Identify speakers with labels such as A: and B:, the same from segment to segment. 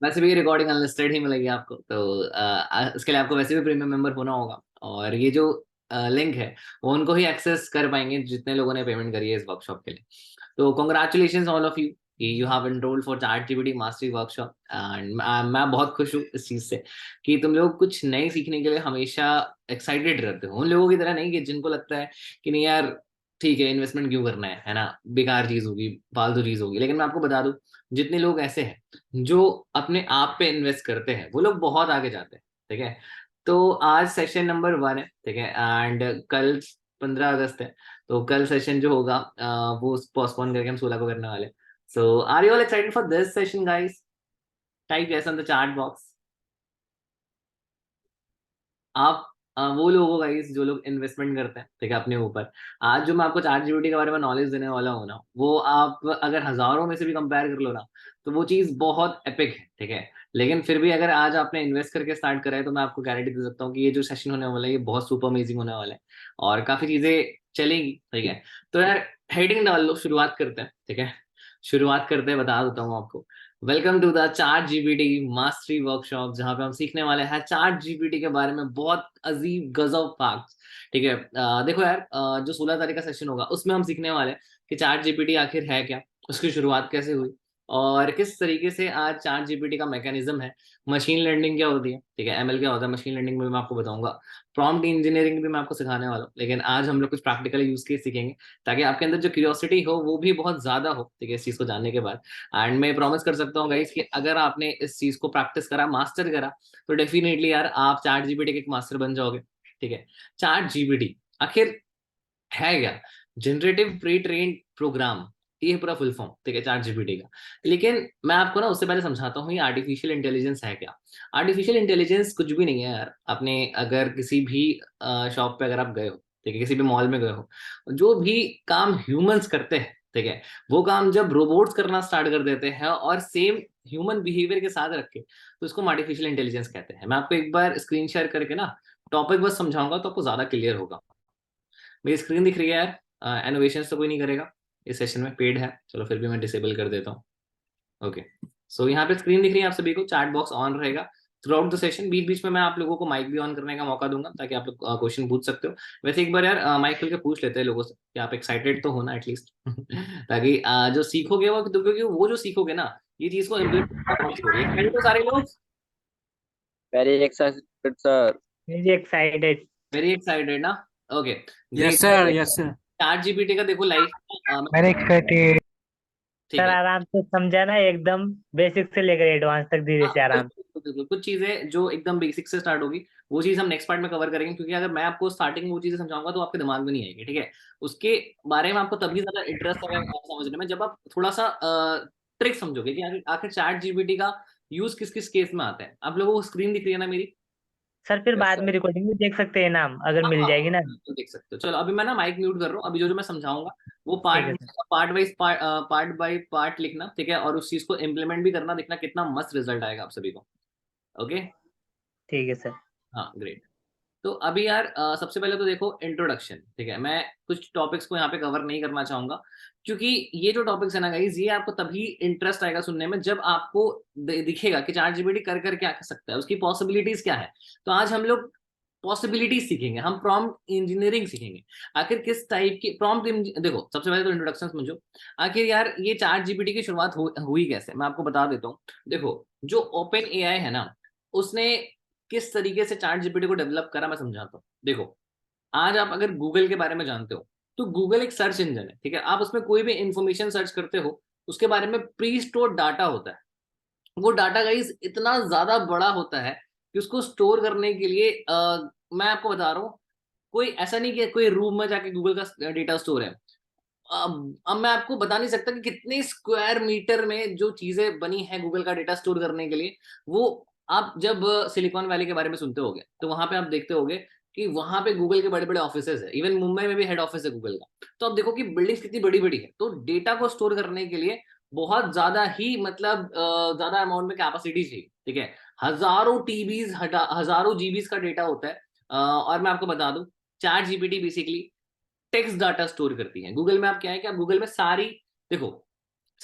A: वैसे भी recording unlisted ही मिलेगी आपको, तो इसके लिए आपको वैसे भी प्रीमियम मेंबर होना होगा। और ये जो लिंक है वो उनको ही एक्सेस कर पाएंगे जितने लोगों ने पेमेंट करी है इस वर्कशॉप के लिए। तो कॉन्ग्रेचुलेशन ऑल ऑफ यू कि you have enrolled for chat GPT mastery workshop. And मैं बहुत खुश हूँ इस चीज से कि तुम लोग कुछ नए सीखने के लिए हमेशा एक्साइटेड रहते हो। उन लोगों की तरह नहीं कि जिनको लगता है कि नहीं यार ठीक है इन्वेस्टमेंट क्यों करना है ना, बेकार चीज होगी, फालतू चीज होगी। लेकिन मैं आपको बता दूं, जितने लोग ऐसे हैं जो अपने आप पे इन्वेस्ट करते हैं वो लोग बहुत आगे जाते हैं। ठीक है, तो आज सेशन नंबर 1 है। ठीक है, एंड कल 15 अगस्त है, तो कल सेशन जो होगा वो पोस्टपोन करके हम 16 को करने वाले। So are you all excited for this session guys? Type yes on the chat box. आप वो लोग हो गाइस जो लोग इन्वेस्टमेंट करते हैं ठीक है अपने ऊपर। आज जो मैं आपको चैट जीपीटी के बारे में नॉलेज देने वाला हूँ ना, वो आप अगर हजारों में से भी कंपेयर कर लो ना, तो वो चीज बहुत एपिक है। ठीक है, लेकिन फिर भी अगर आज आपने इन्वेस्ट करके स्टार्ट करा है तो मैं आपको गारंटी दे सकता हूँ कि ये जो सेशन होने वाला है ये बहुत सुपर अमेजिंग होने वाला है और काफी चीजें चलेंगी। ठीक है, तो यार हेडिंग डाल लो, शुरुआत करते हैं। ठीक है, शुरुआत करते हैं, बता देता हूँ आपको। Welcome to the chat GPT mastery workshop, जहां पे हम सीखने वाले हैं चार्ट जीपीटी के बारे में बहुत अजीब गजब फैक्ट्स। ठीक है, देखो यार, जो 16 तारीख का सेशन होगा उसमें हम सीखने वाले हैं कि चार्ट जीपीटी आखिर है क्या, उसकी शुरुआत कैसे हुई और किस तरीके से आज चार्ट जीपीटी का मैकेनिज्म है। मशीन लर्निंग क्या होती है, ठीक है, एमएल क्या होता है, मशीन लर्निंग में मैं आपको बताऊंगा। प्रॉम्प्ट इंजीनियरिंग भी मैं आपको सिखाने वाला हूँ, लेकिन आज हम लोग कुछ प्रैक्टिकल यूज केस सीखेंगे ताकि आपके अंदर जो क्यूरियोसिटी हो वो भी बहुत ज्यादा हो। ठीक है, इस चीज को जानने के बाद। एंड मैं प्रॉमिस कर सकता हूँ गाइस कि अगर आपने इस चीज को प्रैक्टिस करा, मास्टर करा, तो डेफिनेटली यार आप चैट जीपीटी के एक मास्टर बन जाओगे। ठीक है, चैट जीपीटी आखिर है क्या? जनरेटिव प्री ट्रेन्ड प्रोग्राम, ये पूरा फुल फॉर्म ठीक है चैट जीपीटी का। लेकिन मैं आपको ना उससे पहले समझाता हूँ ये आर्टिफिशियल इंटेलिजेंस है क्या। आर्टिफिशियल इंटेलिजेंस कुछ भी नहीं है यार। आपने अगर किसी भी शॉप पे अगर आप गए हो, ठीक है, किसी भी मॉल में गए हो, जो भी काम ह्यूमंस करते हैं ठीक है, वो काम जब रोबोट्स करना स्टार्ट कर देते हैं और सेम ह्यूमन बिहेवियर के साथ रख के, तो इसको आर्टिफिशियल इंटेलिजेंस कहते हैं। मैं आपको एक बार स्क्रीन शेयर करके ना टॉपिक बस समझाऊंगा तो आपको ज्यादा क्लियर होगा। मेरी स्क्रीन दिख रही है यार? एनोवेशन तो कोई नहीं करेगा इस सेशन में, पेड है, चलो फिर भी मैं डिसेबल कर देता हूँ। ओके, सो यहाँ पे स्क्रीन दिख रही है आप सभी को, चैट बॉक्स ऑन रहेगा थ्रू आउट द सेशन। बीच बीच में मैं आप लोगों को माइक भी ऑन करने का मौका दूंगा ताकि आप लोग क्वेश्चन पूछ सकते हो। वैसे एक बार यार माइक खोल के पूछ लेते हैं लोगों से कि आप एक्साइटेड तो हो ना एटलीस्ट ताकि जो सीखोगे वो, तो क्योंकि वो जो सीखोगे ना ये चीज को इम्प्लीमेंट करोगे। एक्साइटेड हो सारे लोग?
B: Very excited sir.
C: Very excited.
A: Very excited ना? Okay,
D: yes
A: great.
D: Sir, yes sir.
A: ChatGPT का देखो लाइफ,
C: वेरी एक्साइटेड।
A: ठीक
C: सर
A: है।
C: आराम से समझा ना, एकदम बेसिक से लेकर एडवांस तक धीरे
A: हाँ
C: से आराम से।
A: बिल्कुल बिल्कुल, कुछ चीजें जो एकदम बेसिक से स्टार्ट होगी वो चीज हम नेक्स्ट पार्ट में कवर करेंगे, क्योंकि अगर मैं आपको स्टार्टिंग में वो चीजें समझाऊंगा तो आपके दिमाग में नहीं आएगी। ठीक है, उसके बारे में आपको तभी ज्यादा इंटरेस्ट आएगा समझने में जब आप थोड़ा सा ट्रिक समझोगे कि आखिर आखिर चैट जीपीटी का यूज किस किस केस में आता है। आप लोगों को स्क्रीन दिख रही है ना मेरी?
C: सर फिर
A: यस
C: बाद
A: सर।
C: में रिकॉर्डिंग भी देख सकते हैं नाम, अगर
A: हाँ
C: मिल
A: हाँ
C: जाएगी ना।
A: बिल्कुल देख सकते हो। चलो अभी मैं ना माइक म्यूट कर रहा हूँ। अभी जो जो मैं समझाऊंगा वो
C: ठीक है
A: part
C: sir.
A: Part wise part by part लिखना। ठीक है, और उस चीज को इम्प्लीमेंट भी करना, देखना कितना मस्त रिजल्ट आएगा आप सभी को। ओके,
C: ठीक है सर।
A: हाँ ग्रेट। तो अभी यार सबसे पहले तो देखो इंट्रोडक्शन। ठीक है, मैं कुछ टॉपिक्स को यहाँ पे कवर नहीं करना चाहूंगा, क्योंकि ये जो टॉपिक्स है ना गाइज, ये आपको तभी इंटरेस्ट आएगा सुनने में जब आपको दिखेगा कि चैट जीपीटी कर कर क्या कर सकता है, उसकी पॉसिबिलिटीज क्या है। तो आज हम लोग पॉसिबिलिटीज सीखेंगे, हम प्रॉम्प्ट इंजीनियरिंग सीखेंगे। आखिर किस टाइप की प्रॉम्प्ट, देखो सबसे पहले तो इंट्रोडक्शन समझो। आखिर यार ये चैट जीपीटी की शुरुआत हुई कैसे, मैं आपको बता देता हूँ। देखो, जो ओपन एआई है ना, उसने किस तरीके से चैट जीपीटी को डेवलप करा मैं समझाता हूँ। देखो, आज आप अगर गूगल के बारे में जानते हो तो गूगल एक सर्च इंजन है। ठीक है, आप उसमें कोई भी इंफॉर्मेशन सर्च करते हो, उसके बारे में प्री स्टोर डाटा होता है। वो डाटा गाइज इतना ज्यादा बड़ा होता है कि उसको स्टोर करने के लिए मैं आपको बता रहा हूँ, कोई ऐसा नहीं कि कोई रूम में जाके गूगल का डेटा स्टोर है। अब मैं आपको बता नहीं सकता कि कितने स्क्वायर मीटर में जो चीजें बनी है गूगल का डेटा स्टोर करने के लिए। वो आप जब सिलिकॉन वैली के बारे में सुनते होगे तो वहां पे आप देखते होगे कि वहां पे गूगल के बड़े बड़े ऑफिसेज है, इवन मुंबई में भी हेड ऑफिस है गूगल का। तो आप देखो कि बिल्डिंग्स कितनी बड़ी बड़ी है। तो डेटा को स्टोर करने के लिए बहुत ज्यादा ही मतलब ज्यादा अमाउंट में कैपेसिटी चाहिए। ठीक है, हजारों टीबीज हजारों जीबीज का डेटा होता है। और मैं आपको बता दूं, chat GPT basically text data store करती है। गूगल में आप क्या है कि आप गूगल में सारी, देखो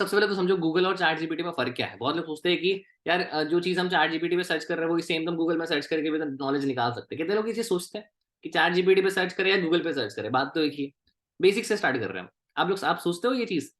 A: सबसे पहले तो समझो गूगल और चैट जीपीटी में फर्क क्या है। बहुत लोग सोचते हैं कि यार जो चीज हम चैट जीपीटी पे सर्च कर रहे हैं वही सेम तुम गूगल में सर्च करके भी नॉलेज निकाल सकते हैं। कितने लोग ये चीज सोचते हैं कि चैट जीपीटी पे सर्च करें या गूगल पे सर्च करें, बात तो एक ही। बेसिक से स्टार्ट कर रहे हैं आप सोचते हो ये चीज।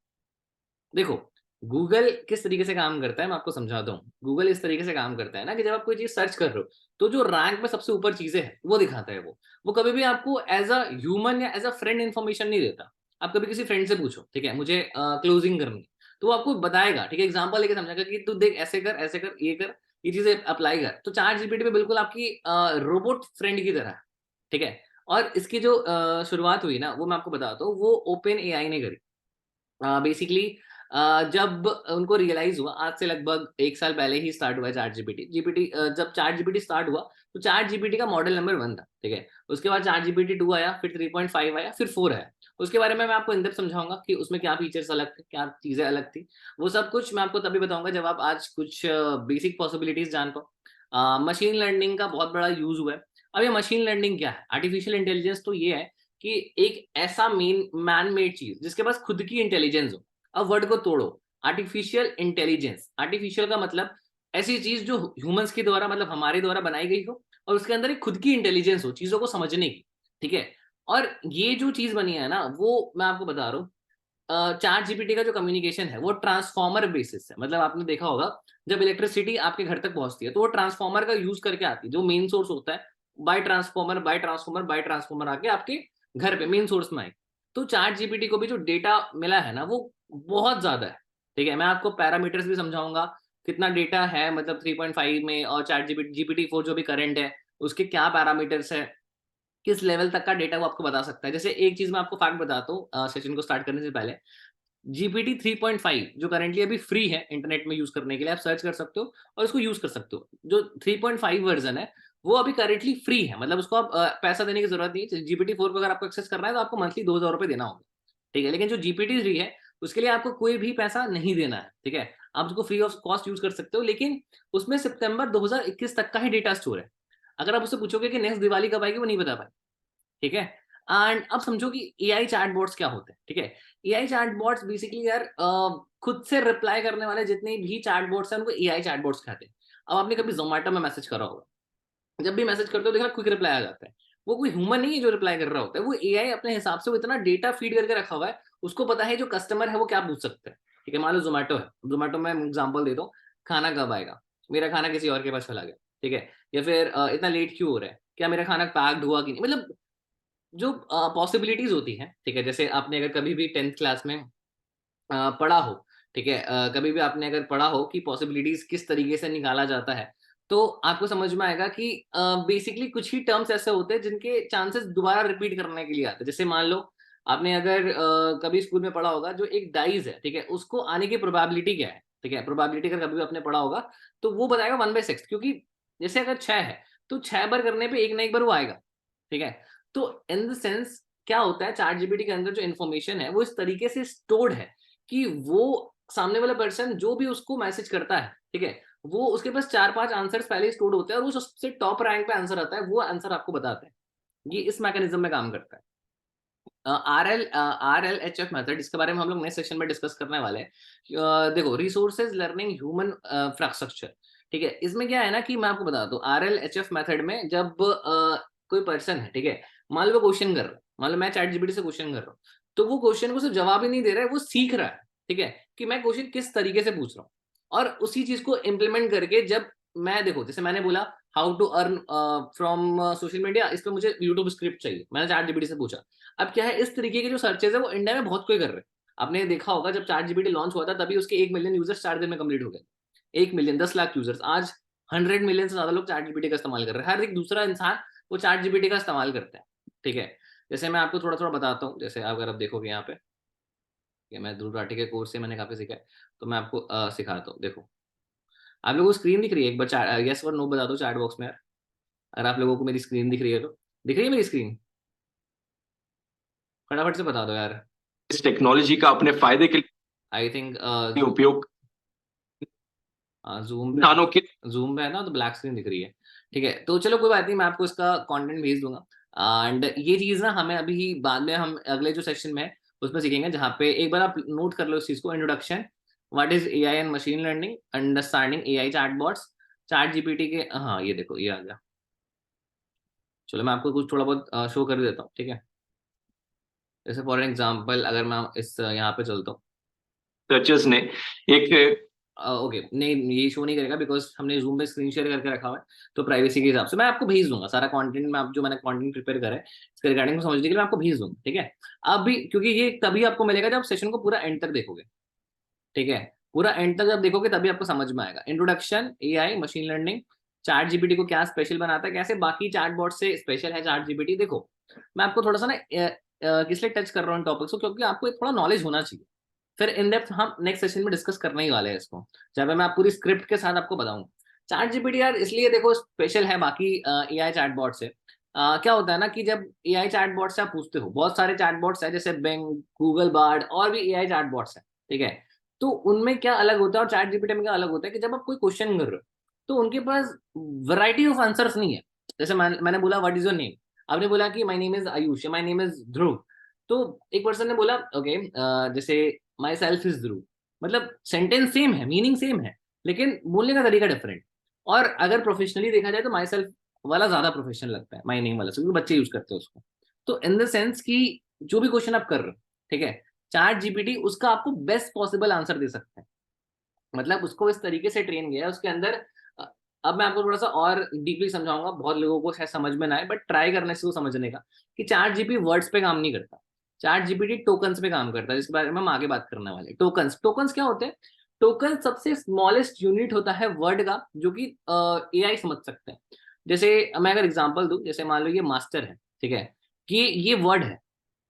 A: देखो गूगल किस तरीके से काम करता है मैं आपको समझाता हूँ। गूगल इस तरीके से काम करता है ना कि जब आप कोई चीज सर्च कर रहे हो तो जो रैंक में सबसे ऊपर चीजें हैं वो दिखाता है। वो कभी भी आपको एज अ ह्यूमन या एज अ फ्रेंड इन्फॉर्मेशन नहीं देता। आप कभी किसी फ्रेंड से पूछो, ठीक है, मुझे क्लोजिंग करनी, तो वो आपको बताएगा, ठीक है, एग्जाम्पल लेके समझाएगा कि तू देख ऐसे कर ये कर, ये चीजें अप्लाई कर। तो चैट जीपीटी पे बिल्कुल आपकी रोबोट फ्रेंड की तरह है, ठीक है। और इसकी जो शुरुआत हुई ना वो मैं आपको बताता हूँ, वो ओपन एआई ने करी। बेसिकली जब उनको रियलाइज हुआ, आज से लगभग 1 साल पहले ही स्टार्ट हुआ चैट जीपीटी जीपीटी जब चैट जीपीटी स्टार्ट हुआ तो चैट जीपीटी का मॉडल नंबर 1 था, ठीक है। उसके बाद चैट जीपीटी 2 आया, फिर 3.5 आया, फिर 4 आया। उसके बारे में मैं आपको इन डेप्थ समझाऊंगा कि उसमें क्या फीचर्स अलग थे, क्या चीजें अलग थी। वो सब कुछ मैं आपको तभी बताऊंगा जब आप आज कुछ बेसिक पॉसिबिलिटीज जान पाओ। मशीन लर्निंग का बहुत बड़ा यूज हुआ है। अब ये मशीन लर्निंग क्या है, आर्टिफिशियल इंटेलिजेंस तो ये है कि एक ऐसा मैन मेड चीज जिसके पास खुद की इंटेलिजेंस हो। अब वर्ड को तोड़ो, आर्टिफिशियल इंटेलिजेंस, आर्टिफिशियल का मतलब ऐसी चीज जो ह्यूमंस के द्वारा मतलब हमारे द्वारा बनाई गई हो और उसके अंदर एक खुद की इंटेलिजेंस हो चीजों को समझने की, ठीक है। और ये जो चीज बनी है ना वो मैं आपको बता रहा हूँ, चैट जीपीटी का जो कम्युनिकेशन है वो ट्रांसफॉर्मर बेसिस है। मतलब आपने देखा होगा जब इलेक्ट्रिसिटी आपके घर तक पहुंचती है तो वो ट्रांसफॉर्मर का यूज करके आती है, जो मेन सोर्स होता है, by transformer by transformer by transformer आके आपके घर पे मेन सोर्स में आए। तो चैट जीपीटी को भी जो डेटा मिला है ना वो बहुत ज्यादा है, ठीक है। मैं आपको पैरामीटर्स भी समझाऊंगा कितना डेटा है, मतलब 3.5 में, और चैट जीपीटी 4 जो भी करंट है उसके क्या पैरामीटर्स है, किस लेवल तक का डेटा वो आपको बता सकता है। जैसे एक चीज मैं आपको फैक्ट बताता हूँ सेशन को स्टार्ट करने से पहले, जीपीटी 3.5 जो करंटली अभी फ्री है इंटरनेट में यूज करने के लिए, आप सर्च कर सकते हो और उसको यूज कर सकते हो। जो 3.5 वर्जन है वो अभी करेंटली फ्री है, मतलब उसको आप पैसा देने की जरूरत नहीं है। जीपीटी 4 को अगर आपको एक्सेस करना है तो आपको मंथली 2,000 रुपये देना होगा, ठीक है। लेकिन जो जीपीटी 3 है उसके लिए आपको कोई भी पैसा नहीं देना है, ठीक है। आप उसको फ्री ऑफ कॉस्ट यूज कर सकते हो, लेकिन उसमें सितंबर 2021 तक का ही डेटा स्टोर है। अगर आप उससे पूछोगे कि नेक्स्ट दिवाली कब आएगी वो नहीं बता पाए, ठीक है। एंड अब समझो कि एआई चैटबॉट्स क्या होते हैं, ठीक है। एआई चैटबॉट्स बेसिकली यार खुद से रिप्लाई करने वाले जितने भी चैटबॉट्स हैं उनको एआई चैटबॉट्स कहते हैं। अब आपने कभी जोमेटो में मैसेज करा होगा, जब भी मैसेज करते हो देखना क्विक रिप्लाई आ जाता है। वो कोई ह्यूमन नहीं है जो रिप्लाई कर रहा होता है, वो एआई अपने हिसाब से वो इतना डेटा फीड करके रखा हुआ है, उसको पता है जो कस्टमर है वो क्या पूछ सकते हैं, ठीक है। मान लो जोमेटो है, जोमेटो में एग्जाम्पल देता हूँ, खाना कब आएगा, मेरा खाना किसी और के पास चला गया, ठीक है। या फिर इतना लेट क्यों हो रहा है, क्या मेरा खाना पैक्ड हुआ कि नहीं, मतलब जो पॉसिबिलिटीज होती हैं, ठीक है। जैसे आपने अगर कभी भी 10th क्लास में पढ़ा हो, ठीक है, कभी भी आपने अगर पढ़ा हो कि पॉसिबिलिटीज किस तरीके से निकाला जाता है, तो आपको समझ में आएगा कि बेसिकली कुछ ही टर्म्स ऐसे होते हैं जिनके चांसेस दोबारा रिपीट करने के लिए आते हैं। जैसे मान लो आपने अगर कभी स्कूल में पढ़ा होगा जो एक डाइज है, ठीक है, उसको आने की प्रोबेबिलिटी क्या है, ठीक है। प्रोबेबिलिटी अगर कभी भी आपने पढ़ा होगा तो वो बताएगा 1/6, क्योंकि जैसे अगर 6 है तो 6 बार करने पे एक ना एक बार वो आएगा, ठीक है। तो इन द सेंस क्या होता है, चैट जीपीटी के अंदर जो इन्फॉर्मेशन है वो इस तरीके से स्टोर्ड है कि वो सामने वाला पर्सन जो भी उसको मैसेज करता है, ठीक है, वो उसके पास 4-5 आंसर्स पहले ही स्टोर्ड होते हैं और वो सबसे टॉप रैंक पे आंसर आता है, वो आंसर आपको बताते हैं। ये इस मैकेनिज्म में काम करता है। RLHF मेथड, इसके बारे में हम लोग नेक्स्ट सेक्शन में डिस्कस करने वाले हैं। देखो रिसोर्सेज लर्निंग ह्यूमन इंफ्रास्ट्रक्चर, ठीक है। इसमें क्या है ना कि मैं आपको बता दूं, RLHF मेथड में जब कोई पर्सन है, ठीक है, मान लो क्वेश्चन कर रहा है, मान लो मैं चैट जीपीटी से क्वेश्चन कर रहा हूँ, तो वो क्वेश्चन को सिर्फ जवाब ही नहीं दे रहा है, वो सीख रहा है, ठीक है, कि मैं क्वेश्चन किस तरीके से पूछ रहा हूँ। और उसी चीज को इम्प्लीमेंट करके जब मैं, देखो जैसे मैंने बोला how to earn from social media, इस पर मुझे यूट्यूब स्क्रिप्ट चाहिए, मैंने चैट जीपीटी से पूछा। अब क्या है, इस तरीके के जो सर्चेज है वो इंडिया में बहुत कोई कर रहे हैं। आपने देखा होगा जब चैट जीपीटी लॉन्च हुआ था तभी उसके 1 मिलियन यूजर्स 4 दिन में कंप्लीट हो गए। 1 मिलियन 10 लाख यूजर्स, आज 100 मिलियन से ज्यादा लोग चैट जीपीटी का इस्तेमाल कर रहे हैं। हर एक दूसरा इंसान वो चैट जीपीटी का इस्तेमाल करता है, ठीक है। जैसे मैं आपको थोड़ा थोड़ा बताता हूँ, जैसे अगर आप देखोगे यहाँ पे, ये मैं ध्रुव राठी के कोर्स से मैंने काफी सीखा है, तो मैं आपको सिखाता हूँ। देखो आप लोगों को स्क्रीन दिख रही है, एक बार यस और नो बता दो चैट बॉक्स में यार, अगर आप लोगों को मेरी स्क्रीन दिख रही है तो। दिख रही है मेरी स्क्रीन? फटाफट से बता दो यार।
D: इस टेक्नोलॉजी का अपने फायदे के
A: आई थिंक
D: लिए उपयोग
A: जूम
D: इंसानों के
A: जूम में है ना तो ब्लैक स्क्रीन दिख रही है, ठीक है। तो चलो कोई बात नहीं, मैं आपको इसका कंटेंट भेज दूंगा। एंड ये चीज ना हमें अभी बाद में हम अगले जो सेक्शन में है उसमें सीखेंगे, जहाँ पे एक बार आप नोट कर लो इस चीज को, introduction what is AI and machine learning, understanding AI chatbots, chat GPT के, हाँ ये देखो ये आ गया। चलो मैं आपको कुछ थोड़ा बहुत शो कर देता हूँ, ठीक है। जैसे फॉर एग्जाम्पल अगर मैं इस यहाँ पे चलता हूँ,
D: रिसर्चर्स ने एक
A: ओके नहीं ये शो नहीं करेगा बिकॉज हमने जूम पे स्क्रीन शेयर करके रखा हुआ है, तो प्राइवेसी के हिसाब से मैं आपको भेज दूंगा सारा कंटेंट, में आप जो मैंने कंटेंट प्रिपेयर करा है इसके रिगार्डिंग को समझने के लिए मैं आपको भेज दूंगा, ठीक है। अब भी क्योंकि ये तभी आपको मिलेगा जब आप सेशन को पूरा एंड तक देखोगे, ठीक है। पूरा एंड तक जब देखोगे तभी आपको समझ में आएगा। Introduction AI machine learning, chat GPT को क्या स्पेशल बनाता है, कैसे बाकी चैटबॉट से स्पेशल है चैट जीपीटी। देखो मैं आपको थोड़ा सा ना किस लिए टच कर रहा हूँ टॉपिक्स को, क्योंकि आपको एक थोड़ा नॉलेज होना चाहिए। फिर इन डेप्थ हम नेक्स्ट सेशन में डिस्कस करने ही वाले हैं इसको, जब मैं आप पूरी स्क्रिप्ट के साथ आपको बताऊंगा। चैट जीपीटी यार इसलिए देखो स्पेशल है बाकी एआई चैटबॉट से। क्या होता है ना कि जब एआई चैटबॉट से आप पूछते हो, बहुत सारे चैटबॉट्स है जैसे बिंग, गूगल बार्ड और भी एआई चैटबॉट्स है, ठीक है। तो उनमें क्या अलग होता है और चैट जीपीटी में क्या अलग होता है कि जब आप कोई क्वेश्चन कर रहे हो तो उनके पास वैरायटी ऑफ आंसर्स नहीं है। जैसे मैंने बोला व्हाट इज योर नेम, आपने बोला कि my name is Ayush, my name is Dhruv. तो एक पर्सन ने बोला ओके जैसे माई सेल्फ इज ध्रुव, मतलब सेंटेंस सेम है, मीनिंग सेम है, लेकिन बोलने का तरीका डिफरेंट। और अगर प्रोफेशनली देखा जाए तो माई सेल्फ वाला ज्यादा प्रोफेशनल लगता है माई नेम वाला से, क्योंकि बच्चे यूज करते हैं उसको। तो इन द सेंस कि जो भी क्वेश्चन आप कर रहे हो, ठीक है, चैट जीपीटी उसका आपको बेस्ट पॉसिबल आंसर दे सकता है। मतलब उसको इस तरीके से ट्रेन किया है उसके अंदर। अब मैं आपको थोड़ा सा और डीपली समझाऊंगा, बहुत लोगों को शायद समझ में ना आए बट ट्राई करने से वो समझने का, कि चैट जीपी वर्ड्स पे काम नहीं करता, चैट जीपीटी टोकन्स पे काम करता है, जिसके बारे में हम आगे बात करने वाले। टोकन्स, टोकन्स क्या होते हैं? टोकन सबसे स्मॉलेस्ट यूनिट होता है वर्ड का, जो कि एआई समझ सकते हैं। जैसे मैं अगर एग्जांपल दूं, जैसे मान लो ये मास्टर है, ठीक है, कि ये वर्ड है,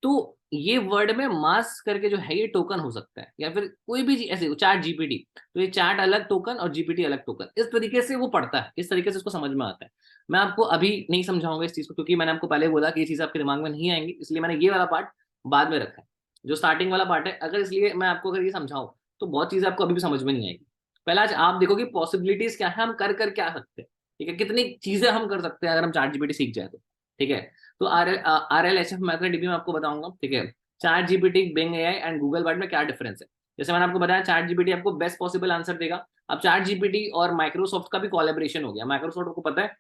A: तो ये वर्ड में मास करके जो है ये टोकन हो सकता है, या फिर कोई भी ऐसे चैट जीपीटी, तो ये चैट अलग टोकन और जीपीटी अलग टोकन, इस तरीके से वो पढ़ता है, इस तरीके से उसको समझ में आता है। मैं आपको अभी नहीं समझाऊंगा इस चीज को, क्योंकि मैंने आपको पहले बोला कि ये चीज आपके दिमाग में नहीं आएंगी, इसलिए मैंने ये वाला पार्ट बाद में रखा है। जो स्टार्टिंग वाला पार्ट है, अगर इसलिए मैं आपको अगर ये समझाऊं तो बहुत चीजें आपको अभी भी समझ में नहीं आएगी। पहले आज आप देखो कि पॉसिबिलिटीज क्या है, हम कर क्या सकते हैं, ठीक है, कितनी चीजें हम कर सकते हैं अगर हम चैट जीपीटी सीख जाए तो, ठीक है। तो RLHF मेथड भी मैं आपको बताऊंगा, ठीक है। Chat GPT, Bing AI and Google Bard में क्या डिफरेंस है। जैसे मैंने आपको बताया चैट जीपीटी आपको बेस्ट पॉसिबल आंसर देगा। अब चैट जीपीटी और माइक्रोसॉफ्ट का भी कोलैबोरेशन हो गया। माइक्रोसॉफ्ट को पता है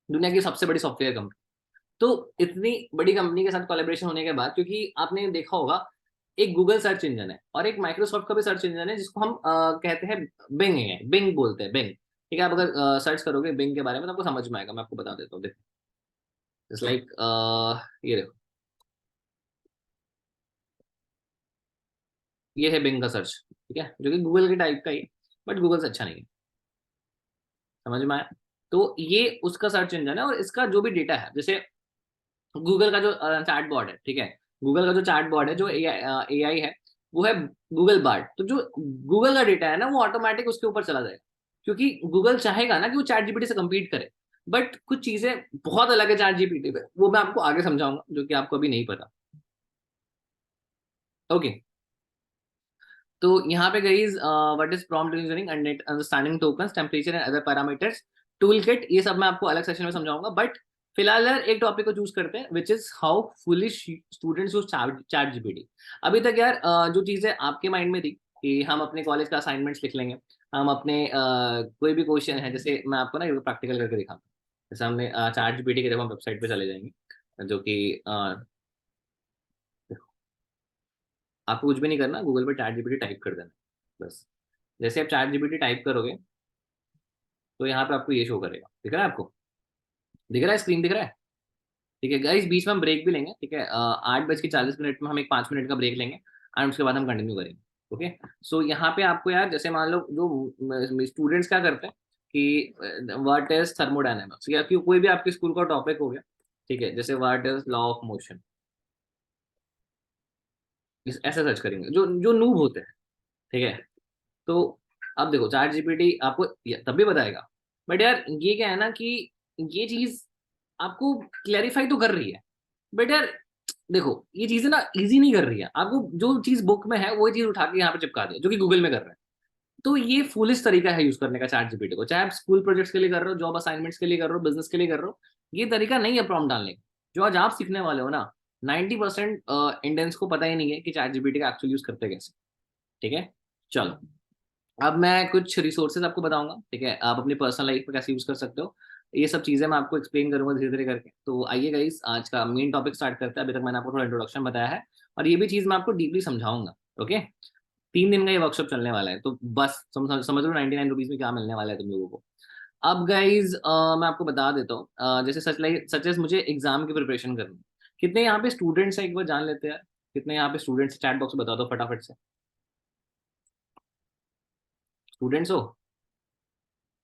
A: दुनिया की सबसे बड़ी सॉफ्टवेयर कंपनी, तो इतनी बड़ी कंपनी के साथ कोलैबोरेशन होने के बाद, क्योंकि आपने देखा होगा एक गूगल सर्च इंजन है और एक माइक्रोसॉफ्ट का भी सर्च इंजन है, जिसको हम कहते हैं बिंग है, बिंग बोलते हैं, बिंग, ठीक है। आप अगर सर्च करोगे बिंग के बारे में तो आपको समझ में आएगा, मैं आपको बता देता हूँ। देखो जस्ट लाइक ये देखो, ये है बिंग का सर्च, ठीक है, जो कि गूगल के टाइप का ही, बट गूगल से अच्छा नहीं है, समझ में आया। तो ये उसका सर्च इंजन है और इसका जो भी डेटा है, जैसे गूगल का जो चैट बॉर्ड है, ठीक है, गूगल का जो चैट बॉर्ड है, जो एआई है, वो है गूगल बार्ड। तो जो गूगल का डेटा है ना वो ऑटोमेटिक उसके ऊपर चला जाएगा, क्योंकि गूगल चाहेगा ना कि वो चैट जीपीटी से compete करे। बट कुछ चीजें बहुत अलग है चैट जीपीटी पे, वो मैं आपको आगे समझाऊंगा, जो कि आपको अभी नहीं पता। ओके, तो यहाँ पे guys what is prompt engineering and understanding tokens, temperature and other parameters, tool kit, ये सब मैं आपको अलग सेशन में समझाऊंगा। बट फिलहाल यार एक टॉपिक को चूज करते हैं, which is how foolish students use chat GPT. अभी तक यार जो चीजें आपके माइंड में थी कि हम अपने कॉलेज का असाइनमेंट्स लिख लेंगे, हम अपने कोई भी क्वेश्चन है, जैसे मैं आपको ना प्रैक्टिकल करके दिखाता हूँ। जैसे हमने चैट जीपीटी के, देखो हम वेबसाइट पे चले जाएंगे, जो कि आपको कुछ भी नहीं करना, गूगल पे चैट जीपीटी टाइप कर देना बस। जैसे आप चैट जीपीटी टाइप करोगे तो यहाँ पे आपको ये शो करेगा, दिख रहा है आपको, दिख रहा है, स्क्रीन दिख रहा है, ठीक है गाइस। बीच में हम ब्रेक भी लेंगे, ठीक है, 8:40 में हम एक 5 मिनट का ब्रेक लेंगे एंड उसके बाद हम कंटिन्यू करेंगे। ओके, सो यहाँ पे आपको यार, जैसे मान लो जो स्टूडेंट्स क्या करते हैं कि व्हाट इज थर्मोडायनेमिक्स, या कि कोई भी आपके स्कूल का टॉपिक हो गया, ठीक है, जैसे what is law of motion, ऐसा सर्च करेंगे जो जो नूब होते हैं, ठीक है। तो अब देखो चैट जीपीटी आपको तब भी बताएगा, बट यार ये क्या है ना कि ये चीज आपको क्लैरिफाई तो कर रही है, बट यार देखो ये चीजें ना इजी नहीं कर रही है आपको। जो चीज बुक में है वही चीज उठा के यहाँ पे चिपका दिया, जो कि गूगल में कर रहे हैं। तो ये फुलिश तरीका है यूज करने का चैट जीपीटी को, चाहे आप स्कूल प्रोजेक्ट्स के लिए कर रहे हो, जॉब असाइनमेंट्स के लिए कर रहे हो, बिजनेस के लिए कर रहे हो, ये तरीका नहीं है प्रॉम्प्ट डालने का। जो आज आप सीखने वाले हो ना, 90% इंडियंस को पता ही नहीं है कि चैट जीपीटी का एक्चुअल यूज करते कैसे, ठीक है। चलो अब मैं कुछ रिसोर्सेज आपको बताऊंगा, ठीक है, आप अपनी पर्सनल लाइफ में कैसे यूज कर सकते हो, ये सब चीजें मैं आपको एक्सप्लेन करूंगा धीरे धीरे करके। तो आइए गाइस, आज का मेन टॉपिक स्टार्ट करते हैं। अभी तक मैंने आपको थोड़ा इंट्रोडक्शन बताया है, और ये भी चीज मैं आपको डीपली समझाऊंगा। ओके, 3 दिन का ये वर्कशॉप चलने वाला है, तो बस समझ लो 99 रुपीज में क्या मिलने वाला है तुम लोगों को। अब गाइज मैं आपको बता देता हूँ, जैसे सच एज मुझे एग्जाम की प्रिपरेशन करनी है। कितने यहाँ पे स्टूडेंट्स हैं, एक बार जान लेते हैं। कितने यहाँ पे स्टूडेंट्स, चैट बॉक्स में बता दो फटाफट से, स्टूडेंट्स हो?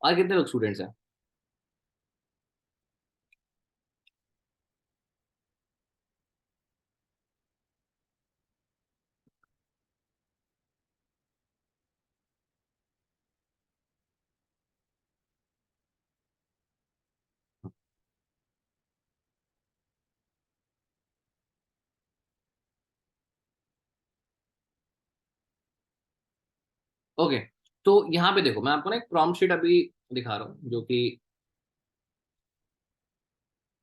A: और कितने लोग स्टूडेंट्स हैं? ओके, तो यहाँ पे देखो, मैं आपको ना एक प्रॉम्प्ट शीट अभी दिखा रहा हूँ, जो कि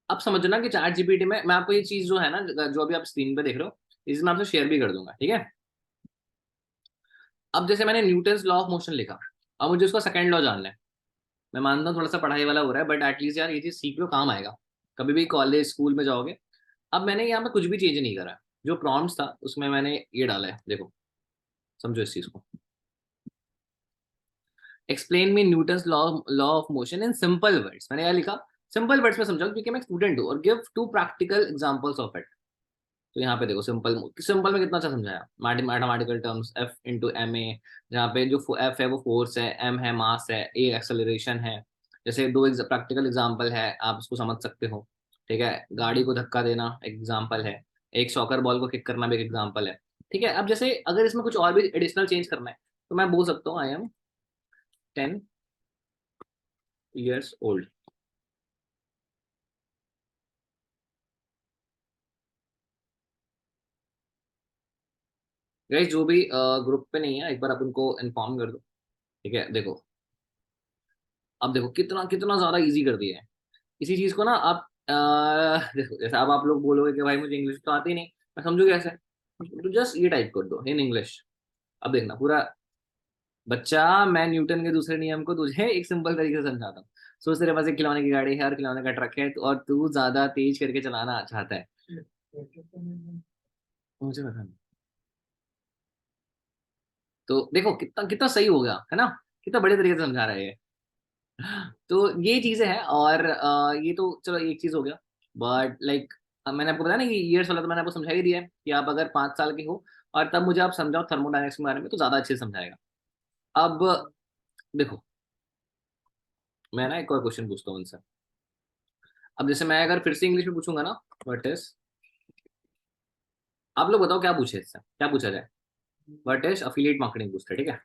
A: अब समझो ना कि चैट जीपीटी में मैं आपको ये चीज जो है ना, जो अभी आप स्क्रीन पे देख रहे हो, इसे मैं आपसे शेयर भी कर दूंगा, ठीक है। अब जैसे मैंने न्यूटन्स लॉ ऑफ मोशन लिखा, अब मुझे उसका सेकंड लॉ जानना है। मैं मानता हूँ थोड़ा सा पढ़ाई वाला हो रहा है, बट एटलीस्ट यार ये चीज सीख लो, काम आएगा कभी भी कॉलेज स्कूल में जाओगे। अब मैंने यहाँ पे कुछ भी चेंज नहीं करा है। जो प्रॉम्प्ट्स था उसमें मैंने ये डाला है, देखो, समझो इस चीज को। Explain me Newton's law law of motion in simple words, मैंने यहाँ लिखा सिंपल वर्ड्स में समझाओ, क्योंकि मैं स्टूडेंट हूँ, और give 2 practical examples of it. तो यहाँ पे देखो, सिंपल सिंपल में कितना अच्छा समझाया। Mathematical terms, F into M A, जहाँ पे जो एफ है वो फोर्स है, एम है मास है, ए एक्सेलरेशन है। जैसे दो प्रैक्टिकल एग्जांपल है, आप उसको समझ सकते हो, ठीक है। गाड़ी को धक्का देना एक एग्जांपल है, एक सॉकर बॉल को किक करना भी एक एग्जांपल है, ठीक है। अब जैसे अगर इसमें कुछ और भी एडिशनल चेंज करना है, तो मैं बोल सकता हूँ I am 10 years old। Guys जो भी ग्रुप पे नहीं है, एक बार आप उनको इन्फॉर्म कर दो, ठीक है। देखो, अब देखो कितना कितना ज्यादा इजी कर दिया है। इसी चीज को ना आप देखो, जैसे अब आप लोग बोलोगे कि भाई मुझे इंग्लिश तो आती नहीं, मैं समझू कैसे, तो जस्ट ये टाइप कर दो इन इंग्लिश। अब देखना पूरा, बच्चा मैं न्यूटन के दूसरे नियम को तुझे एक सिंपल तरीके से समझाता हूँ। सोच, तेरे पास एक खिलौने की गाड़ी है और खिलौने का ट्रक है, और तू ज्यादा तेज करके चलाना चाहता है। मुझे पता नहीं। तो देखो कितना कितना सही हो गया है ना, कितना बड़े तरीके से समझा रहा है ये। तो ये चीजें हैं, और ये तो चलो एक चीज हो गया। बट लाइक, मैंने आपको बताया ना कि ईयर्स वाला तो मैंने आपको समझा ही दिया है, कि आप अगर 5 साल के हो और तब मुझे आप समझाओ थर्मोडायनेमिक्स के बारे में, तो ज्यादा अच्छे से समझाएगा। अब देखो, मैं ना एक और क्वेश्चन पूछता हूँ उनसे। अब जैसे मैं अगर फिर से इंग्लिश में पूछूंगा ना, व्हाट इज, आप लोग बताओ क्या पूछे, इससे क्या पूछा जाए। व्हाट इज अफिलिएट मार्केटिंग पूछते हैं, ठीक है।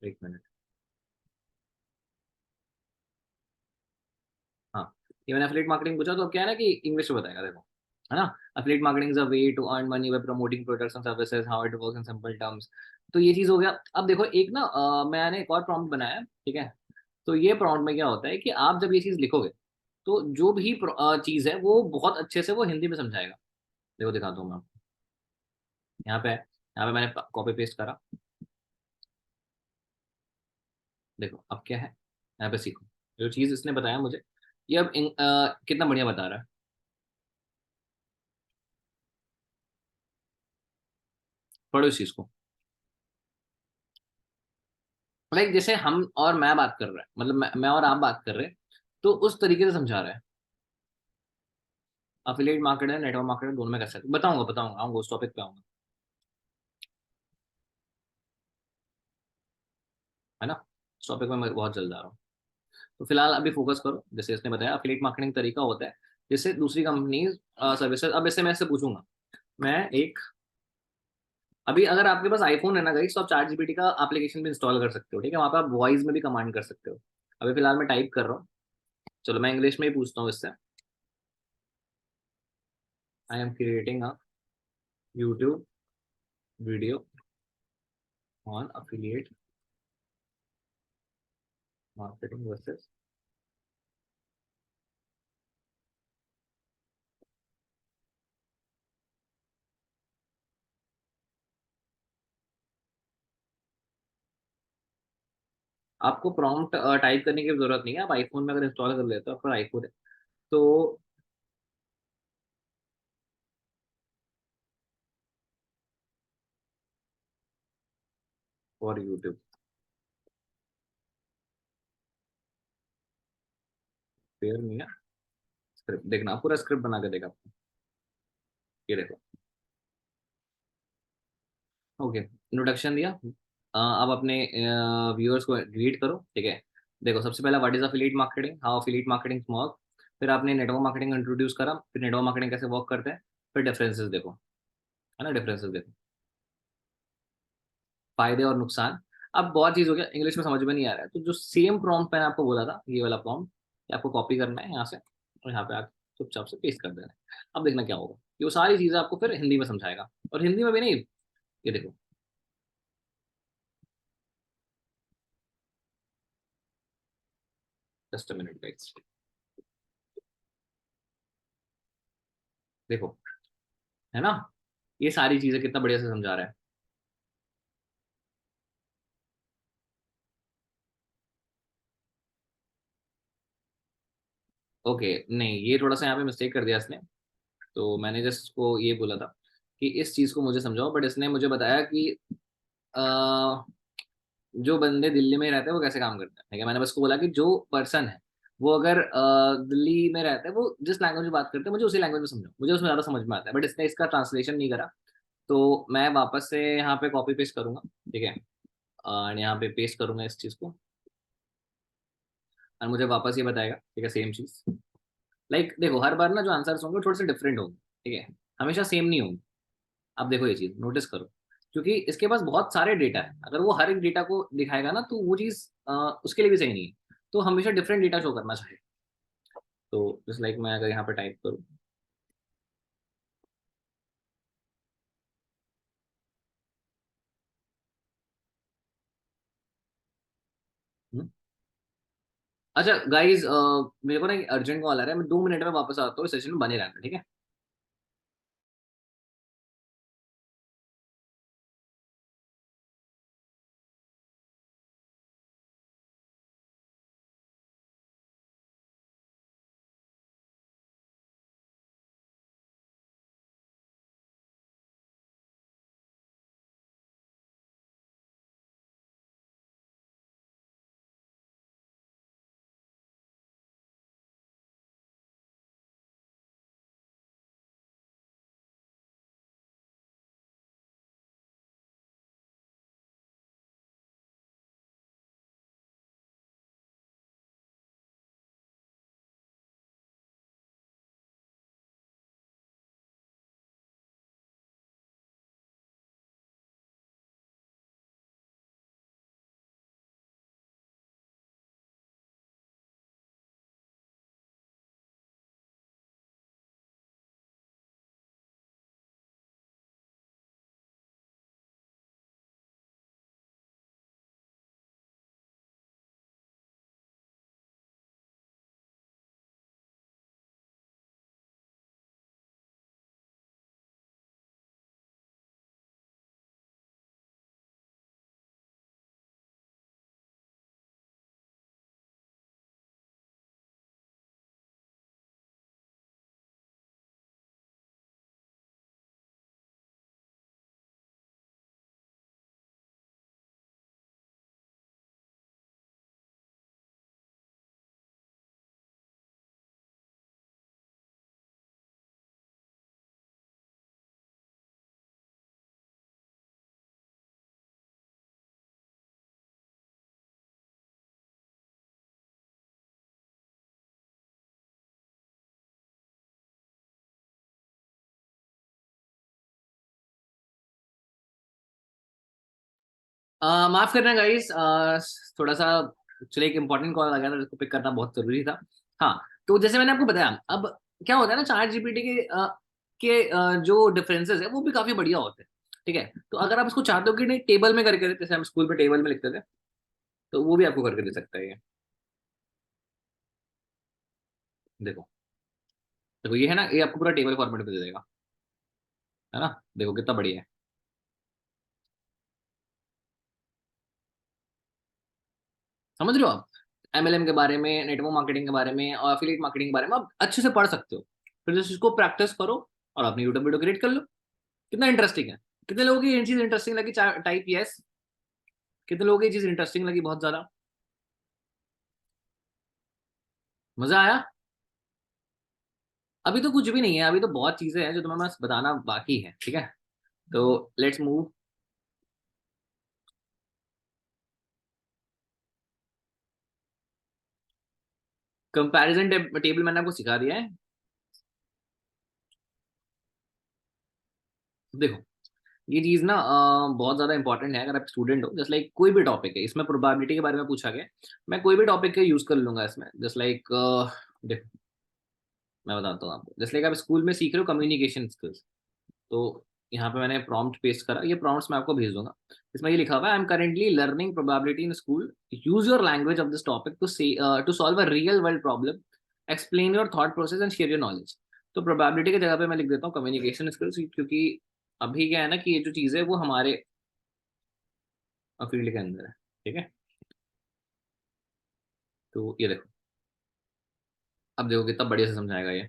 A: एक मिनट, हाँ, ये मैंने एफिलिएट मार्केटिंग पूछा, तो अब क्या है ना कि इंग्लिश में बताएगा, देखो, है ना। Affiliate marketing is a way to earn money by promoting products and services, how it works in simple terms. तो ये चीज हो गया। अब देखो एक ना, मैंने एक और प्रॉम्प्ट बनाया है, ठीक है। तो ये प्रॉम्प्ट में क्या होता है कि आप जब ये चीज लिखोगे, तो जो भी चीज है वो बहुत अच्छे से वो हिंदी में समझाएगा। देखो दिखाता हूँ मैं आपको। यहाँ पे मैंने कॉपी पेस्ट करा, देखो अब क्या है, यहाँ पे सीखो जो चीज इसने बताया मुझे, ये अब कितना बढ़िया बता रहा है। पढ़ो इस चीज को। लाइक जैसे हम और मैं बात कर रहे हैं, मतलब मैं और आप बात कर रहे हैं, तो उस तरीके से समझा रहा है। अफिलिएट मार्केट है, नेटवर्क मार्केट है, दोनों में कैसे बताऊंगा, बताऊंगा, आऊंगा उस टॉपिक पे आऊंगा, है ना। उस टॉपिक में मैं बहुत जल्द आ रहा हूँ। तो फिलहाल अभी फोकस करो, जैसे इसने बताया अफिलिएट मार्केटिंग तरीका होता है, जिससे दूसरी कंपनी सर्विसेज, अब इससे मैं इससे पूछूंगा, मैं एक, अभी अगर आपके पास आईफोन है ना गाइस, तो आप चैट जीपीटी का एप्लीकेशन भी इंस्टॉल कर सकते हो, ठीक है। वहाँ पे आप वॉइस में भी कमांड कर सकते हो। अभी फिलहाल मैं टाइप कर रहा हूँ, चलो मैं इंग्लिश में ही पूछता हूँ इससे। I am creating a YouTube video on affiliate marketing versus आपको प्रॉम्प्ट टाइप करने की जरूरत नहीं है। आप आईफोन में अगर इंस्टॉल कर लेते हो, आपका आईफोन है तो फॉर यूट्यूब फेयर नहीं है, स्क्रिप्ट देखना, पूरा स्क्रिप्ट बना के देगा आपको। ये देखो, ओके, इंट्रोडक्शन दिया। अब अपने व्यूअर्स को ग्रीट करो, ठीक है। देखो, सबसे पहला what is affiliate marketing, how affiliate marketing work. फिर आपने नेटवर्क मार्केटिंग इंट्रोड्यूस करा, फिर नेटवर्क मार्केटिंग कैसे वर्क करते हैं, फिर डिफरेंसेस देखो, है ना, डिफरेंसेस देखो, फायदे और नुकसान। अब बहुत चीज हो गया, इंग्लिश में समझ में नहीं आ रहा है, तो जो सेम प्रॉम्प्ट मैंने आपको बोला था, ये वाला प्रॉम्प्ट आपको कॉपी करना है यहाँ से, और यहाँ पे आप चुपचाप से पेस्ट कर देना है। अब देखना क्या होगा, ये वो सारी चीजें आपको फिर हिंदी में समझाएगा, और हिंदी में भी नहीं, ये देखो, जस्ट अ मिनट गाइस, देखो, है ना, ये सारी चीजें कितना बढ़िया से समझा रहा है। ओके, नहीं, ये थोड़ा सा यहाँ पे मिस्टेक कर दिया इसने। तो मैंने जस्ट इसको ये बोला था कि इस चीज को मुझे समझाओ, बट इसने मुझे बताया कि जो बंदे दिल्ली में रहते हैं वो कैसे काम करते हैं, ठीक है। मैंने बस को बोला कि जो पर्सन है वो अगर दिल्ली में रहता है, वो जिस लैंग्वेज में बात करते हैं मुझे उसी लैंग्वेज में समझो, मुझे उसमें ज्यादा समझ में आता है, बट इसने इसका ट्रांसलेशन नहीं करा। तो मैं वापस से यहाँ पे कॉपी पेस्ट करूंगा, ठीक है, और यहाँ पे पेस्ट करूंगा इस चीज को, और मुझे वापस ये बताएगा, ठीक है, सेम चीज। लाइक देखो, हर बार ना जो आंसर्स होंगे वो थोड़े से डिफरेंट होंगे, ठीक है, हमेशा सेम नहीं होंगे। अब देखो, ये चीज नोटिस करो, क्योंकि इसके पास बहुत सारे डेटा है, अगर वो हर एक डेटा को दिखाएगा ना तो वो चीज उसके लिए भी सही नहीं है। तो हमेशा डिफरेंट डेटा शो करना चाहिए। तो जस्ट लाइक मैं अगर यहाँ पे टाइप करूँ, हम्म, अच्छा गाइज, मेरे को ना अर्जेंट कॉल आ रहा है, मैं 2 मिनट में वापस आता हूँ, सेशन में बने रहना, ठीक है। माफ करना गाइस, थोड़ा सा चलिए, एक इंपॉर्टेंट कॉल आ गया था जिसको पिक करना बहुत जरूरी था। हाँ, तो जैसे मैंने आपको बताया, अब क्या होता है ना, चैट जीपीटी जो डिफरेंसेस है वो भी काफी बढ़िया होते हैं, ठीक है। तो अगर आप इसको चाहते हो कि नहीं टेबल में करके दे, जैसे हम स्कूल में टेबल में लिखते थे, तो वो भी आपको करके दे सकता है ये। देखो, देखो ये है ना, ये आपको पूरा टेबल फॉर्मेट में दे देगा, है ना, देखो कितना बढ़िया है। समझ रहे हो आप? MLM के बारे में, नेटवर्क मार्केटिंग के बारे में और एफिलिएट मार्केटिंग के बारे में आप अच्छे से पढ़ सकते हो। फिर जिस चीज को प्रैक्टिस करो और अपनी यूट्यूब वीडियो क्रिएट कर लो। कितना इंटरेस्टिंग है? कितने लोगों की ये चीज इंटरेस्टिंग लगी? Type yes. कितने लोगों को ये चीज इंटरेस्टिंग लगी? बहुत ज्यादा मजा आया? अभी तो कुछ भी नहीं है, अभी तो बहुत चीजें हैं जो तुम्हें बस बताना बाकी है, ठीक है? तो लेट्स मूव। कंपैरिजन टेबल मैंने आपको सिखा दिया है। देखो, ये चीज ना बहुत ज्यादा इंपॉर्टेंट है अगर आप स्टूडेंट हो। जस्ट लाइक कोई भी टॉपिक है, इसमें प्रोबेबिलिटी के बारे में पूछा गया, मैं कोई भी टॉपिक का यूज कर लूंगा इसमें। जस्ट लाइक देखो, मैं बताता हूँ आपको। जस्ट लाइक आप स्कूल में सीख रहे हो कम्युनिकेशन स्किल्स, तो यहाँ पे मैंने प्रॉम्प्ट पेस्ट करा, ये प्रॉम्प्ट्स मैं आपको भेज दूंगा। इसमें ये लिखा हुआ है, I am currently learning probability in school, use your language of this topic to solve a real world problem, explain your thought process and share your knowledge. तो प्रोबेबिलिटी की जगह पे मैं लिख देता हूँ कम्युनिकेशन स्किल्स, क्योंकि अभी क्या है ना कि ये जो चीज़ है वो हमारे फील्ड के अंदर है, ठीक है? तो ये देखो, अब देखो कितना बढ़िया से समझाएगा ये।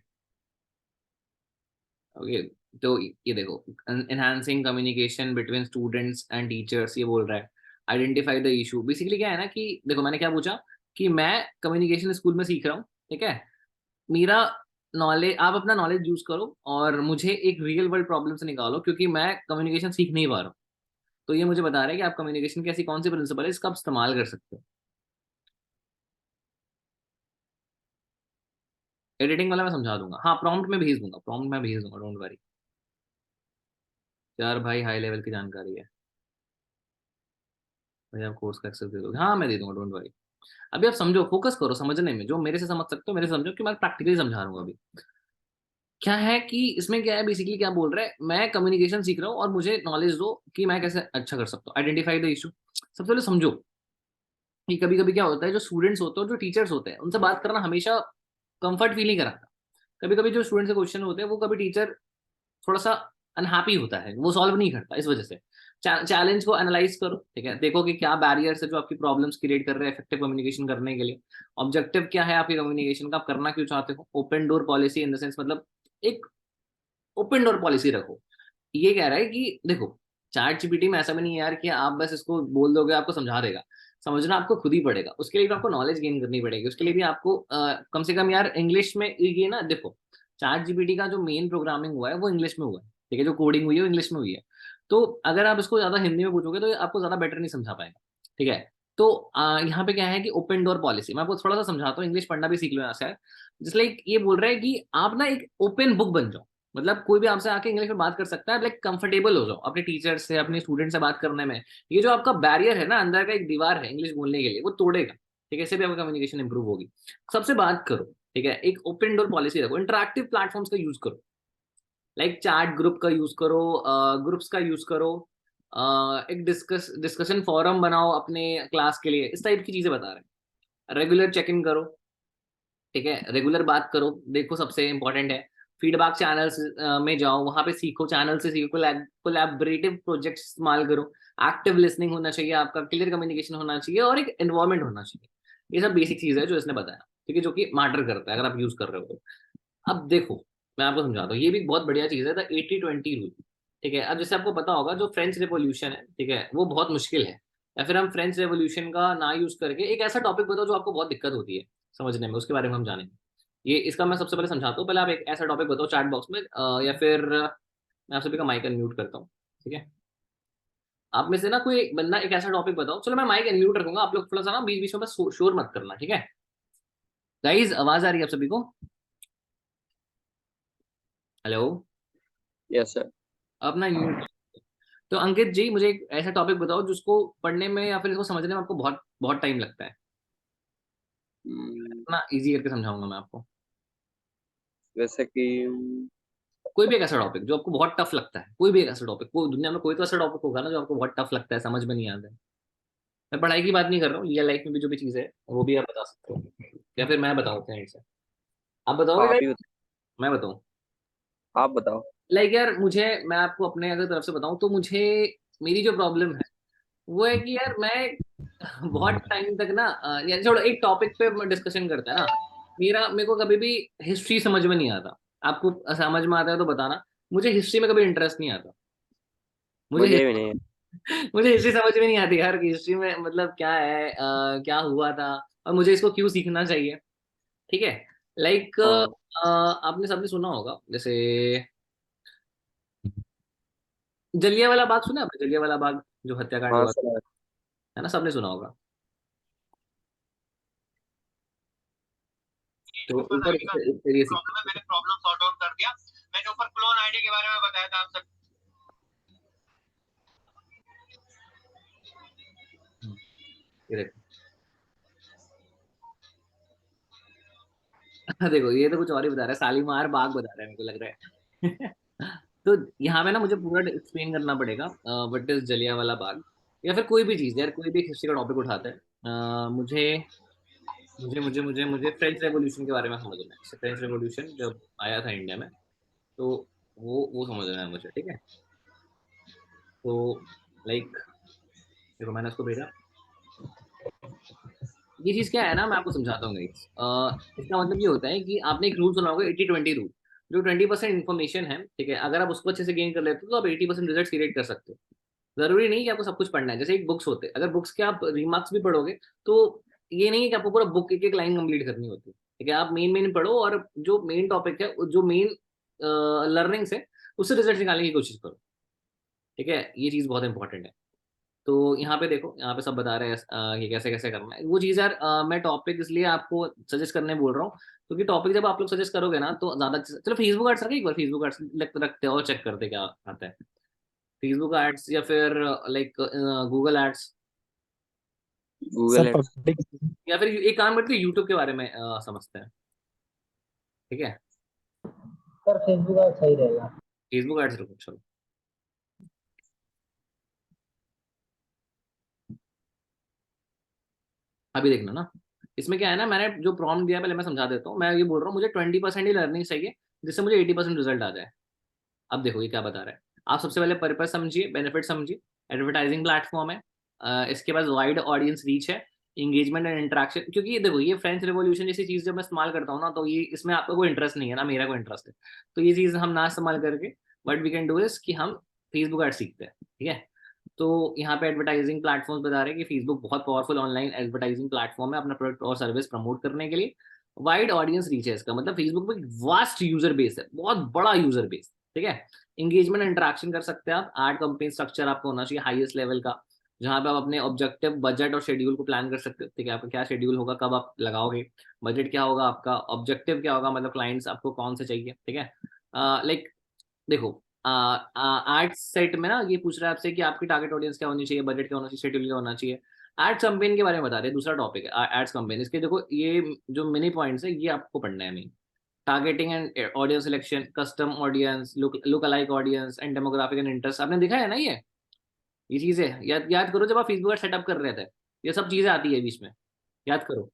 A: ओके, तो ये देखो, enhancing communication between students and teachers, ये बोल रहा है। आइडेंटिफाई द इशू, बेसिकली क्या है ना कि देखो, मैंने क्या पूछा कि मैं कम्युनिकेशन स्कूल में सीख रहा हूँ, ठीक है? मेरा नॉलेज, आप अपना नॉलेज यूज करो और मुझे एक रियल वर्ल्ड प्रॉब्लम से निकालो, क्योंकि मैं कम्युनिकेशन सीख नहीं पा रहा हूँ। तो ये मुझे बता रहा है कि आप कम्युनिकेशन की ऐसी कौन सी प्रिंसिपल है इसका आप इस्तेमाल कर सकते हो। एडिटिंग वाला मैं समझा दूंगा, हाँ प्रॉम्प्ट में भेज दूंगा, प्रॉम्प्ट में भेज दूंगा, डोंट वरी। यार भाई, हाई लेवल की जानकारी है भाई, आप कोर्स का एक्सेस दे दोगे? हाँ मैं दे दूंगा, डोंट वरी। अभी आप समझो, फोकस करो समझने में, जो मेरे से समझ सकते हो मेरे से समझो, कि मैं प्रैक्टिकली समझा रहा हूँ अभी। क्या है कि इसमें क्या है, बेसिकली क्या बोल रहा है, मैं कम्युनिकेशन सीख रहा हूँ और मुझे नॉलेज दो कि मैं कैसे अच्छा कर सकता हूँ। आइडेंटिफाई द इशू, सबसे पहले समझो कि कभी कभी क्या होता है, जो स्टूडेंट्स होते हैं, जो टीचर्स होते हैं, उनसे बात करना हमेशा कंफर्ट फील नहीं कराता। कभी कभी जो स्टूडेंट्स के क्वेश्चन होते हैं वो कभी टीचर थोड़ा सा अनहैप्पी होता है, वो सॉल्व नहीं करता, इस वजह से चैलेंज को एनालाइज करो, ठीक है? देखो कि क्या बैरियर्स है जो आपकी प्रॉब्लम्स क्रिएट कर रहे हैं इफेक्टिव कम्युनिकेशन करने के लिए। ऑब्जेक्टिव क्या है आपकी कम्युनिकेशन का, आप करना क्यों चाहते हो? Open door policy in the sense, मतलब एक ओपन डोर पॉलिसी रखो। ये कह रहा है कि देखो, चैट जीपीटी में ऐसा भी नहीं है यार कि आप बस इसको बोल दोगे आपको समझा देगा। समझना आपको खुद ही पड़ेगा, उसके लिए भी आपको नॉलेज गेन करनी पड़ेगी, उसके लिए भी आपको कम से कम यार इंग्लिश में ये ना देखो, चैट जीपीटी का जो मेन प्रोग्रामिंग हुआ है वो इंग्लिश में हुआ है, ठीक है? जो कोडिंग हुई है वो इंग्लिश में हुई है। तो अगर आप इसको ज्यादा हिंदी में पूछोगे तो ये आपको ज्यादा बेटर नहीं समझा पाएगा, ठीक है? तो यहाँ पे क्या है कि ओपन डोर पॉलिसी, मैं आपको थोड़ा सा समझाता हूँ, इंग्लिश पढ़ना भी सीख लो यहाँ से। जिस लाइक ये बोल रहा है कि आप ना एक ओपन बुक बन जाओ, मतलब कोई भी आपसे आके इंग्लिश में बात कर सकता है, लाइक कंफर्टेबल हो जाओ अपने टीचर से, अपने स्टूडेंट से बात करने में। ये जो आपका बैरियर है ना, अंदर का एक दीवार है इंग्लिश बोलने के लिए, वो तोड़ेगा, ठीक है? इससे भी आपका कम्युनिकेशन इंप्रूव होगी। सबसे बात करो, ठीक है? एक ओपन डोर पॉलिसी रखो, इंटरैक्टिव प्लेटफॉर्म्स का यूज करो, लाइक चैट ग्रुप का यूज करो, ग्रुप्स का यूज करो, एक डिस्कशन फोरम बनाओ अपने क्लास के लिए, इस टाइप की चीजें बता रहे हैं। रेगुलर चेक इन करो, ठीक है? रेगुलर बात करो, देखो सबसे इंपॉर्टेंट है। फीडबैक चैनल्स में जाओ, वहां पे सीखो, चैनल से सीखो, कोलैबोरेटिव प्रोजेक्ट इस्तेमाल करो। एक्टिव लिसनिंग होना चाहिए आपका, क्लियर कम्युनिकेशन होना चाहिए और एक एनवायरमेंट होना चाहिए। ये सब बेसिक चीज है जो इसने बताया, ठीक है? जो कि मैटर करता है अगर आप यूज कर रहे हो तो। अब देखो, मैं आपको समझाता हूँ, ये भी बहुत बढ़िया चीज है, द 80-20 रूल, ठीक है? अब जैसे आपको पता होगा जो फ्रेंच रेवोल्यूशन है, ठीक है, वो बहुत मुश्किल है। या फिर हम फ्रेंच रेवोल्यूशन का ना यूज करके एक ऐसा टॉपिक बताओ जो आपको बहुत दिक्कत होती है समझने में, उसके बारे में हम जानेंगे। ये इसका मैं सबसे पहले समझाता हूँ, पहले आप एक ऐसा टॉपिक बताओ चैट बॉक्स में, या फिर मैं आप सभी का माइक अनम्यूट करता हूँ, ठीक है? आप में से ना कोई एक बंदा एक ऐसा टॉपिक बताओ, चलो मैं माइक अनम्यूट रखूंगा, आप लोग थोड़ा सा ना बीच बीच में बस शोर मत करना, ठीक है? गाइज, आवाज आ रही है आप सभी को? हेलो?
B: Yes sir.
A: अपना म्यूट। तो अंकित जी, मुझे एक ऐसा टॉपिक बताओ जिसको पढ़ने में या फिर इसको समझने में आपको बहुत बहुत टाइम लगता है, ना इजी करके समझाऊंगा मैं आपको।
B: वैसे कि
A: कोई भी एक ऐसा टॉपिक जो आपको बहुत टफ लगता है, कोई भी एक ऐसा टॉपिक, कोई दुनिया में कोई तो ऐसा टॉपिक होगा ना जो आपको बहुत टफ लगता है, समझ में नहीं आता है। मैं पढ़ाई की बात नहीं कर रहा हूँ, रियल लाइफ में भी जो भी चीज़ है वो भी आप बता सकते हो, या फिर मैं बताऊँ हैं से? आप बताओगे
B: आप
A: guys?
B: ही
A: मैं बताऊँ?
B: आप बताओ।
A: लाइक यार, मुझे, मैं आपको अपने अगर तरफ से बताऊँ तो मुझे, मेरी जो प्रॉब्लम है वो है कि यार मैं बहुत टाइम तक ना या छोड़ो, एक टॉपिक पे डिस्कशन करते हैं ना। मेरे को कभी भी हिस्ट्री समझ में नहीं आता। आपको समझ में आता है तो बताना। मुझे हिस्ट्री में कभी इंटरेस्ट नहीं आता। मुझे
B: मुझे भी नहीं।
A: मुझे हिस्ट्री समझ में नहीं आती यार कि हिस्ट्री में मतलब क्या है, क्या हुआ था, और मुझे इसको क्यों सीखना चाहिए। ठीक है। लाइक
B: हाँ
A: आपने सबने सुना होगा, जैसे जलियांवाला बाग सुना है आपने? जलियांवाला बाग जो हत्याकांड
B: हाँ
A: हुआ
B: सुना है।
A: है ना, सबने सुना होगा। तो
E: क्लोन
A: ऊपर
E: आईडी का
A: ये
E: प्रॉब्लम है, मैंने प्रॉब्लम सॉर्ट आउट कर दिया। मैंने ऊपर क्लोन आईडी के बारे में बताया था आप सब।
A: ये देखो। देखो ये तो कुछ और ही बता रहा है, शालीमार बाग बता रहा है, मेरे को लग रहा है। तो यहाँ पे ना मुझे पूरा एक्सप्लेन करना पड़ेगा व्हाट इज जलियांवाला बाग, या फिर कोई भी चीज यार, कोई भी हिस्ट्री का टॉपिक उठाते हैं। मुझे मुझे मुझे मुझे मुझे फ्रेंच रेवोल्यूशन के बारे में समझना है। फ्रेंच रेवोल्यूशन जब आया था इंडिया में, तो वो समझना है मुझे। ठीक है। तो लाइक देखो, मैंने उसको भेजा। ये चीज क्या है ना, मैं आपको समझाता हूँ गाइस। इसका मतलब ये होता है कि आपने एक रूल सुना होगा, 80-20 रूल। जो 20% इन्फॉर्मेशन है, ठीक है, अगर आप उसको अच्छे से गेन कर लेते हो तो आप 80% रिजल्ट क्रिएट कर सकते हो। जरूरी नहीं कि आपको सब कुछ पढ़ना है। जैसे एक बुक्स होते हैं, अगर बुक्स के आप रिमार्क्स भी पढ़ोगे तो ये नहीं है कि आपको पूरा बुक एक एक लाइन कंप्लीट करनी होती है। ठीक है, आप मेन मेन पढ़ो, और जो मेन टॉपिक है, जो मेन लर्निंग्स है, उससे रिजल्ट निकालने की कोशिश करो। ठीक है, ये चीज़ बहुत इंपॉर्टेंट है। तो यहाँ पे देखो, यहाँ पे सब बता रहे हैं कि कैसे कैसे करना है वो चीज़ यार। मैं टॉपिक इसलिए आपको सजेस्ट करने बोल रहा हूँ, क्योंकि टॉपिक जब आप लोग सजेस्ट करोगे ना तो ज्यादा चलो फेसबुक एड्स रखें, एक बार फेसबुक एड्स रखते हैं और चेक करते हैं क्या आता है। फेसबुक एड्स या फिर लाइक गूगल एड्स,
B: गूगल
F: सर
B: है।
F: पब्लिक।
A: या फिर एक काम करते हैं यूट्यूब के बारे में समझते हैं। ठीक है,
C: सर फेसबुक आज सही रहेगा।
A: फेसबुक एड्स रखो चलो। अभी देखना ना, इसमें क्या है ना, मैंने जो प्रॉम्प्ट दिया पहले मैं समझा देता हूँ। मैं ये बोल रहा हूँ मुझे 20% ही लर्निंग चाहिए, जिससे मुझे 80% रिजल्ट आ जाए। अब देखो ये क्या बता रहा है। आप सबसे पहले पर्पस समझिए, बेनिफिट समझिए। एडवर्टाइजिंग प्लेटफॉर्म है, इसके पास वाइड ऑडियंस रीच है, इंगेजमेंट एंड इंटरेक्शन। क्योंकि ये देखो, ये फ्रेंच रिवॉल्यूशन जैसी चीज जब मैं इस्तेमाल करता हूँ ना, तो ये इसमें आपका कोई इंटरेस्ट नहीं है ना, मेरा कोई इंटरेस्ट है। तो ये चीज हम ना इस्तेमाल करके what we can do is कि हम फेसबुक एड सीखते हैं। ठीक है। तो यहाँ पे एडवर्टाइजिंग प्लेटफॉर्म बता रहे हैं कि फेसबुक बहुत पावरफुल ऑनलाइन एडवर्टाइजिंग प्लेटफॉर्म है अपना प्रोडक्ट और सर्विस प्रमोट करने के लिए। वाइड ऑडियंस रीच है इसका मतलब, फेसबुक में वास्ट यूजर बेस है, बहुत बड़ा यूजर बेस। ठीक है। इंगेजमेंट इंटरेक्शन कर सकते हैं आप। एड कंपेन स्ट्रक्चर आपको होना चाहिए हाईएस्ट लेवल का, जहां पे आप अपने ऑब्जेक्टिव, बजट और शेड्यूल को प्लान कर सकते हो। ठीक है, आपका क्या शेड्यूल होगा, कब आप लगाओगे, बजट क्या होगा आपका, ऑब्जेक्टिव क्या होगा, मतलब क्लाइंट्स आपको कौन से चाहिए। ठीक है। लाइक देखो, आर्ट्स सेट में ना ये पूछ रहा है आपसे कि आपकी टारगेट ऑडियंस क्या होनी चाहिए, बजट क्या होना चाहिए, शेड्यूल क्या होना चाहिए। एड्स कैंपेन के बारे में बता रहे हैं, दूसरा टॉपिक है एड्स कैंपेन। इसके देखो ये जो मिनी पॉइंट्स है, ये आपको पढ़ना है main. Targeting and audience selection, custom audience, look alike audience and demographic and interest. आपने देखा है ना ये चीजें याद याद करो जब आप फेसबुक सेटअप कर रहे थे। ये सब चीजें आती है बीच में, याद करो।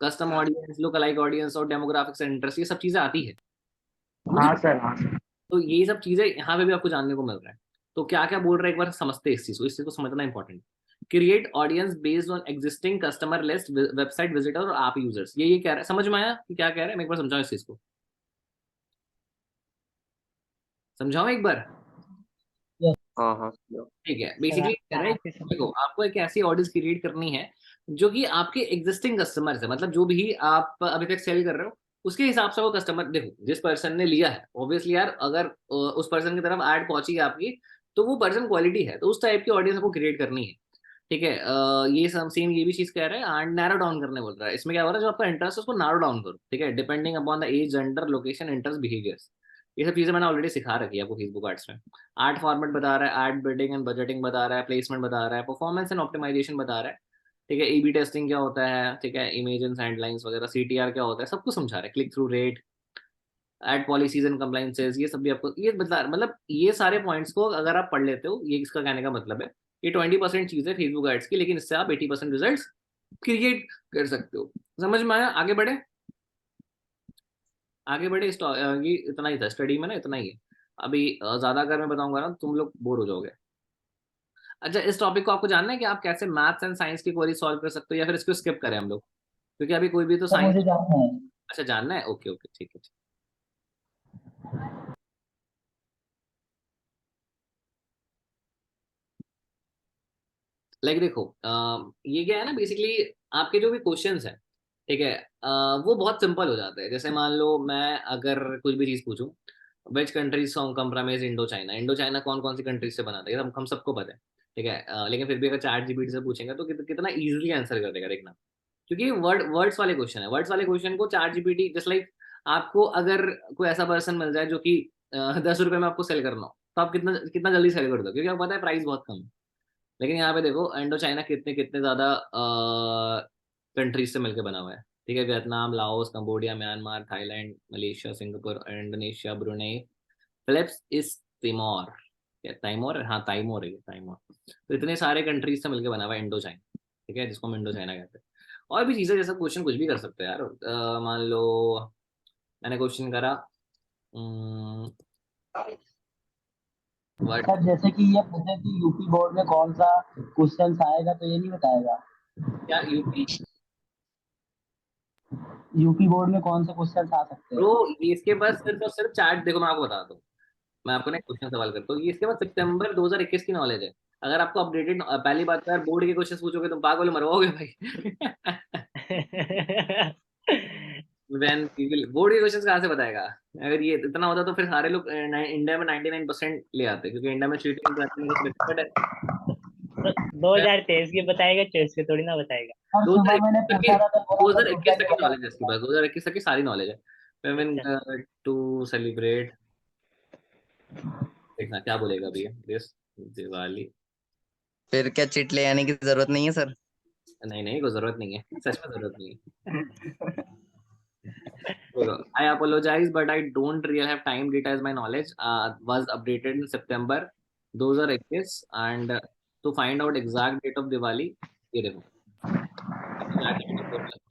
A: Custom audience, look alike audience और डेमोग्राफिक्स एंड इंटरेस्ट, ये सब चीजें आती है, समझ रहे
C: हाँ
A: हो?
C: सर, हाँ सर।
A: तो ये सब चीजें यहाँ पे भी आपको जानने को मिल रहा है। तो क्या क्या बोल रहे हैं एक बार समझते हैं इस चीज को समझना important. Create audience based on existing customer list, website visitor और आप यूजर्स। ये कह रहा है, समझ में आया कि क्या कह रहे हैं? मैं एक बार समझाऊं इस चीज को, समझाऊं एक बार।
B: हाँ हाँ सुना।
A: ठीक है,
C: सर
A: बेसिकली कह रहे हैं
C: आपसे
A: देखो, आपको एक ऐसी ऑडियंस क्रिएट करनी है जो कि आपके एग्जिस्टिंग कस्टमर है, मतलब जो भी आप अभी तक सेल कर रहे हो उसके हिसाब से वो कस्टमर। देखो जिस पर्सन ने लिया है, ऑब्वियसली यार, अगर उस पर्सन की तरफ ऐड पहुंची है आपकी, तो वो पर्सन क्वालिटी है, तो उस टाइप की ऑडियंस आपको क्रिएट करनी है। ठीक है। ये सेम ये भी चीज कह रहा है, एंड नैरो डाउन करने बोल रहा है। इसमें क्या हो रहा है, जो आपका इंटरेस्ट है उसको नैरो डाउन करो। ठीक है, depending upon the age, gender, location, interest, behaviours. ये सब चीजें मैंने ऑलरेडी सिखा रखी है आपको फेसबुक एड्स में। एड फॉर्मेट बता रहा है, एड बिल्डिंग एंड बजटिंग बता रहा है, प्लेसमेंट बता रहा है, परफॉर्मेंस एंड ऑप्टिमाइजेशन बता रहा है। ठीक है, एबी टेस्टिंग क्या होता है, ठीक है, इमेज एंड हेडलाइंस वगैरह, सीटीआर क्या होता है, सब कुछ समझा रहा है, click through rate, ad policies and compliances, ये सब भी आपको ये बता, मतलब ये सारे पॉइंट्स को अगर आप पढ़ लेते हो, ये इसका कहने का मतलब है। ये 20% चीज है फेसबुक एड्स की, लेकिन इससे आप 80% रिजल्ट क्रिएट कर सकते हो। समझ में आया? आगे बढ़े, आगे बढ़े। ये इतना ही था स्टडी में ना, इतना ही है। अभी ज्यादा अगर मैं बताऊंगा ना तुम लोग बोर हो जाओगे। अच्छा, इस टॉपिक को आपको जानना है कि आप कैसे मैथ्स एंड साइंस की क्वेरी सॉल्व कर सकते हो, या फिर इसको स्किप करें हम लोग, क्योंकि अभी कोई भी तो
F: सर
A: साइंस।
F: मुझे जानना है।
A: अच्छा, जानना है, ओके ओके, ठीक है। लाइक देखो, ये क्या है ना, बेसिकली आपके जो भी क्वेश्चंस हैं, ठीक है, वो बहुत सिंपल हो जाते हैं। जैसे मान लो मैं अगर कुछ भी चीज़ पूछूं, which countries compromise Indo China, Indo China कौन कौन सी कंट्रीज से बना था, ये हम सबको पता है, ठीक है। लेकिन फिर भी अगर चैट जीपीटी से पूछेंगे तो कितना इजीली आंसर कर देगा, देखना। क्योंकि वर्ड्स वाले क्वेश्चन है, वर्ड्स वाले क्वेश्चन को चैट जीपीटी जस्ट लाइक, आपको अगर कोई ऐसा पर्सन मिल जाए जो कि 10 रुपए में आपको सेल करना हो, तो आप कितना कितना जल्दी सेल कर दो, क्योंकि आपको पता है प्राइस बहुत कम है। लेकिन यहाँ पे देखो, इंडो चाइना कितने कितने ज्यादा कंट्रीज से मिलकर बना हुआ है, ठीक है। Vietnam, Laos, Cambodia, Myanmar, Thailand, Malaysia, Singapore, Indonesia, Brunei, Philips, East Timor, क्या ताइमोर, हाँ ताइमोर है ये, ताइमोर। तो इतने सारे कंट्रीज से मिलकर बना हुआ है इंडो चाइना, ठीक है, जिसको हम इंडो चाइना कहते हैं। और भी चीजें, जैसा क्वेश्चन कुछ भी कर सकते हैं यार। मान लो मैंने क्वेश्चन करा, वर्ड,
F: सर जैसे कि ये पूछे कि यूपी बोर्ड में कौन सा क्वेश्चन आएगा, तो ये नहीं बताएगा।
A: क्या यूपी?
F: यूपी बोर्ड में कौन से क्वेश्चन आ सकते हैं।
A: ब्रो, ये इसके पास सिर्फ और सिर्फ चार्ट, देखो मैं आपको बताता हूँ, मैं आपको ना एक क्वेश्चन सवाल करता हूँ, ये इसके बाद सितंबर 2021 की नॉलेज है। अगर आपको अपडेटेड, पहली बात तो यार, बोर्ड के क्वेश्चन पूछोगे तो पागल मरवाओगे भाई। वैन बोर्ड के क्वेश्चन कहाँ से बताएगा? अगर ये इतना होता तो फिर सारे लोग इंडिया में 99% ले आते, क्योंकि इंडिया में चीटिंग करने का सर्टिफिकेट है।
C: तो 2023 के बताएगा, 24 के थोड़ी ना बताएगा।
F: और
A: दो हजार
F: सुबह मैंने
A: इक्कीस तक की
F: पूछा था तो
A: दो
F: बोला
A: हजार
F: सर रुक
A: इक्कीस तक
F: जाके
A: की
F: बता
A: नॉलेज है इसके
F: देंगे।
A: पास, 2021 तक की सारी नॉलेज है। वेन टू सेलिब्रेट, देखना क्या बोलेगा भैया, दिस दिवाली।
G: फिर क्या चिट ले आने की जरूरत नहीं है सर?
A: नहीं नहीं, कोई जरूरत नहीं है, सच में जरूरत नहीं है। बोलो, I apologise but I don't real have time, data is my knowledge was updated in September 2021 and to find out exact date of Diwali. ये देखो,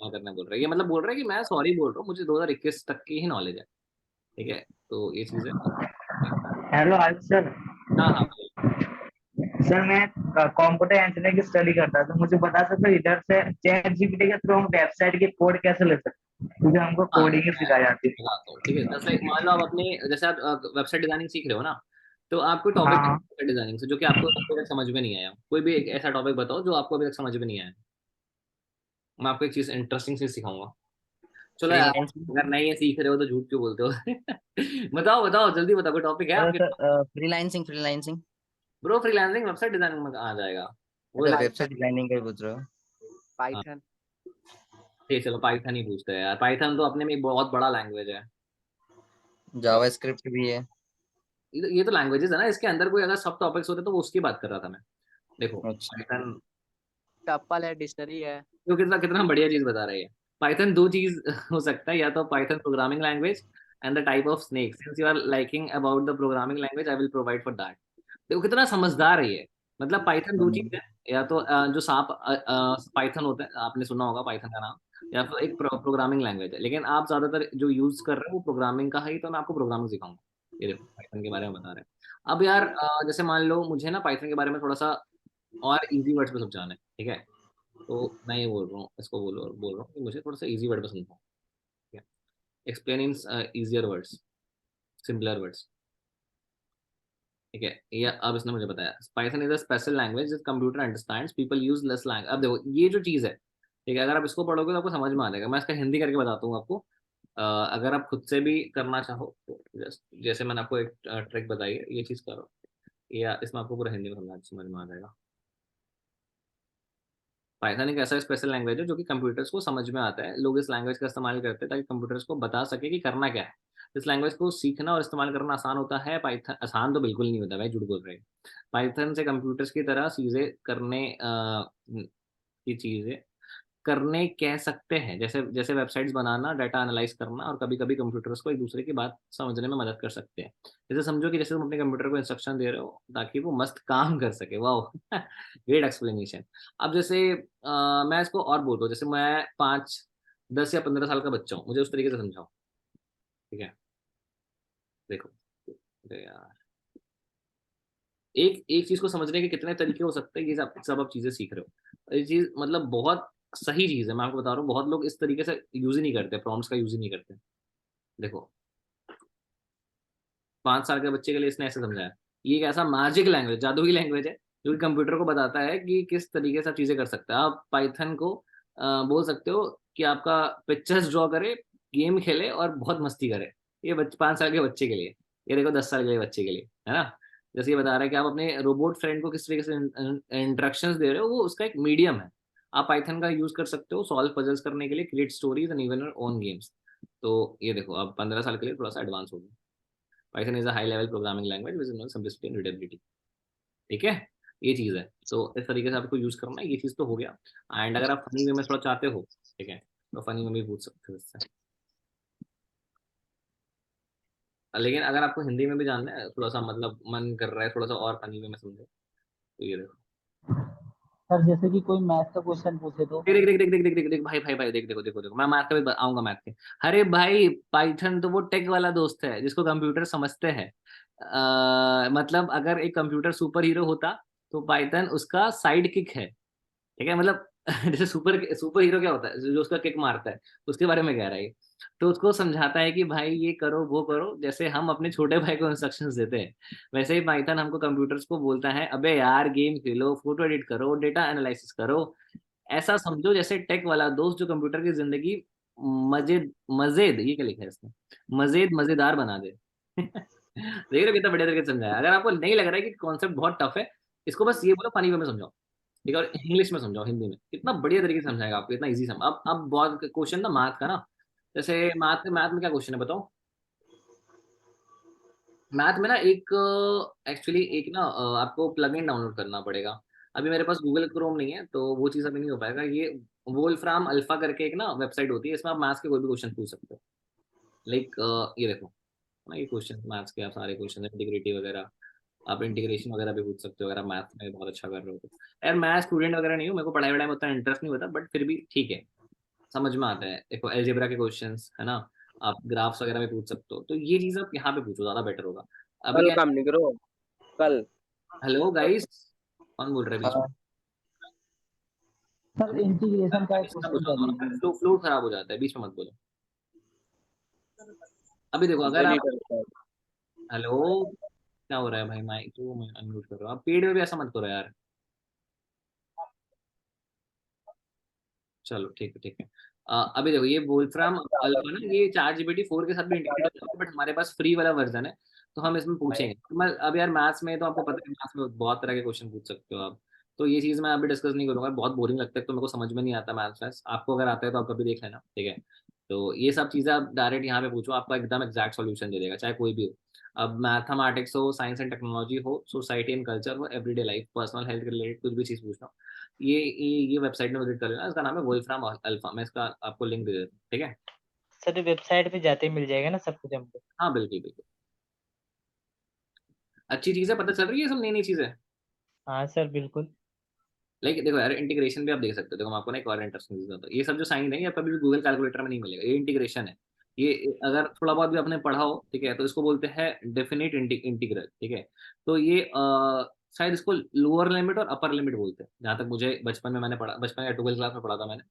A: करना बोल रहा है, ये मतलब बोल रहा है कि मैं सॉरी बोल रहा हूँ, मुझे 2021 तक की ही नॉलेज है, ठीक है। तो ये चीज है।
C: Hello Ayush sir.
A: हाँ हाँ।
C: सर मैं कंप्यूटर इंजीनियरिंग की स्टडी करता था, मुझे बता सकते हो इधर से चैट जीपीटी के थ्रू हम वेबसाइट की कोड कैसे ले सकते हैं, क्योंकि हमको
A: हाँ,
C: कोडिंग ही सिखाई जाती है।
A: बताता हूँ, ठीक है। जैसे मान लो आप अपने, जैसे आप वेबसाइट डिजाइनिंग सीख रहे हो ना, तो आपको
C: हाँ
A: टॉपिक
C: हाँ।
A: डिजाइनिंग से जो कि आपको अभी तक समझ में नहीं आया, कोई भी एक ऐसा टॉपिक बताओ जो आपको अभी तक समझ में नहीं आया। मैं आपको एक चीज, इंटरेस्टिंग चीज सिखाऊंगा। चलो यार,
G: फ्रीलांसिंग।
A: अगर नहीं है सीख रहे हो तो झूठ क्यों बोलते हो? बताओ बताओ, जल्दी बताओ, कोई टॉपिक है
C: हेलो
A: आपके?
C: Sir.
G: Freelancing freelancing.
A: Bro, freelancing website designing में कहाँ आ जाएगा वो?
G: अच्छा, वेबसाइट डिजाइनिंग का ही पूछ रहे हो?
A: हाँ,
B: पाइथन।
A: ठीक, चलो पाइथन ही पूछते हैं यार। पाइथन तो अपने में एक बहुत बड़ा लैंग्वेज है। तो
G: जावास्क्रिप्ट भी है।
A: ये तो लैंग्वेजेस है ना, इसके अंदर कोई अगर सब टॉपिक्स होते तो वो उसकी बात कर रहा था मैं। देखो,
G: अच्छा।
A: पाइथन
B: टप्पल है, डिक्शनरी है।
A: तो कितना कितना बढ़िया चीज बता रही है। पाइथन दो चीज हो सकता है, या तो Python programming language and the type of snake, since you are liking about the programming language I will provide for that. देखो कितना समझदार है ये। मतलब पाइथन दो चीज है, या तो जो सांप पाइथन होता है, आपने सुना होगा पाइथन का नाम, या तो एक प्रोग्रामिंग लैंग्वेज है, लेकिन आप ज्यादातर जो यूज कर रहे हो वो प्रोग्रामिंग का है ही, तो मैं आपको प्रोग्रामिंग सिखाऊंगा। ये देखो, पाइथन के बारे में बता रहे हैं। अब यार जैसे मान लो मुझे ना पाइथन के बारे में थोड़ा सा और इजी वर्ड्स में समझाना है, ठीक है। तो मैं ये बोल रहा हूँ, इसको बोल रहा हूँ कि मुझे थोड़ा सा इजी वर्ड में समझाओ, ठीक है। Explain in easier words, simpler words, ठीक है। ये अब इसने मुझे बताया, Python is a special language that computer understands, people use less language. अब देखो ये जो चीज़ है, ठीक है, अगर आप इसको पढ़ोगे तो आपको समझ में आ जाएगा। मैं इसका हिंदी करके बताता हूँ आपको। अगर आप खुद से भी करना चाहो तो जस्ट जैसे मैंने आपको एक ट्रिक बताई है, ये चीज़ करो, या इसमें आपको पूरा हिंदी में समझ में आ जाएगा। पाइथन एक ऐसा स्पेशल लैंग्वेज है जो कि कंप्यूटर्स को समझ में आता है। लोग इस लैंग्वेज का इस्तेमाल करते हैं ताकि कंप्यूटर्स को बता सके कि करना क्या है। इस लैंग्वेज को सीखना और इस्तेमाल करना आसान होता है। पाइथन आसान तो बिल्कुल नहीं होता भाई, झूठ बोल रहे हैं। पाइथन से कंप्यूटर्स की तरह चीजें की चीजें करने कह सकते हैं, जैसे जैसे वेबसाइट्स बनाना, डाटा एनालाइज करना, और कभी कभी कंप्यूटर्स को एक दूसरे की बात समझने में मदद कर सकते हैं। जैसे समझो कि जैसे तुम अपने कंप्यूटर को इंस्ट्रक्शन दे रहे हो ताकि वो मस्त काम कर सके। वाह, ग्रेट एक्सप्लेनेशन। अब जैसे मैं इसको और बोल रहा हूँ, जैसे मैं 5, 10 या 15 साल का बच्चा हूँ, मुझे उस तरीके से समझाओ, ठीक है। देखो, अरे यार, एक एक चीज को समझने के कितने तरीके हो सकते हैं, ये सब आप चीजें सीख रहे हो। ये चीज मतलब बहुत सही चीज है, मैं आपको बता रहा हूँ। बहुत लोग इस तरीके से यूज ही नहीं करते, प्रॉम्प्ट्स का यूज ही नहीं करते। देखो 5 साल के बच्चे के लिए इसने ऐसे समझाया। ये एक ऐसा मैजिक लैंग्वेज, जादुई लैंग्वेज है, जो कि कंप्यूटर को बताता है कि किस तरीके से आप चीजें कर सकते हैं। आप पाइथन को बोल सकते हो कि आपका पिक्चर्स ड्रॉ करे, गेम खेले और बहुत मस्ती करे। ये 5 साल के बच्चे के लिए, ये देखो 10 साल के बच्चे के लिए, है ना। जैसे ये बता रहा है कि आप अपने रोबोट फ्रेंड को किस तरीके से इंस्ट्रक्शंस दे रहे हो, वो उसका एक मीडियम है। आप पाइथन का यूज कर सकते हो सॉल्व पजल्स करने के लिए, create stories and even own games. तो ये देखो अब 15 साल के लिए थोड़ा सा एडवांस हो गया। Python is a high level programming language with simplicity and readability. ठीक है, ये चीज है। तो इस तरीके से आपको यूज करना है, ये चीज तो हो गया। एंड अगर आप फनी वे में थोड़ा चाहते हो, ठीक है, तो फनी में भी पूछ सकते हो इससे। लेकिन अगर आपको हिंदी में भी जानना है, थोड़ा सा मतलब मन कर रहा है थोड़ा सा और फनी वे में समझे, तो ये देखो।
F: सर जैसे कि कोई मैथ का क्वेश्चन पूछे तो?
A: देख देख देख देख देख देख देख भाई भाई भाई, देख देखो देखो देखो, मैं मैथ का भी आऊंगा मैथ के। अरे भाई पाइथन तो वो टेक वाला दोस्त है जिसको कंप्यूटर समझते हैं। मतलब अगर एक कंप्यूटर सुपर हीरो होता तो पाइथन उसका साइड किक है। ठीक है, मतलब जैसे सुपर सुपर हीरो क्या होता है, जो उसका किक मारता है, उसके बारे में कह रहा है ये। तो उसको समझाता है कि भाई ये करो वो करो, जैसे हम अपने छोटे भाई को इंस्ट्रक्शंस देते हैं, वैसे ही पाइथन हमको कंप्यूटर्स को बोलता है, अबे यार गेम खेलो, फोटो एडिट करो, डेटा एनालिसिस करो। ऐसा समझो जैसे टेक वाला दोस्त जो कंप्यूटर की जिंदगी मजेद मजेद, ये क्या लिखा है इसमें, मजेद मजेदार बना दे। देख रहे हो कितना बढ़िया तरीके से समझाया। अगर आपको नहीं लग रहा है कि कॉन्सेप्ट बहुत टफ है, इसको बस ये बोलो फनी वे में समझाओ, ठीक है, और इंग्लिश में समझाओ, हिंदी में कितना बढ़िया तरीके से समझाएगा आपको, इतना इजी अब बहुत क्वेश्चन ना मैथ का ना, जैसे मैथ में क्या क्वेश्चन है बताओ। मैथ में ना एक एक्चुअली एक ना आपको प्लगइन डाउनलोड करना पड़ेगा। अभी मेरे पास गूगल क्रोम नहीं है तो वो चीज़ अभी नहीं हो पाएगा। ये वोल्फ्राम अल्फा करके एक ना वेबसाइट होती है, इसमें आप मैथ्स के कोई भी क्वेश्चन पूछ सकते हो। लाइक ये देखो ना, ये क्वेश्चन मैथ्स के आप सारे क्वेश्चन, इंटीग्रेटिव वगैरह, आप इंटीग्रेशन वगैरह भी पूछ सकते हो अगर आप मैथ में बहुत अच्छा कर रहे हो तो। यार मैं स्टूडेंट वगैरह नहीं हूँ, मेरे को पढ़ाई वढ़ाई में उतना इंटरेस्ट नहीं होता, बट फिर भी ठीक है, समझ में आता है। देखो अलजेब्रा के क्वेश्चंस है ना, आप ग्राफ्स वगैरह भी पूछ सकते हो, तो ये चीज आप यहाँ पे पूछो, ज्यादा बेटर होगा। अभी
B: कल
A: क्या,
B: काम नहीं करो कल।
A: हेलो गाइस, कौन बोल रहा है बीच में?
F: सर इंटीग्रेशन का एक क्वेश्चन कर लीजिए।
A: फ्लो खराब हो जाता है, बीच में मत बोलो। अभी देखो अगर आप, हेलो, क्या हो रहा है भाई, माइक तो मैं अनम्यूट कर रहा हूँ, आप पेड में भी ऐसा मत करो यार। चलो ठीक है ठीक है। अभी देखो ये वोल्फ्राम अल्फा ना, ये ChatGPT 4 के साथ भी इंटीग्रेट होता है, बट हमारे पास फ्री वाला वर्जन है, तो हम इसमें पूछेंगे। मैं अब यार मैथ्स में तो आपको पता है, मैथ्स में बहुत तरह के क्वेश्चन पूछ सकते हो आप, तो ये चीज़ मैं अभी डिस्कस नहीं करूंगा, बहुत बोरिंग लगता है, तो मेरे को समझ में नहीं आता मैथ्स। आपको अगर आता है तो आप कभी देख लेना, ठीक है। तो ये सब चीज़ें आप डायरेक्ट यहाँ पे पूछो, आपका एकदम एग्जैक्ट सॉल्यूशन दे देगा, चाहे कोई भी हो। अब मैथमेटिक्स हो, साइंस एंड टेक्नोलॉजी हो, सोसाइटी एंड कल्चर हो, everyday life, personal health related कुछ भी चीज़ पूछना, ये वेबसाइट में विजिट कर लेना, इसका नाम है वोल्फ्राम अल्फा। मैं इसका आपको लिंक दे देता हूँ, ठीक है।
H: सर वेबसाइट पे जाते ही मिल जाएगा ना सब कुछ हमको?
A: हाँ बिल्कुल बिल्कुल, अच्छी चीज़ है, पता चल रही है सब नई नई चीज़ें।
H: हाँ सर बिल्कुल।
A: लाइक देखो यार, इंटीग्रेशन भी आप देख सकते हो। देखो मैं आपको ना एक और इंटरेस्टिंग चीज़ बताता हूँ, ये सब जो साइन है ये कभी भी गूगल कैलकुलेटर में नहीं मिलेगा, ये इंटीग्रेशन है। ये अगर थोड़ा बहुत भी आपने पढ़ा हो, ठीक है, तो इसको बोलते हैं डेफिनेट इंटीग्रल, ठीक है। तो ये शायद इसको लोअर लिमिट और अपर लिमिट बोलते हैं, जहाँ तक मुझे बचपन में मैंने पढ़ा, बचपन या 12th क्लास में पढ़ा था मैंने।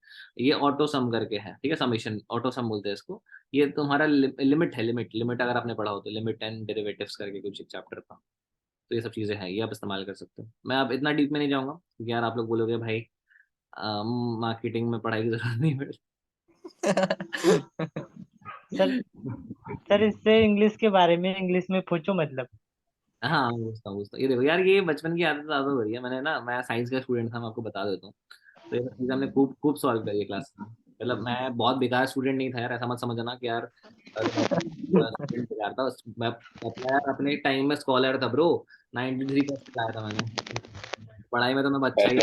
A: ये ऑटो सम करके है, ठीक है, समेशन ऑटो सम बोलते हैं इसको। ये तुम्हारा लिमिट है, लिमिट लिमिट अगर आपने पढ़ा हो तो, लिमिट एंड डेरिवेटिव्स करके कुछ एक चैप्टर था। तो ये सब चीज़ें हैं, ये आप इस्तेमाल कर सकते हो। मैं अब इतना डीप में नहीं जाऊंगा क्योंकि यार आप लोग बोलोगे भाई मार्केटिंग में पढ़ाई की जरूरत नहीं पड़ती।
H: सर सर इससे इंग्लिश के बारे में इंग्लिश में पूछो मतलब।
A: हाँ पूछता हूँ। ये देखो यार, ये बचपन की आदत ज्यादा हो रही है, मैंने ना, मैं साइंस का स्टूडेंट था, मैं आपको बता देता हूँ। तो ये सब चीज़ हमने खूब खूब सॉल्व करी है क्लास में। मतलब मैं बहुत बेकार स्टूडेंट नहीं था यार, ऐसा मत समझना कि यार स्टूडेंट बेकार था। मैं अपना यार अपने टाइम में स्कॉलर था ब्रो, 93 परसेंट आया था मैंने। पढ़ाई में तो मैं अच्छा ही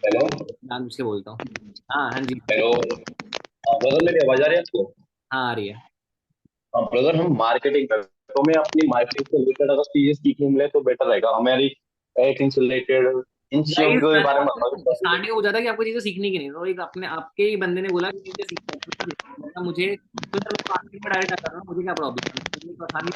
I: हेलो
A: जान बुझ के बोलता हूँ। हाँ हाँ जी।
I: हेलो। हाँ ब्रदर, मेरी आवाज आ रही है आपको?
A: हाँ आ रही है।
I: हाँ ब्रदर, हम मार्केटिंग कर, तो हमें अपनी मार्केटिंग से रिलेटेड अगर चीजें सीखने मिले तो बेटर रहेगा। हमारी एथिंग से रिलेटेड इन चीजों
A: गाइस
I: के बारे में
A: स्टार्टिंग हो जाता है कि आपको चीजें सीखनी की नहीं, तो एक अपने आपके ही बंदे ने बोला कि चीजें सीखना है, मुझे तो यार मैं मार्केटिंग में डायरेक्ट आता था, मुझे क्या प्रॉब्लम है, मुझे तो आसानी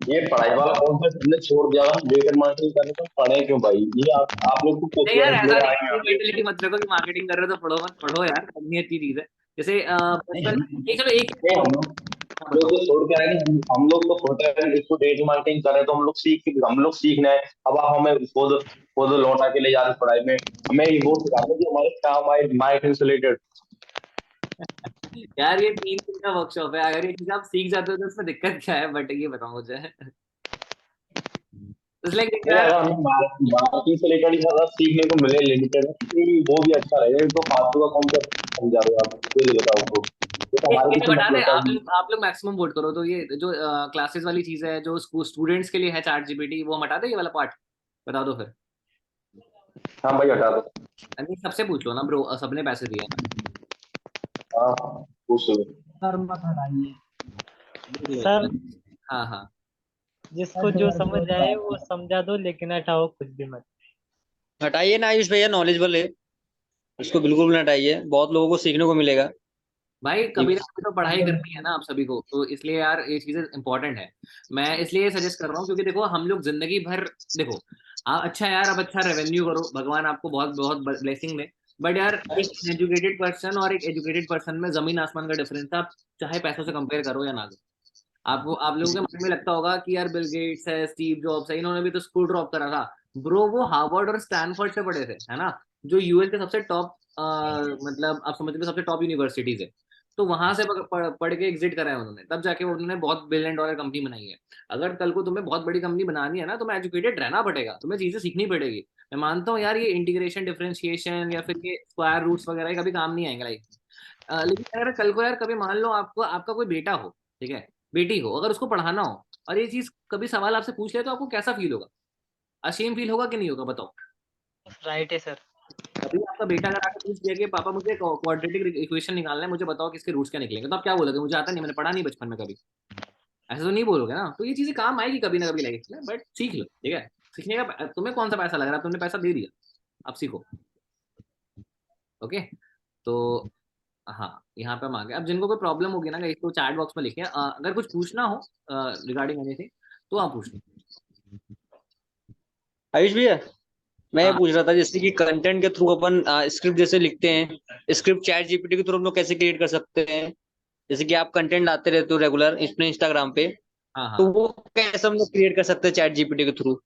I: ये पढ़ाई वाला कॉन्सेप्ट हमने छोड़ दिया। हम डिजिटल मार्केटिंग करने तो पढ़े क्यों भाई? ये आप लोग को
A: नहीं यार, ऐसा
I: लोग
A: नहीं
I: आएंगे
A: ये
I: आगे।
A: मेंटेलिटी मत रखो कि मार्केटिंग कर रहे हो तो पढ़ो मत। पढ़ो यार, पढ़नी अच्छी चीज है। जैसे
I: नहीं
A: बचपन एक चलो एक
I: नहीं,
A: हाँ,
I: हम लोग
A: बताओ।
I: तो छोड़ के आए नहीं। हम लोग तो सोच रहे हैं इसको डिजिटल मार्केटिंग करें तो हम लोग सीखना है। अब आप हमें खुद खुद लौटा के ले जा रहे हैं पढ़ाई में। हमें ये वो सिखाते हैं जो हमारे काम आए, मार्केटिंग से रिलेटेड।
A: यार ये 3 दिन का वर्कशॉप है, अगर ये चीज आप सीख जाते हो तो उसमें दिक्कत क्या है, बट ये बताओ मुझे। लाइक
I: नहीं,
A: यार,
I: अगर हमें मार्केटिंग से रिलेटेड ही अगर सीखने को मिले लिमिटेड, वो भी अच्छा रहेगा। तो फालतू का कॉन्सेप्ट समझा रहे हो आप, मुझे बताओ तो हमारे
A: ये
I: पीछे
A: बता दे,
I: मतलब होता है।
A: आप लोग मैक्सिमम वोट करो तो ये जो क्लासेस वाली चीज है जो स्टूडेंट्स के लिए है चैट जीपीटी, वो हम हटा दे, ये वाला पार्ट बता दो फिर।
I: हाँ भाई, हटा दो।
A: नहीं, सबसे पूछ लो ना ब्रो, सबने पैसे दिए हैं
I: हाँ हाँ, पूछ लो।
F: सर मत हटाइए।
A: ना, देख लो एक
H: सर
A: बार। हाँ हाँ।
H: जिसको जो समझ आए वो समझा दो, लेकिन हटाओ कुछ भी मत।
J: हटाइए ना आयुष भैया, नॉलेजेबल है, इसको बिल्कुल भी ना हटाइए, बहुत लोगों को सीखने को मिलेगा।
A: भाई कभी
I: ठीक।
A: ना कभी तो पढ़ाई करनी है ना आप सभी को, तो इसलिए यार ये चीजें इंपॉर्टेंट है। मैं इसलिए सजेस्ट कर रहा हूँ क्योंकि देखो हम लोग जिंदगी भर, देखो आप अच्छा यार, अब अच्छा रेवेन्यू करो, भगवान आपको बहुत बहुत ब्लेसिंग दे। बट यार एक एजुकेटेड पर्सन और एक एजुकेटेड पर्सन में जमीन आसमान का डिफरेंस है। आप चाहे पैसों से कंपेयर करो या ना करो, आपको आप लोगों के मन में लगता होगा कि यार बिल गेट्स है, स्टीव जॉब्स है, इन्होंने भी तो स्कूल ड्रॉप करा था। ब्रो वो हार्वर्ड और स्टैनफोर्ड से पढ़े थे, है ना, जो यूएस के सबसे टॉप, मतलब आप समझ लो सबसे टॉप यूनिवर्सिटीज है। तो वहां से पढ़ के एग्जिट करा है उन्होंने, तब जाके उन्होंने बहुत $1 बिलियन कंपनी बनाई है। अगर कल को तुम्हें बहुत बड़ी कंपनी बनानी है ना, तुम्हें एजुकेटेड रहना पड़ेगा, तुम्हें चीजें सीखनी पड़ेगी। मैं मानता हूँ यार, ये इंटीग्रेशन डिफरेंशिएशन या फिर ये स्क्वायर रूट्स वगैरह कभी काम नहीं आएंगे लाइफ। लेकिन अगर कल को यार कभी मान लो आपको, आपका कोई बेटा हो, ठीक है, बेटी हो, अगर उसको पढ़ाना हो और ये चीज कभी सवाल आपसे पूछ ले, तो आपको कैसा फील होगा? अशेम फील होगा कि नहीं होगा, बताओ।
H: राइट है सर।
A: कभी आपका बेटा अगर आके पूछ लिया कि पापा मुझे क्वाड्रेटिक इक्वेशन निकालना है, मुझे बताओ किसके रूट्स क्या निकलेंगे, तो आप क्या बोलोगे? मुझे आता नहीं, मैंने पढ़ा नहीं बचपन में कभी। ऐसा तो नहीं बोलोगे ना। तो ये चीजें काम आएगी कभी ना कभी लाइफ में, बट सीख लो, ठीक है। सीखने का तुम्हें कौन सा पैसा लग रहा है, तुमने पैसा दे दिया, अब सीखो। ओके। तो हाँ, यहाँ पे हम आ गए। अब जिनको कोई प्रॉब्लम होगी ना गाइस, तो चैट बॉक्स में लिखिए, अगर कुछ पूछना हो रिगार्डिंग एनीथिंग तो आप पूछ लो।
J: आयुष भैया, मैं ये
A: हाँ
J: पूछ रहा था जैसे कि कंटेंट के थ्रू अपन स्क्रिप्ट जैसे लिखते हैं, स्क्रिप्ट चैट जीपीटी के थ्रू हम लोग कैसे क्रिएट कर सकते हैं? जैसे कि आप कंटेंट लाते रहते हो रेगुलर इसमें इंस्टाग्राम पे,
A: हाँ
J: तो
A: हाँ,
J: वो कैसे हम लोग क्रिएट कर सकते हैं चैट जीपीटी के थ्रू?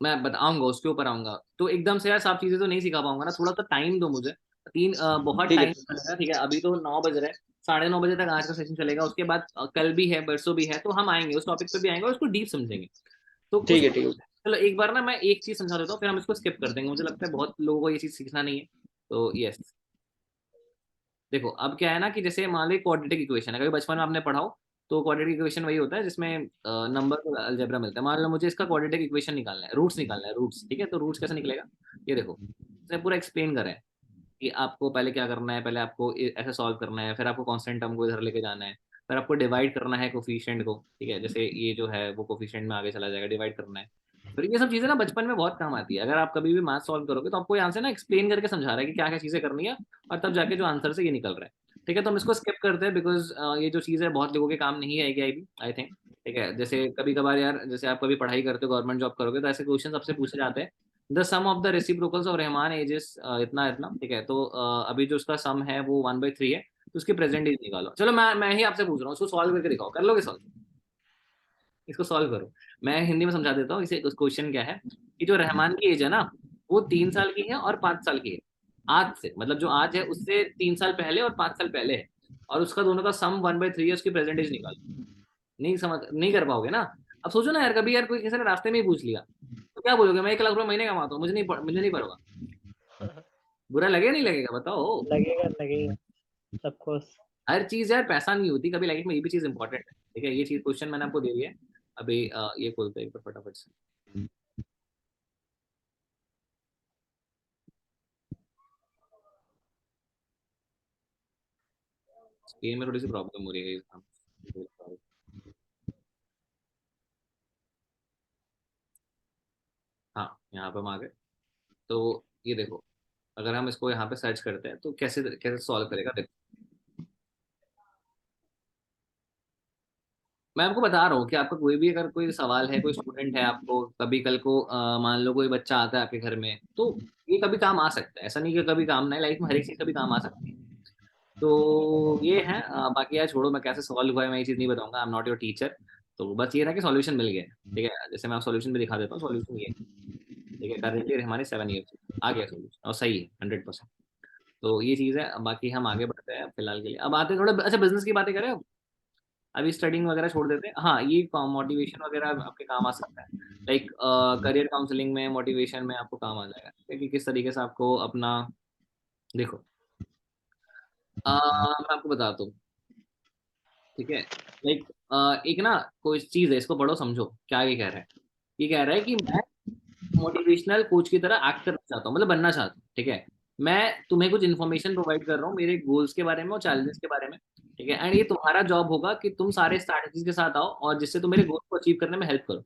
A: मैं बताऊंगा, उसके ऊपर आऊंगा। तो एकदम से यार सब चीजें तो नहीं सिखा पाऊंगा ना, थोड़ा सा टाइम दो मुझे। बहुत
J: ठीक
A: टाइम
J: है।
A: लगेगा, ठीक है। अभी तो 9 बज रहे हैं, 9:30 बजे तक आज का सेशन चलेगा। उसके बाद कल भी है, परसों भी है, तो हम आएंगे उस टॉपिक पे भी आएंगे और उसको डीप समझेंगे। तो
J: ठीक
A: उस,
J: है। ठीक है।
A: चलो एक बार ना मैं एक चीज समझा देता हूँ, फिर हम इसको स्किप कर देंगे। मुझे लगता है बहुत लोगों को ये चीज सीखना नहीं है। तो यस, देखो अब क्या है ना कि जैसे मान लो क्वाड्रेटिक इक्वेशन है, कभी बचपन में आपने पढ़ा हो, तो क्वाड्रेटिक इक्वेशन वही होता है जिसमें नंबर अलजेब्रा मिलता है। मान लो मुझे इसका क्वाड्रेटिक इक्वेशन निकालना है, रूट्स निकालना है, रूट्स, ठीक है। तो रूट्स कैसे निकलेगा, ये देखो, इसने पूरा एक्सप्लेन करा है कि आपको पहले क्या करना है। पहले आपको ऐसे सॉल्व करना है, फिर आपको कांस्टेंट टर्म को इधर लेके जाना है, फिर आपको डिवाइड करना है कोफिशिएंट को, ठीक है। जैसे ये जो है वो कोफिशिएंट में आगे चला जाएगा, डिवाइड करना है। फिर ये सब चीजें ना बचपन में बहुत काम आती है। अगर आप कभी भी मैथ सॉल्व करोगे तो आपको यहाँ से ना एक्सप्लेन करके समझा रहा है कि क्या क्या चीजें करनी है, और तब जाके जो आंसर से ये निकल रहा है। ठीक है, तो हम इसको स्किप करते हैं बिकॉज ये जो चीज़ है बहुत लोगों के काम नहीं आएगी, आई थिंक। ठीक है, जैसे कभी कभार यार, जैसे आप कभी पढ़ाई करते हो, गवर्नमेंट जॉब करोगे, तो ऐसे क्वेश्चन सबसे पूछे जाते हैं। The sum of the reciprocals of Rahman ages इतना इतना, ठीक है। तो अभी जो उसका सम है वो 1/3 है, तो उसकी प्रेजेंट एज निकालो। चलो मैं ही आपसे पूछ रहा हूँ, उसको सॉल्व करके दिखाओ, कर लोगे सॉल्व? इसको सॉल्व करो। मैं हिंदी में समझा देता हूँ इसे। क्वेश्चन क्या है कि जो रहमान की एज है ना, वो 3 साल की है और 5 साल की है। आज से, मतलब जो आज है उससे 3 साल पहले और 5 साल पहले है, और उसका दोनों का सम 1/3 है, उसकी प्रेजेंट एज निकालो। नहीं समझ, नहीं कर पाओगे ना। अब सोचो ना यार, कभी यार कोई किसी ने रास्ते में ही पूछ लिया, तो क्या बोलोगे? मैं 1 लाख रुपए महीने कमाता हूँ, मुझे नहीं पड़ोगा। बुरा लगे नहीं लगेगा, बताओ।
H: लगेगा लगेगा, ऑफ कोर्स।
A: हर चीज यार पैसा नहीं होती कभी लाइफ में, ये भी चीज इंपॉर्टेंट है, ठीक है। ये चीज क्वेश्चन मैंने आपको दे दिया है। अभी ये खोलते हैं एक बार फटाफट से। स्क्रीन में थोड़ी सी प्रॉब्लम हो रही है। हाँ, यहाँ पे हम आ गए। तो ये देखो, अगर हम इसको यहाँ पे सर्च करते हैं तो कैसे कैसे सॉल्व करेगा, देखो। मैं आपको बता रहा हूँ कि आपका कोई भी अगर कोई सवाल है, कोई स्टूडेंट है, आपको कभी कल को मान लो कोई बच्चा आता है आपके घर में, तो ये कभी काम आ सकता है, ऐसा नहीं कि कभी काम नहीं, लाइफ में हर एक चीज कभी काम आ सकती है। तो ये है, बाकी यार छोड़ो, मैं कैसे सॉल्व हुआ है मैं ये चीज नहीं बताऊंगा, I am not your teacher. तो बस ये था कि सॉल्यूशन मिल गया, ठीक है, जैसे मैं सॉल्यूशन भी दिखा देता हूँ, सॉल्यूशन ये है, ठीक है, करेंटली हमारे 7 ईयर्स आ गया सॉल्यूशन और सही है 100%। तो ये चीज़ है, बाकी हम आगे बढ़ते हैं फिलहाल के लिए। अब आते हैं थोड़ा, अच्छा बिजनेस की बातें करें अब, अभी स्टडिंग वगैरह छोड़ देते हैं। हाँ, ये मोटिवेशन वगैरह आपके काम आ सकता है, लाइक करियर काउंसलिंग में, मोटिवेशन में आपको काम आ जाएगा कि किस तरीके से आपको अपना, देखो मैं आपको बताता हूँ, ठीक है, लाइक एक ना कोई चीज़ है, इसको पढ़ो समझो क्या ये कह रहा है। ये कह रहा है कि मैं मोटिवेशनल कोच की तरह एक्ट करना चाहता हूँ, मतलब बनना चाहता हूँ, ठीक है। मैं तुम्हें कुछ इन्फॉर्मेशन प्रोवाइड कर रहा हूँ मेरे गोल्स के बारे में और चैलेंजेस के बारे में, ठीक है, एंड ये तुम्हारा जॉब होगा कि तुम सारे स्ट्रैटेजीज के साथ आओ और जिससे तुम मेरे गोल्स को अचीव करने में हेल्प करो,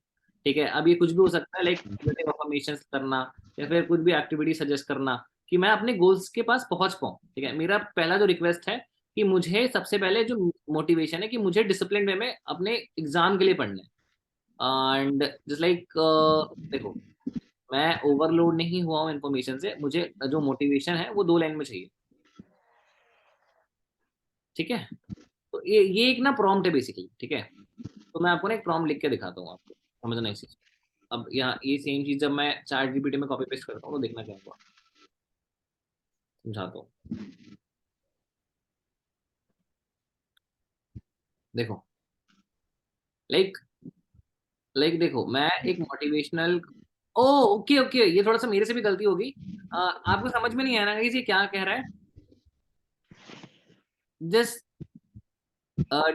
A: ठीक है। अब ये कुछ भी हो सकता है, लाइक इन्फॉर्मेशन करना या फिर कुछ भी एक्टिविटी सजेस्ट करना कि मैं अपने गोल्स के पास पहुंच पाऊँ, ठीक है। मेरा पहला जो रिक्वेस्ट है कि मुझे सबसे पहले जो मोटिवेशन है कि मुझे डिसिप्लिन वे में अपने एग्जाम के लिए पढ़ना है, एंड जस्ट लाइक देखो, मैं ओवरलोड नहीं हुआ हूँ इन्फॉर्मेशन से, मुझे जो मोटिवेशन है वो 2 लाइन में चाहिए, ठीक है। तो ये एक ना प्रॉम्प्ट है बेसिकली, ठीक है। तो मैं आपको ना एक प्रॉम्प्ट लिख के दिखाता हूँ, आपको समझना इस चीज। अब यहाँ ये सेम चीज जब मैं चैट जीपीटी में कॉपी पेस्ट करता हूँ तो देखना क्या हुआ, समझाता हूँ। देखो, लाइक देखो, मैं एक मोटिवेशनल, ओ ओके ओके, ये थोड़ा सा मेरे से भी गलती होगी, आपको समझ में नहीं आया ना ये क्या कह रहा है, जस्ट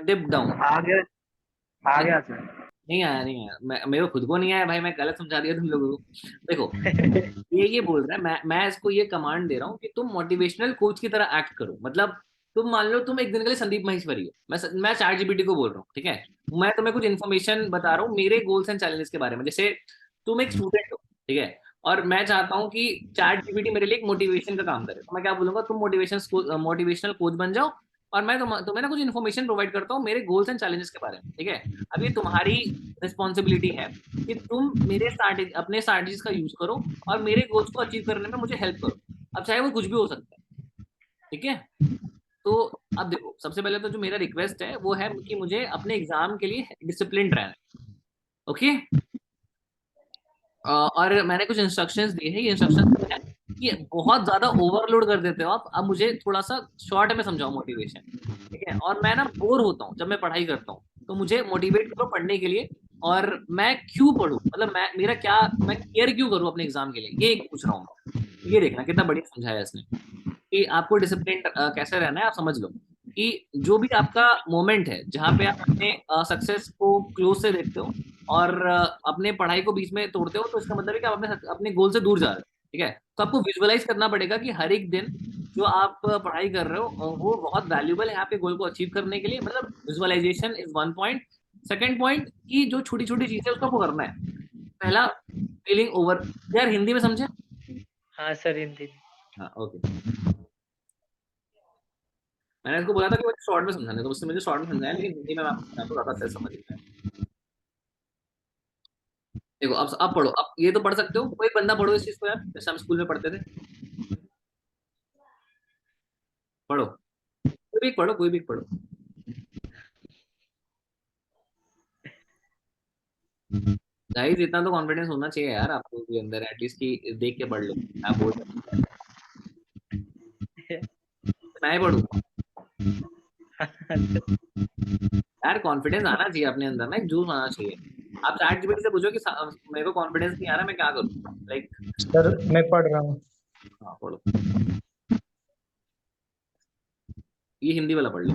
A: डिप डाउन।
C: आ गया सर।
A: नहीं आया, नहीं आया, मेरे को खुद को नहीं आया भाई, मैं गलत समझा दिया तुम लोगों को। देखो ये बोल रहा है, मैं इसको ये कमांड दे रहा हूँ कि तुम मोटिवेशनल कोच की तरह एक्ट करो, मतलब तुम मान लो तुम एक दिन के लिए संदीप माहेश्वरी हो, मैं चैट जीपीटी को बोल रहा हूँ, ठीक है। मैं तुम्हें कुछ इन्फॉर्मेशन बता रहा हूँ मेरे गोल्स एंड चैलेंजेस के बारे में, जैसे तुम एक स्टूडेंट हो, ठीक है, और मैं चाहता हूँ कि चैट जीपीटी मेरे लिए एक मोटिवेशन का काम करे, तो मैं क्या बोलूंगा, तुम मोटिवेशनल कोच बन जाओ और मैं तुम्हें ना कुछ इन्फॉर्मेशन प्रोवाइड करता हूँ मेरे गोल्स एंड चैलेंजेस के बारे में, ठीक है। अब ये तुम्हारी रिस्पॉन्सिबिलिटी है कि तुम मेरे अपने स्ट्रैटेजीज का यूज करो और मेरे गोल्स को अचीव करने में मुझे हेल्प करो, अब चाहे वो कुछ भी हो सकता है, ठीक है। तो अब देखो, सबसे पहले तो जो मेरा रिक्वेस्ट है वो है कि मुझे अपने एग्जाम के लिए डिसिप्लिन रहना है, ओके। और मैंने कुछ इंस्ट्रक्शंस दिए हैं, ये इंस्ट्रक्शंस है कि बहुत ज्यादा ओवरलोड कर देते हो आप, अब मुझे थोड़ा सा शॉर्ट में समझाओ मोटिवेशन, ठीक है। और मैं ना बोर होता हूँ जब मैं पढ़ाई करता हूँ, तो मुझे मोटिवेट करो पढ़ने के लिए, और मैं क्यों पढ़ूं, मतलब मैं केयर क्यों करूं अपने एग्जाम के लिए, ये पूछ रहा हूँ। ये देखना कितना बढ़िया समझाया इसने कि आपको डिसिप्लिन कैसे रहना है। आप समझ लो कि जो भी आपका मोमेंट है जहाँ पे आप अपने सक्सेस को क्लोज से देखते हो और अपने पढ़ाई को बीच में तोड़ते हो, तो इसका मतलब है कि आप अपने गोल से दूर जा रहे हो, ठीक है। तो आपको विजुअलाइज करना पड़ेगा कि हर एक दिन जो आप पढ़ाई कर रहे हो वो बहुत वैल्यूबल है आपके गोल को अचीव करने के लिए, मतलब visualisation is 1 point. Second point की जो छोटी छोटी चीजें उसको आपको करना है। पहला, फीलिंग ओवर, यार हिंदी में समझे?
H: हाँ सर, हिंदी।
A: हाँ ओके, मैंने इसको बोला था कि मुझे शॉर्ट में समझाने, तो उससे मुझे शॉर्ट में समझाया, लेकिन हिंदी में आपको ज्यादा अच्छे समझ में आया। देखो अब पढ़ो, अब ये तो पढ़ सकते हो, कोई बंदा पढ़ो इस चीज को यार, जैसे हम स्कूल में पढ़ते थे, पढ़ो, कोई भी पढ़ो, कोई भी पढ़ो। गाइस इतना तो कॉन्फिडेंस होना चाहिए यार आपको भी अंदर, एटलीस्ट कि देख के पढ़ लो, आप बोल मैं ही पढ़ूं यार, कॉन्फिडेंस आना चाहिए अपने अंदर ना, एक जोश आना चाहिए। आप चैट जीपीटी से पूछो कि मेरे को कॉन्फिडेंस नहीं आ रहा, मैं क्या करूं, लाइक
H: सर मैं पढ़ रहा हूँ।
A: हाँ पढ़ो, ये हिंदी वाला पढ़ लो।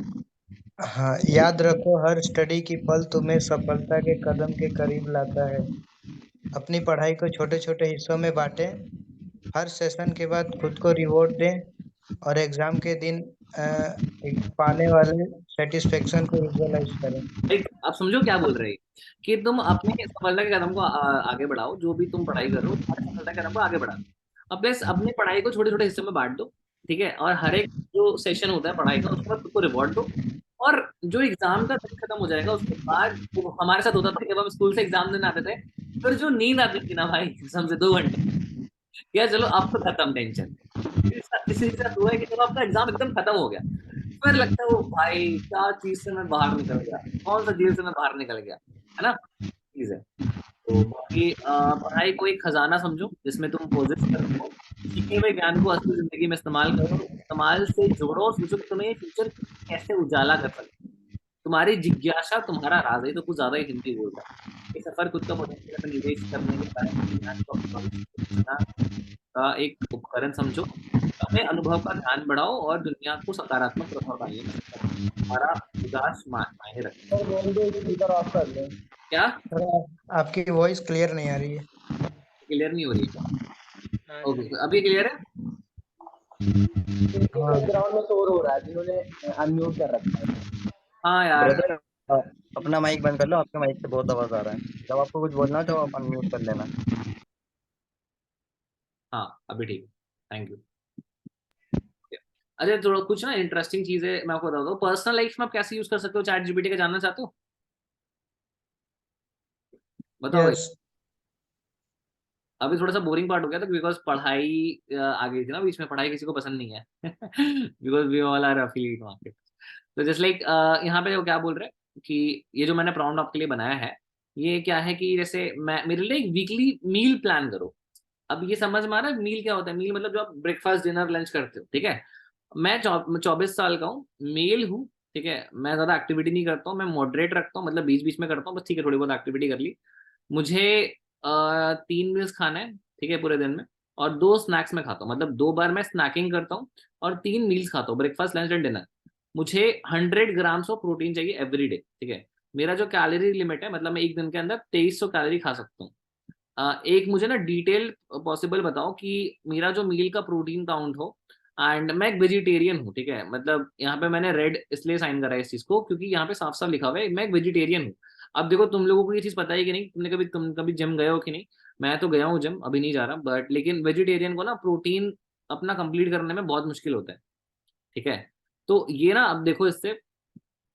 H: हाँ, याद रखो हर स्टडी की पल तुम्हें सफलता के कदम के करीब लाता है। अपनी पढ़ाई को छोटे छोटे हिस्सों में बांटें, हर सेशन के बाद खुद को रिवॉर्ड दें और एग्जाम के दिन पाने वाले सेटिस्फेक्शन को विजुअलाइज करें।
A: लाइक आप समझो क्या बोल रहे हैं कि तुम अपने सफलता के कदम को आगे बढ़ाओ, जो भी तुम पढ़ाई कर रहे हो सफलता के कदम को आगे बढ़ाओ, अब प्लस अपनी पढ़ाई को छोटे छोटे हिस्सों में बांट दो, ठीक है। और हर एक जो सेशन होता है पढ़ाई का उसके बाद खुद को रिवॉर्ड दो और जो एग्जाम का दिन खत्म हो जाएगा उसके बाद वो हमारे साथ होता था, जब हम स्कूल से एग्जाम देने आते थे, फिर जो नींद आती थी ना भाई एग्जाम से 2 घंटे, या चलो अब तो खत्म टेंशन। किसी के साथ हुआ है कि जब आपका एग्जाम एकदम खत्म हो गया, फिर लगता है वो भाई क्या चीज से मैं बाहर निकल गया, कौन सा जेल से मैं बाहर निकल गया, है ना, चीज है। तो बाकी पढ़ाई को एक खजाना समझो जिसमें तुम कोशिश करो, सीखे हुए ज्ञान को असली जिंदगी में इस्तेमाल करो, इस्तेमाल से जोड़ो और सोचो कि तुम्हें ये फ्यूचर कैसे उजाला कर सकते हो। तुम्हारी जिज्ञासा तुम्हारा राज है। तो कुछ ज्यादा ही हिंदी बोल रहा है। ये सफर खुद का पोटेंशियल में निवेश करने के कारण ज्ञान को अपना समझना का एक उपकरण समझो। अपने अनुभव का ध्यान बढ़ाओ और दुनिया को सकारात्मक प्रभाव डालने में सक्षम हो। हमारा विकास मायने रखता
F: सर बोल दो स्पीकर ऑफ कर ले।
A: है। क्या
H: आपकी वॉइस क्लियर नहीं आ रही है।
A: क्लियर नहीं हो रही है? ओके, अभी क्लियर है?
F: बैकग्राउंड में शोर हो रहा है, जिन्होंने अनम्यूट कर रखा है।
A: हाँ यार,
G: ब्रदर अपना माइक बंद कर लो, आपके माइक से बहुत आवाज आ रहा है। जब आपको कुछ बोलना हो तो आप अनम्यूट कर लेना।
A: हाँ अभी ठीक है, थैंक यू। अरे थोड़ा कुछ ना इंटरेस्टिंग चीज है, मैं आपको बताता हूँ। पर्सनल लाइफ में आप कैसे यूज कर सकते हो चैट जीपीटी का, जानना चाहते हो? बताओ भाई।
H: यस।
A: अभी थोड़ा सा बोरिंग पार्ट हो गया था बिकॉज पढ़ाई आ गई थी ना बीच में। पढ़ाई किसी को पसंद नहीं है because we all are affiliate market. तो जस्ट लाइक यहाँ पे वो क्या बोल रहे हैं कि ये जो मैंने प्रॉम्प्ट आपके लिए बनाया है, ये क्या है कि जैसे मैं मेरे लिए एक वीकली मील प्लान करो। अब ये समझ में आ रहा है मील क्या होता है? मील मतलब जो आप ब्रेकफास्ट डिनर लंच करते हो, ठीक है। मैं 24 साल का हूँ, मेल हूँ, ठीक है। मैं ज्यादा एक्टिविटी नहीं करता हूँ, मैं मॉडरेट रखता हूँ, मतलब बीच बीच में करता हूँ बस, ठीक है, थोड़ी बहुत एक्टिविटी कर ली। मुझे 3 मील्स खाना है, ठीक है, पूरे दिन में। और 2 स्नैक्स में खाता हूँ, मतलब 2 बार मैं स्नैकिंग करता हूँ और 3 मील्स खाता हूँ, ब्रेकफास्ट लंच एंड डिनर। मुझे 100 ग्राम्स ऑफ प्रोटीन चाहिए एवरी डे, ठीक है। मेरा जो कैलोरी लिमिट है, मतलब मैं एक दिन के अंदर 2300 कैलोरी खा सकता हूँ। एक मुझे ना डिटेल पॉसिबल बताओ कि मेरा जो मील का प्रोटीन काउंट हो। एंड मैं एक वेजिटेरियन हूँ, ठीक है। मतलब यहाँ पे मैंने रेड इसलिए साइन करा है इस चीज को क्योंकि यहाँ पे साफ साफ लिखा हुआ है मैं एक वेजिटेरियन हूँ। अब देखो तुम लोगों को ये चीज पता है कि नहीं, तुम कभी जिम गए हो कि नहीं? मैं तो गया हूँ जिम, अभी नहीं जा रहा, बट लेकिन वेजिटेरियन को ना प्रोटीन अपना कंप्लीट करने में बहुत मुश्किल होता है, ठीक है। तो ये ना अब देखो इससे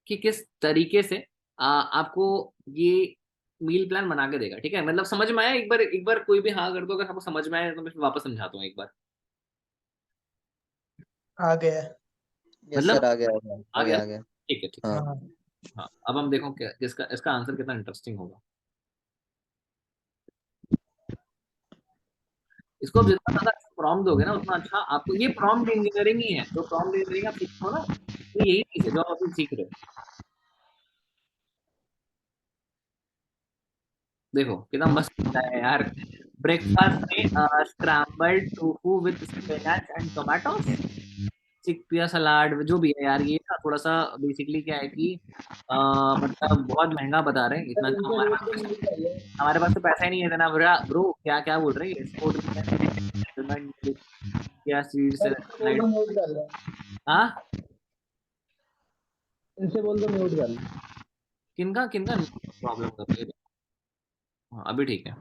A: कि किस तरीके से आपको ये मील प्लान बना के देगा, ठीक है। मतलब समझ में आया? एक बार कोई भी हाँ कर दो अगर आपको समझ में आया, तो मैं फिर वापस समझाता हूँ एक बार।
H: आ गया।
G: यस
A: मतलब
G: सर, आ गया
A: आ गया?
G: आ गया।
A: ठीक है, ठीक है।
G: हाँ
H: हाँ।
A: हाँ अब हम देखो क्या इसका इसका आंसर कितना इंटरेस्टिंग होगा। इसको आप जितना ज्यादा प्रॉम्प्ट दोगे ना उतना अच्छा आपको। ये प्रॉम्प्ट इंजीनियरिंग ही है, जो प्रॉम्प्ट इंजीनियरिंग आप सीखते हो ना, तो यही चीज है जो आप अभी सीख रहे हो। देखो कितना मस्त लगता है यार। ब्रेकफास्ट में scrambled tofu with spinach and tomatoes, chickpea salad, जो भी है यार। ये ना थोड़ा सा बेसिकली क्या है कि मतलब बहुत महंगा बता रहे हैं, इतना
F: सर इनसे बोल दो म्यूट कर ले।
A: हमारे पास तो पैसा ही नहीं है इतना। ब्रो क्या क्या बोल रहे हैं? स्पोर्ट क्या सीड्स
F: सर इनसे बोल दो म्यूट कर ले।
A: हाँ,
F: इनसे बोल दो म्यूट कर ले।
A: किनका किनका प्रॉब्लम कर रही है? हाँ अभी ठीक है।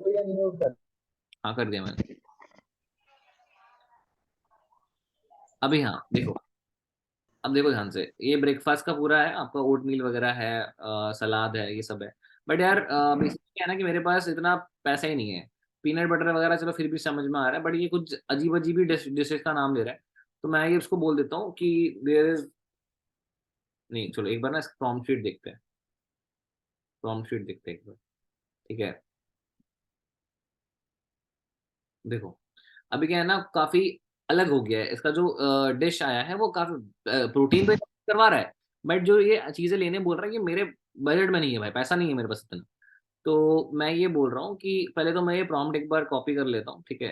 F: कोई अनम्यूट कर।
A: हाँ कर दिया मैंने अभी। हाँ देखो, अब देखो ध्यान से, ये ब्रेकफास्ट का पूरा है आपका, ओट मील वगैरह है, सलाद है, ये सब है। बट यार बेसिकली क्या है ना कि मेरे पास इतना पैसा ही नहीं है। पीनट बटर वगैरह चलो फिर भी समझ में आ रहा है, बट ये कुछ अजीब अजीब ही डिशेज का नाम ले रहा है। तो मैं ये उसको बोल देता हूँ कि देयर इज, नहीं चलो एक बार ना प्रॉम्प्ट शीट देखते हैं। प्रॉम्प्ट शीट देखते हैं एक बार, ठीक है। देखो अभी क्या है ना, काफी अलग हो गया है इसका जो डिश आया है, वो काफी प्रोटीन तो करवा रहा है। बट जो ये चीजें लेने बोल रहा है, ये मेरे बजट में नहीं है भाई, पैसा नहीं है मेरे पास इतना। तो मैं ये बोल रहा हूँ कि पहले तो मैं ये प्रॉम्प्ट एक बार कॉपी कर लेता हूँ, ठीक है।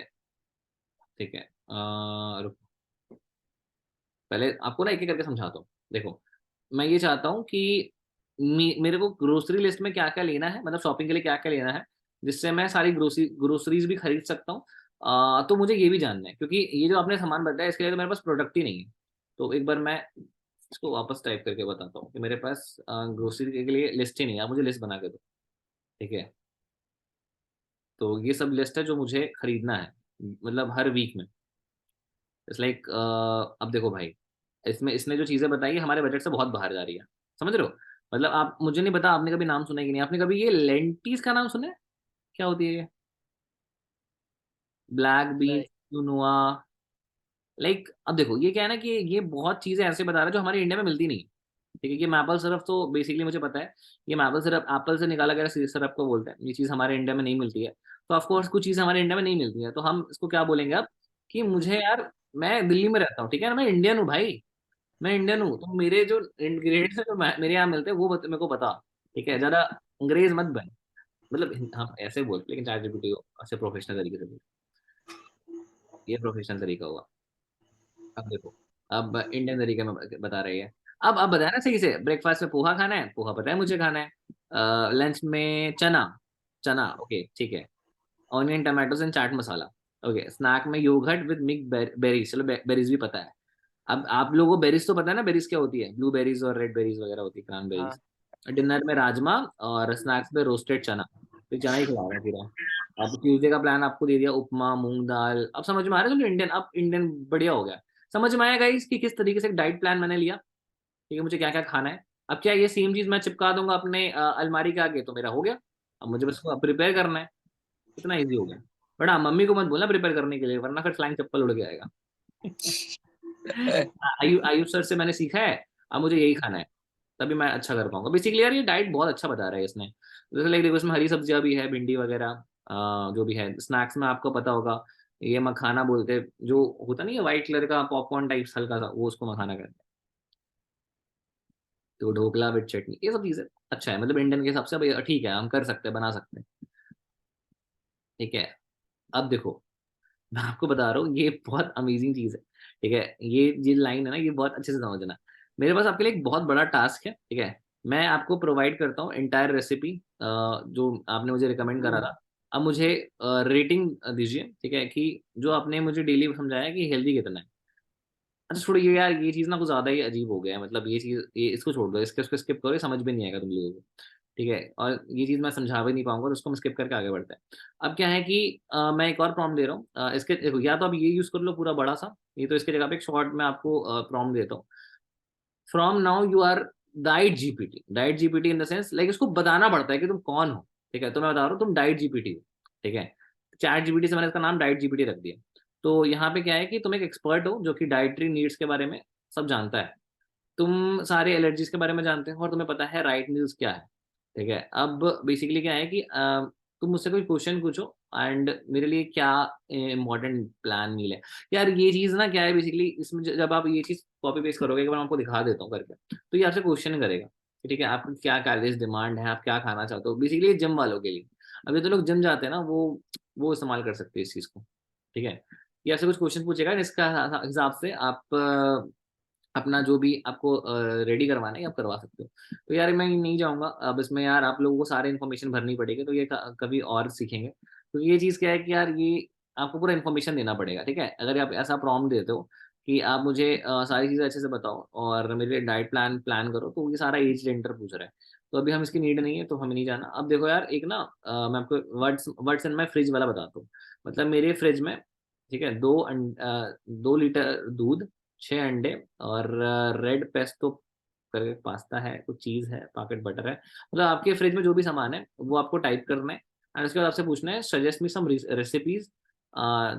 A: ठीक है, रुको, पहले आपको ना एक एक करके समझाता हूँ। देखो मैं ये चाहता हूँ कि मेरे को ग्रोसरी लिस्ट में क्या क्या लेना है, मतलब शॉपिंग के लिए क्या क्या लेना है, जिससे मैं सारी ग्रोसरीज भी खरीद सकता हूँ। तो मुझे ये भी जानना है क्योंकि ये जो आपने सामान बताया इसके लिए तो मेरे पास प्रोडक्ट ही नहीं है। तो एक बार मैं इसको वापस टाइप करके बताता हूँ कि मेरे पास ग्रोसरी के लिए लिस्ट ही नहीं है, आप मुझे लिस्ट बना के दो, ठीक है। तो ये सब लिस्ट है जो मुझे खरीदना है, मतलब हर वीक में। इट्स लाइक अब देखो भाई, इसमें इसने जो चीजें बताई है हमारे बजट से बहुत बाहर जा रही है, समझ रहे हो? मतलब आप, मुझे नहीं पता आपने कभी नाम सुना है कि नहीं, आपने कभी ये लेंटीज का नाम सुना है? क्या होती है ये? ब्लैक बीन,
B: नहीं।
A: क्विनोआ, लाइक अब देखो ये क्या है ना कि ये बहुत चीजें ऐसे बता रहा है जो हमारे इंडिया में मिलती नहीं। ठीक है, ये मैपल सिरप तो बेसिकली मुझे पता है, ये मैपल सिरप एप्पल से निकाला गया सिरप को बोलते हैं, ये चीज़ हमारे इंडिया में नहीं मिलती है। तो ऑफकोर्स कुछ चीज़ हमारे इंडिया में नहीं मिलती है, तो हम इसको क्या बोलेंगे अब कि मुझे यार, मैं दिल्ली में रहता हूँ, ठीक है ना, मैं इंडियन हूँ भाई, मैं इंडियन हूँ, तो मेरे जो इंग्रेडिएंट्स है जो मेरे यहाँ मिलते हैं वो मेरे को बता। ठीक है, ज़्यादा अंग्रेज मत बन। मतलब हम ऐसे बोलते, लेकिन चैट जीपीटी को ऐसे प्रोफेशनल तरीके से बोल, ये प्रोफेशनल तरीका हुआ। अब देखो, अब इंडियन तरीके में बता रही है। अब बताया ना सही से, ब्रेकफास्ट में पोहा खाना है, पोहा पता है मुझे खाना है। लंच में चना, चना ओके ठीक है, onion tomatoes and chaat masala. Okay, snack में योगर्ट विद मिक्स बेरीज, चलो बेरीज भी पता है। अब आप लोगों को बेरीज तो पता है ना, बेरीज क्या होती है, ब्लू बेरीज और रेड बेरीज वगैरह होती है, क्रैनबेरीज।
B: हाँ।
A: डिनर में राजमा, और स्नैक्स में रोस्टेड चना, तो चना ही खिला रहा है पूरा। अब ट्यूजडे का प्लान आपको दे दिया, उपमा मूंग दाल। अब समझ में आ रहा है, चलो इंडियन, अब इंडियन बढ़िया हो गया। समझ में आएगा इसकी किस तरीके से डाइट प्लान मैंने लिया, ठीक है, मुझे क्या क्या खाना है। अब क्या ये सेम चीज मैं चिपका दूंगा अपने अलमारी के आगे तो मेरा हो गया। अब मुझे बस प्रिपेयर करना है, इतना इजी हो गया। बट हाँ, मम्मी को मत बोलना प्रिपेयर करने के लिए, वरना फिर फ्लाइंग चप्पल उड़ के आएगा। आयुष सर से मैंने सीखा है, अब मुझे यही खाना है, तभी मैं अच्छा कर पाऊंगा। बेसिकली यार ये डाइट बहुत अच्छा बता रहा है इसने, जैसे लाइक देखो इसमें हरी सब्जियां भी है, भिंडी वगैरह, जो भी है। स्नैक्स में आपको पता होगा, ये मखाना बोलते हैं, जो होता नहीं है व्हाइट कलर का पॉपकॉर्न टाइप हल्का सा, वो उसको मखाना कहते हैं। तो ढोकला विद चटनी, ये सब चीजें अच्छा है, मतलब इंडियन के हिसाब से भाई ठीक है, हम कर सकते हैं, बना सकते हैं। ठीक है, अब देखो मैं आपको बता रहा हूँ, ये बहुत अमेजिंग चीज है। ठीक है, ये लाइन है ना, ये बहुत अच्छे से समझना। मेरे पास आपके लिए एक बहुत बड़ा टास्क है, ठीक है, मैं आपको प्रोवाइड करता हूँ एंटायर रेसिपी जो आपने मुझे रिकमेंड करा था। अब मुझे रेटिंग दीजिए, ठीक है, कि जो आपने मुझे डेली समझाया कि हेल्दी कितना है। अच्छा छोड़ो ये यार, ये चीज ना कुछ ज्यादा ही अजीब हो गया है, मतलब ये चीज, ये इसको छोड़ दो, इसको स्किप करो, ये समझ में नहीं आएगा तुम लोगों को। ठीक है, और ये चीज मैं समझा भी नहीं पाऊंगा, तो उसको हम स्किप करके आगे बढ़ते हैं। अब क्या है कि मैं एक और प्रॉम्प्ट दे रहा हूँ, इसके देखो, या तो अब ये यूज कर लो पूरा बड़ा सा, ये तो इसके जगह पे एक शॉर्ट में आपको प्रॉम्प्ट देता हूँ। From now you are diet GPT, diet GPT in the sense like इसको बताना पड़ता है कि तुम कौन हो। ठीक है, तो मैं बता रहा हूँ तुम डाइट जीपीटी हो। ठीक है, चैट जीपीटी से मैंने इसका नाम डाइट जीपीटी रख दिया। तो यहाँ पे क्या है कि तुम एक एक्सपर्ट हो जो कि डाइटरी नीड्स के बारे में सब जानता है, तुम सारे एलर्जीज के बारे में जानते हो, और तुम्हें पता है राइट न्यूज क्या है। ठीक है, अब बेसिकली क्या है कि तुम मुझसे कोई क्वेश्चन पूछो एंड मेरे लिए क्या इम्पोर्टेंट प्लान मील है। यार ये चीज ना क्या है बेसिकली, इसमें जब आप ये चीज कॉपी पेस्ट करोगे, एक बार मैं आपको दिखा देता हूँ करके, तो ये आपसे क्वेश्चन करेगा कि ठीक है आपकी क्या कैलोरीज डिमांड है, आप क्या खाना चाहते हो, बेसिकली जिम वालों के लिए। अभी तो लोग जिम जाते हैं ना, वो इस्तेमाल कर सकते हैं इस चीज को। ठीक है, ये आपसे कुछ क्वेश्चन पूछेगा, जिसका हिसाब से आप अपना जो भी आपको रेडी करवाना है आप करवा सकते हो। तो यार मैं नहीं जाऊंगा अब इसमें, यार आप लोगों को सारे इन्फॉर्मेशन भरनी पड़ेगी, तो ये कभी और सीखेंगे। तो ये चीज़ क्या है कि यार ये आपको पूरा इन्फॉर्मेशन देना पड़ेगा। ठीक है, अगर आप ऐसा प्रॉम्प्ट देते हो कि आप मुझे सारी चीज़ें अच्छे से बताओ और मेरे डाइट प्लान प्लान करो, तो ये सारा एज रेंटर पूछ रहा है, तो अभी हम इसकी नीड नहीं है, तो हमें नहीं जाना। अब देखो यार एक ना मैं आपको वर्ड्स इन माई फ्रिज वाला बताता हूँ। मतलब मेरे फ्रिज में, ठीक है, 2 लीटर दूध, 6 अंडे, और रेड पेस्टो करके पास्ता है, कुछ चीज़ है, पॉकेट बटर है। मतलब आपके फ्रिज में जो भी सामान है वो आपको टाइप करना है, एंड उसके बाद आपसे पूछना है सजेस्ट मी सम रेसिपीज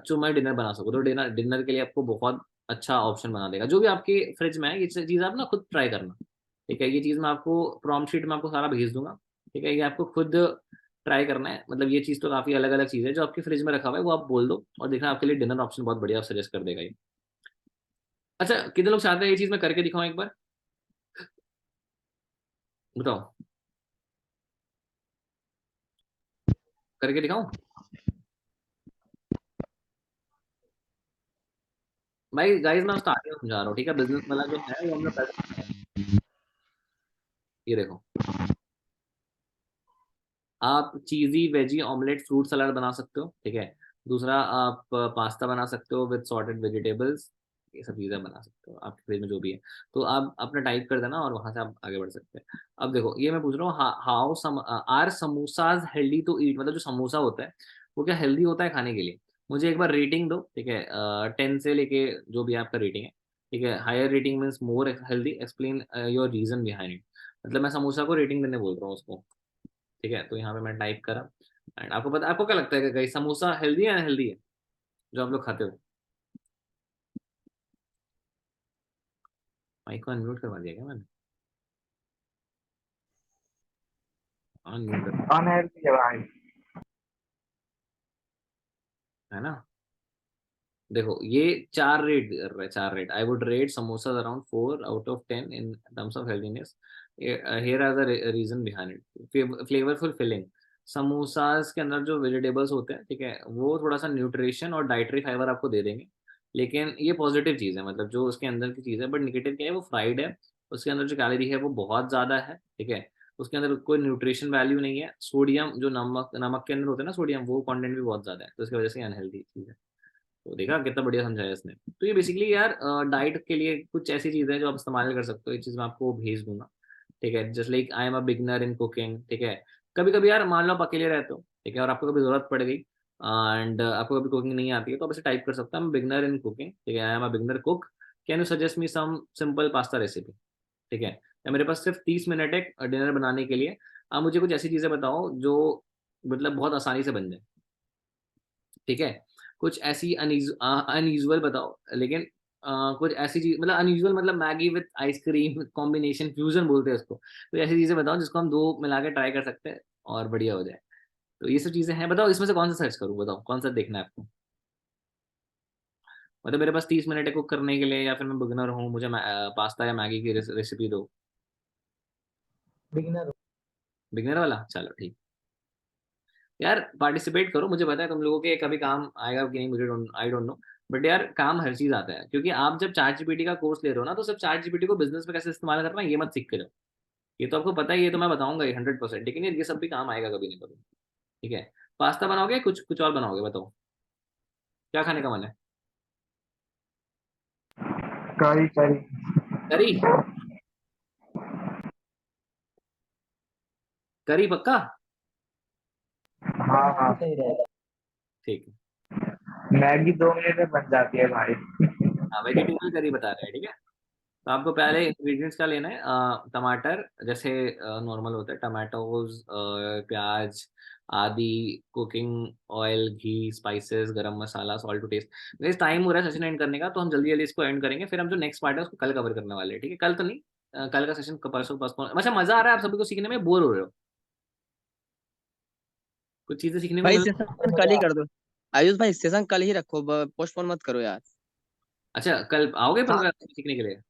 A: जो मैं डिनर बना सकूँ। तो डिनर डिनर के लिए आपको बहुत अच्छा ऑप्शन बना देगा, जो भी आपके फ्रिज में है ये चीज़ आप ना खुद ट्राई करना। ठीक है, ये चीज़ मैं आपको प्रॉम्प्ट शीट में आपको सारा भेज दूंगा। ठीक है, ये आपको खुद ट्राई करना है, मतलब ये चीज़ तो काफ़ी अलग अलग चीज़ है जो आपके फ्रिज में रखा हुआ है, वो आप बोल दो और देखना आपके लिए डिनर ऑप्शन बहुत बढ़िया सजेस्ट कर देगा ये। अच्छा कितने लोग चाहते हैं ये चीज मैं करके दिखाऊं एक बार, बताओ, करके दिखाऊं? भाई गाइस मैं स्टार्टिंग में समझा रहा हूँ, ठीक है, बिजनेस वाला जो है वो हमने पहले, ये देखो, आप चीजी वेजी ऑमलेट फ्रूट सलाद बना सकते हो। ठीक है, दूसरा आप पास्ता बना सकते हो विद सॉर्टेड वेजिटेबल्स, ये सब चीज़ें बना सकते हो आपके फ्रिज में जो भी है। तो आप अपना टाइप कर देना और वहां से आप आगे बढ़ सकते हैं। अब देखो ये मैं पूछ रहा हूँ, how are samosas healthy to eat, मतलब जो समोसा होता है वो क्या हेल्दी होता है खाने के लिए? मुझे एक बार रेटिंग दो, ठीक है, 10 से लेके जो भी आपका रेटिंग है ठीक है, higher rating means more healthy, explain your reason behind it. मतलब मैं समोसा को रेटिंग देने बोल रहा हूँ उसको। ठीक है, तो यहाँ पे मैं टाइप करा एंड आपको पता, आपको क्या लगता है कि गाइस समोसा हेल्दी है या अनहेल्दी है जो आप लोग खाते हो? माइक को अनम्यूट करवा दिया क्या मैंने? अनम्यूट
C: अनहेल्दी है भाई।
A: है ना। देखो ये 4 रेट कर रहा है, 4 rate. I would rate samosa around 4 out of 10 in terms of healthiness. Here are the reasons behind it. Flavourful filling, samosas के अंदर जो वेजिटेबल्स होते हैं, ठीक है, वो थोड़ा सा न्यूट्रिशन और डाइटरी फाइबर आपको दे देंगे। लेकिन ये पॉजिटिव चीज़ है, मतलब जो उसके अंदर की चीज़ है। बट निगेटिव क्या है, वो फ्राइड है, उसके अंदर जो कैलोरी है वो बहुत ज़्यादा है। ठीक है, उसके अंदर कोई न्यूट्रिशन वैल्यू नहीं है। सोडियम, जो नमक नमक के अंदर होता है ना सोडियम, वो कंटेंट भी बहुत ज़्यादा है, तो इसकी वजह से अनहेल्दी चीज़ है। तो देखा कितना बढ़िया समझाया इसने। तो ये बेसिकली यार डाइट के लिए कुछ ऐसी चीज़ है जो आप इस्तेमाल कर सकते हो। ये चीज़ मैं आपको भेज दूंगा। ठीक है, just like I am a beginner in cooking. ठीक है, कभी कभी यार मान लो आप अकेले रहते हो, ठीक है, और आपको कभी जरूरत पड़ गई एंड आपको कभी कुकिंग नहीं आती है, तो आप ऐसे टाइप कर सकते हो, बिगनर इन कुकिंग। ठीक है, I am a beginner cook, can you suggest me some simple pasta recipe. ठीक है, या मेरे पास सिर्फ 30 मिनट है डिनर बनाने के लिए, आप मुझे कुछ ऐसी चीज़ें बताओ जो मतलब बहुत आसानी से बन जाए। ठीक है, कुछ ऐसी अनयूजुअल बताओ, लेकिन कुछ ऐसी चीज, मतलब अनयूजुअल मतलब Maggi with ice cream combination, fusion बोलते हैं उसको। तो ऐसी चीजें बताओ जिसको हम दो मिला के ट्राई कर सकते हैं और बढ़िया हो जाए। तो ये सब चीजें हैं, बताओ इसमें से कौन सा सर्च करूँ, बताओ कौन सा देखना है आपको। मतलब मेरे पास 30 मिनट है कुक करने के लिए, या फिर मैं बिगनर हूँ, मुझे पास्ता या मैगी की रेसिपी दो।
F: बिगिनर।
A: बिगनर वाला, चलो ठीक। यार पार्टिसिपेट करो, मुझे पता है तुम लोगों के कभी काम आएगा कि नहीं, मुझे आई डोंट नो। बट यार काम हर चीज आता है, क्योंकि आप जब चैट जीपीटी का कोर्स ले रहे हो ना, तो सिर्फ चैट जीपीटी को बिजनेस में कैसे इस्तेमाल करना है ये मत सीख के जाओ। ये तो आपको पता है, ये तो मैं बताऊंगा ये 100%, लेकिन ये सब भी काम आएगा कभी ना कभी। ठीक है, पास्ता बनाओगे, कुछ कुछ और बनाओगे, बताओ क्या खाने का मन है।
C: करी करी।
A: करी, करी पक्का।
C: हाँ हाँ,
F: सही रहेगा।
A: ठीक है,
C: मैगी 2 मिनट में बन जाती है भाई।
A: हाँ वेजिटेबल करी बता रहे हैं। ठीक है, तो आपको पहले इंग्रेडिएंट्स क्या लेना है, टमाटर जैसे नॉर्मल होता है, टमाटोज, प्याज आदि, कुकिंग ऑयल, घी, स्पाइसेस, गरम मसाला, सॉल्ट टू टेस्ट। वैसे टाइम हो रहा है सेशन एंड करने का, तो हम जल्दी जल्दी इसको एंड करेंगे, फिर हम जो नेक्स्ट पार्ट है उसको कल कवर करने वाले हैं। ठीक है, कल तो नहीं, कल का सेशन परसों परसों। अच्छा मजा आ रहा है आप सभी को सीखने में, बोर हो रहे हो? कुछ चीजें सीखने को
B: भाई
A: मिल।
B: सेशन कल ही कर दो। आयुष भाई सेशन कल ही रखो, पोस्टपोन मत करो यार।
A: अच्छा कल आओगे
B: हाँ,
A: 15 सीखने के लिए?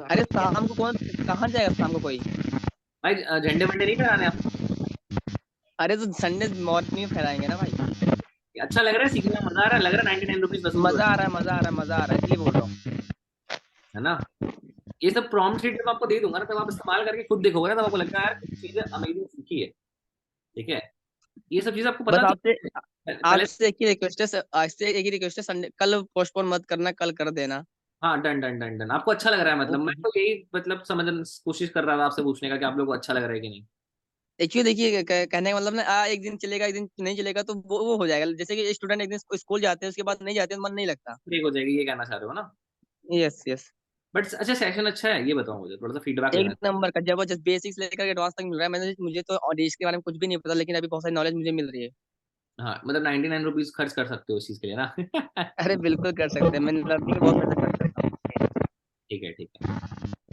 B: अरे शाम को कौन कहाँ जाएगा शाम को कोई।
A: भाई झंडे वंडे नहीं कराने आप?
B: अरे तो संडे मॉर्निंग में फहराएंगे ना भाई।
A: अच्छा लग रहा है सीखने में, मजा आ रहा है, लग रहा है 99 रुपीज वसूल हो
B: मजा आ रहा है, मजा आ रहा है, मजा आ रहा है, इसलिए बोल रहा हूँ।
A: है ना। ये सब प्रॉम्प्ट शीट जब आपको दे दूंगा ना, तब आप इस्तेमाल करके खुद देखोगे ना, तब आपको लगता है यार कुछ चीजें अमेजिंग सीखी है। ठीक है, ये सब चीजें आपको
B: बस
A: पता थी
B: आपसे
A: पहले।
B: आपसे एक ही रिक्वेस्ट है, आपसे एक ही रिक्वेस्ट है, संडे कल पोस्टपोन मत करना, कल कर देना।
A: हाँ डन डन डन डन, आपको अच्छा लग रहा है, मतलब मैं तो यही मतलब समझ कोशिश कर रहा था आपसे पूछने का कि आप लोगों को अच्छा लग रहा है कि नहीं।
B: एक्चुअली देखिए कहने का मतलब ना, एक दिन चलेगा एक दिन नहीं चलेगा तो वो हो जाएगा। जैसे कि स्टूडेंट एक दिन स्कूल जाते हैं उसके बाद नहीं जाते हैं तो मन नहीं लगता।
A: ठीक हो जाएगी, ये कहना चाह रहे हो ना।
B: Yes yes.
A: बट अच्छा सेशन अच्छा है, ये बताओ मुझे, थोड़ा सा फीडबैक
B: एक
A: लेना है।
B: नंबर का जबरदस्त, बेसिक से लेकर एडवांस तक मिल रहा है। मुझे तो और इसके बारे में कुछ भी नहीं पता, लेकिन अभी बहुत सारी नॉलेज मुझे मिल रही है।
A: हाँ मतलब 99 रुपीज खर्च कर सकते हो इस चीज के लिए ना।
B: अरे बिल्कुल कर सकते हैं, मैंने लर्निंग बहुत मेहनत करता हूँ।
A: ठीक है ठीक है,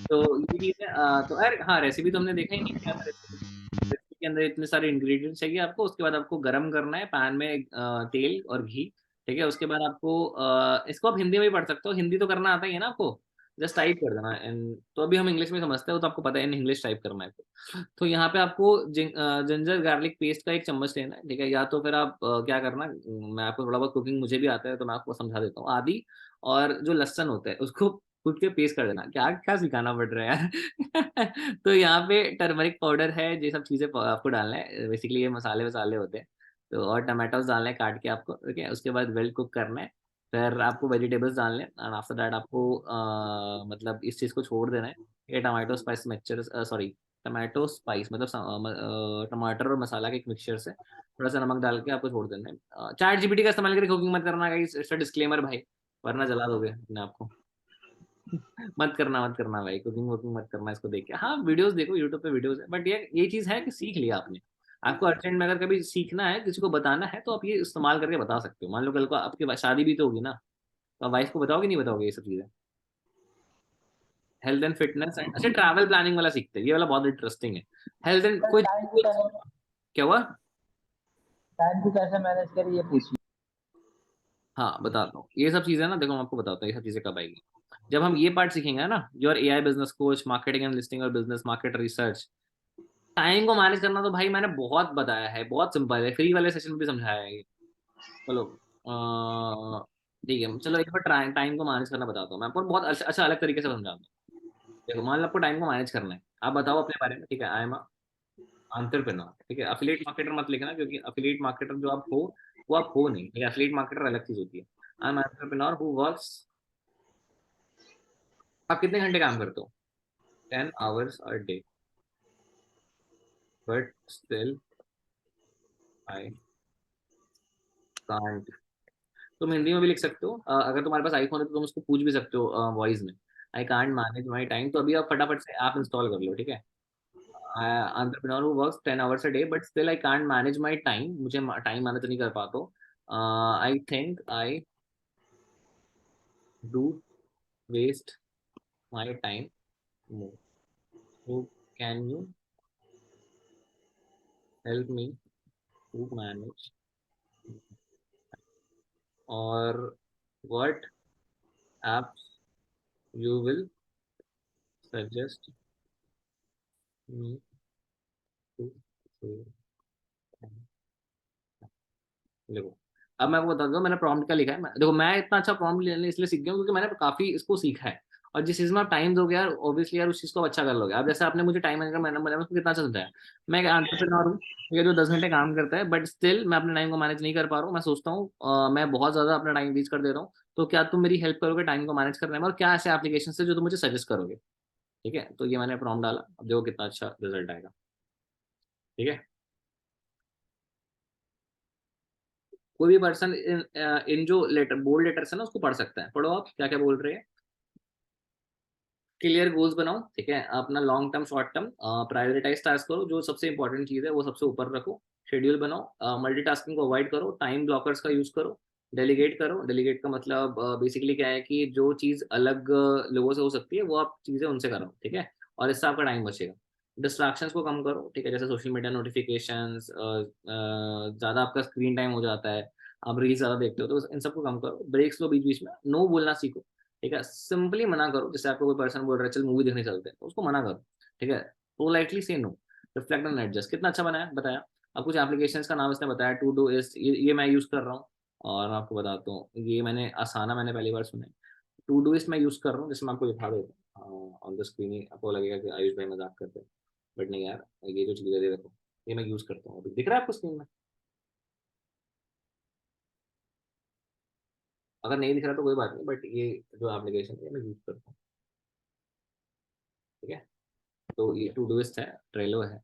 A: तो ये चीज है। तो यार हाँ, रेसिपी तो हमने देखा ही नहीं क्या था रेसिपी। रेसिपी के अंदर इतने सारे इंग्रेडिएंट्स चाहिए आपको, उसके बाद आपको गरम करना है पैन में तेल और घी। ठीक है, उसके बाद आपको इसको आप हिंदी में भी पढ़ सकते हो, हिंदी तो करना आता ही है ना आपको, जस्ट टाइप कर देना। एंड तो अभी हम इंग्लिश में समझते हैं, तो आपको पता है इन इंग्लिश टाइप करना है। तो यहाँ पे आपको जिंजर गार्लिक पेस्ट का 1 चम्मच लेना है। ठीक है, या तो फिर आप क्या करना, मैं आपको थोड़ा बहुत कुकिंग मुझे भी आता है, तो मैं आपको समझा देता हूँ। आदि और जो लहसुन होता है उसको कूट के पेस्ट कर देना। क्या क्या सिखाना पड़ रहा है यार। तो यहाँ पे टर्मरिक पाउडर है, ये सब चीजें आपको डालना है, बेसिकली ये मसाले वसाले होते हैं। तो और टमाटोज डालना है काट के आपको। ठीक है, उसके बाद वेल कुक करना है। फिर आपको वेजिटेबल्स डालने हैं एंड आफ्टर दैट आपको मतलब इस चीज़ को छोड़ देना है। ये tomato spice mixture, sorry tomato spice मतलब टमाटर और मसाला के एक मिक्सचर से थोड़ा सा नमक डाल के आपको छोड़ देना है। चैट जीपीटी का इस्तेमाल करके कुकिंग मत करना गाइस, इसका डिस्क्लेमर भाई, वरना जला दोगे अपने आपको। मत करना भाई, कुकिंग वुकिंग मत करना इसको देख के। हाँ वीडियोस देखो, यूट्यूब पे वीडियोस है, बट ये चीज है कि सीख लिया आपने। आपको अर्जेंट में अगर कभी सीखना है, किसी को बताना है, तो आप ये इस्तेमाल करके बता सकते हो। मान लो कल को आपकी शादी भी तो होगी ना, तो आप वाइफ को बताओगे नहीं बताओगे ये सब चीजें? हेल्थ एंड फिटनेस एंड, अच्छा ट्रैवल प्लानिंग वाला सीखते हैं, ये वाला बहुत इंटरेस्टिंग है। हेल्थ एंड
F: सर
A: कोई क्या हुआ?
F: टाइम को कैसे मैनेज करें ये पूछिए।
A: हाँ बताता हूँ, ये सब चीजें ना, देखो मैं आपको बताता हूँ ये सब चीजें कब आएगी। जब हम ये पार्ट सीखेंगे ना, your AI business coach, marketing and listing और बिजनेस मार्केट रिसर्च, टाइम को मैनेज करना तो भाई मैंने बहुत बताया है, बहुत सिंपल है, फ्री वाले सेशन में भी समझाया है ये। चलो ठीक है, चलो एक बार टाइम को मैनेज करना बताता हूँ मैं आपको, बहुत अच्छा अलग तरीके से समझाता हूँ। देखो मान लो आपको टाइम को मैनेज करना है, आप बताओ अपने बारे में, ठीक है? आई एम एंटरप्रेन्योर, ठीक है? अफिलिएट मार्केटर मत लिखना, क्योंकि अफिलिएट मार्केटर जो आप हो वो आप हो नहीं, ठीक है? अफिलिएट मार्केटर अलग चीज होती है। I M entrepreneur who works, आप कितने घंटे काम करते हो? 10 hours a day, but still I can't. तुम हिंदी में भी लिख सकते हो, अगर तुम्हारे पास आईफोन है तो तुम उसको पूछ भी सकते हो वॉइस में, आई कांट मैनेज माई टाइम। तो अभी आप फटाफट से ऐप इंस्टॉल कर लो, ठीक है? Entrepreneur who works 10 hours a day but still I can't manage my time, मुझे टाइम मैनेज नहीं कर पाता। I think I do waste my time more. So can you help me to manage, or what apps you will suggest me to save time? देखो अब मैं आपको बता दूं मैंने प्रॉम्प्ट क्या लिखा है। देखो मैं इतना अच्छा प्रॉम्प्ट लेने इसलिए सीख गया हूं क्योंकि मैंने काफी इसको सीखा है। और जिस चीज में आप टाइम दोगे यार, ऑब्वियसली यार उस चीज को अच्छा कर लोगे। अब जैसे आपने मुझे टाइम मैनेजर मैंने उसको कितना अच्छा समझाया। मैं एक एंटरप्रेन्योर हूँ, ठीक है, जो 10 घंटे काम करता है, बट स्टिल मैं अपने टाइम को मैनेज नहीं कर पा रहा हूँ। मैं सोचता हूँ मैं बहुत ज्यादा अपना टाइम वेस्ट कर दे रहा हूँ। तो क्या तुम मेरी हेल्प करोगे टाइम को मैनेज करने में, और क्या ऐसे एप्लीकेशन है जो तुम मुझे सजेस्ट करोगे? ठीक है, तो ये मैंने प्रॉम्प्ट डाला, अब देखो कितना अच्छा रिजल्ट आएगा। ठीक है, कोई भी पर्सन इन जो लेटर बोल्ड लेटर्स है ना उसको पढ़ सकता है। पढ़ो आप क्या क्या बोल रहे हैं। क्लियर गोल्स बनाओ, ठीक है? अपना long term short term prioritise task करो, जो सबसे इंपॉर्टेंट चीज है वो सबसे ऊपर रखो। शेड्यूल बनाओ, मल्टीटास्किंग को अवॉइड करो, टाइम ब्लॉकर्स का यूज करो, डेलीगेट करो। डेलीगेट का मतलब बेसिकली क्या है कि जो चीज अलग लोगों से हो सकती है वो आप चीजें उनसे करो, ठीक है? और इससे आपका टाइम बचेगा। डिस्ट्रैक्शंस को कम करो, ठीक है? जैसे सोशल मीडिया नोटिफिकेशंस, ज्यादा आपका स्क्रीन टाइम हो जाता है, आप रील्स ज्यादा देखते हो, तो इन सबको कम करो। ब्रेक्स लो बीच बीच में, नो बोलना सीखो, ठीक है? सिंपली मना करो। जैसे आपको कोई पर्सन बोल रहा है चल मूवी देखने चलते हैं, तो उसको मना करो, ठीक है? पोलाइटली से नो। रिफ्लेक्ट एंड एडजस्ट, कितना अच्छा बनाया बताया। अब कुछ एप्लीकेशंस का नाम इसने बताया, टू डू इस्ट, ये मैं यूज कर रहा हूँ। और मैं आपको बताता हूँ, ये मैंने आसाना मैंने पहली बार सुना है। टू डू इस्ट मैं यूज कर रहा हूँ, जैसे मैं आपको दिखा देता हूँ ऑन द स्क्रीन ही, आपको लगेगा कि आयुष भाई मजाक करते हैं, बट नहीं यार, ये जो चीजें देखो ये मैं यूज करता हूँ। अभी दिख रहा है आपको स्क्रीन में? अगर नहीं दिख रहा तो कोई बात नहीं, बट ये जो एप्लीकेशन है ये मैं यूज करता हूँ, ठीक है? तो ये टू डूइस्ट है, ट्रेलो है।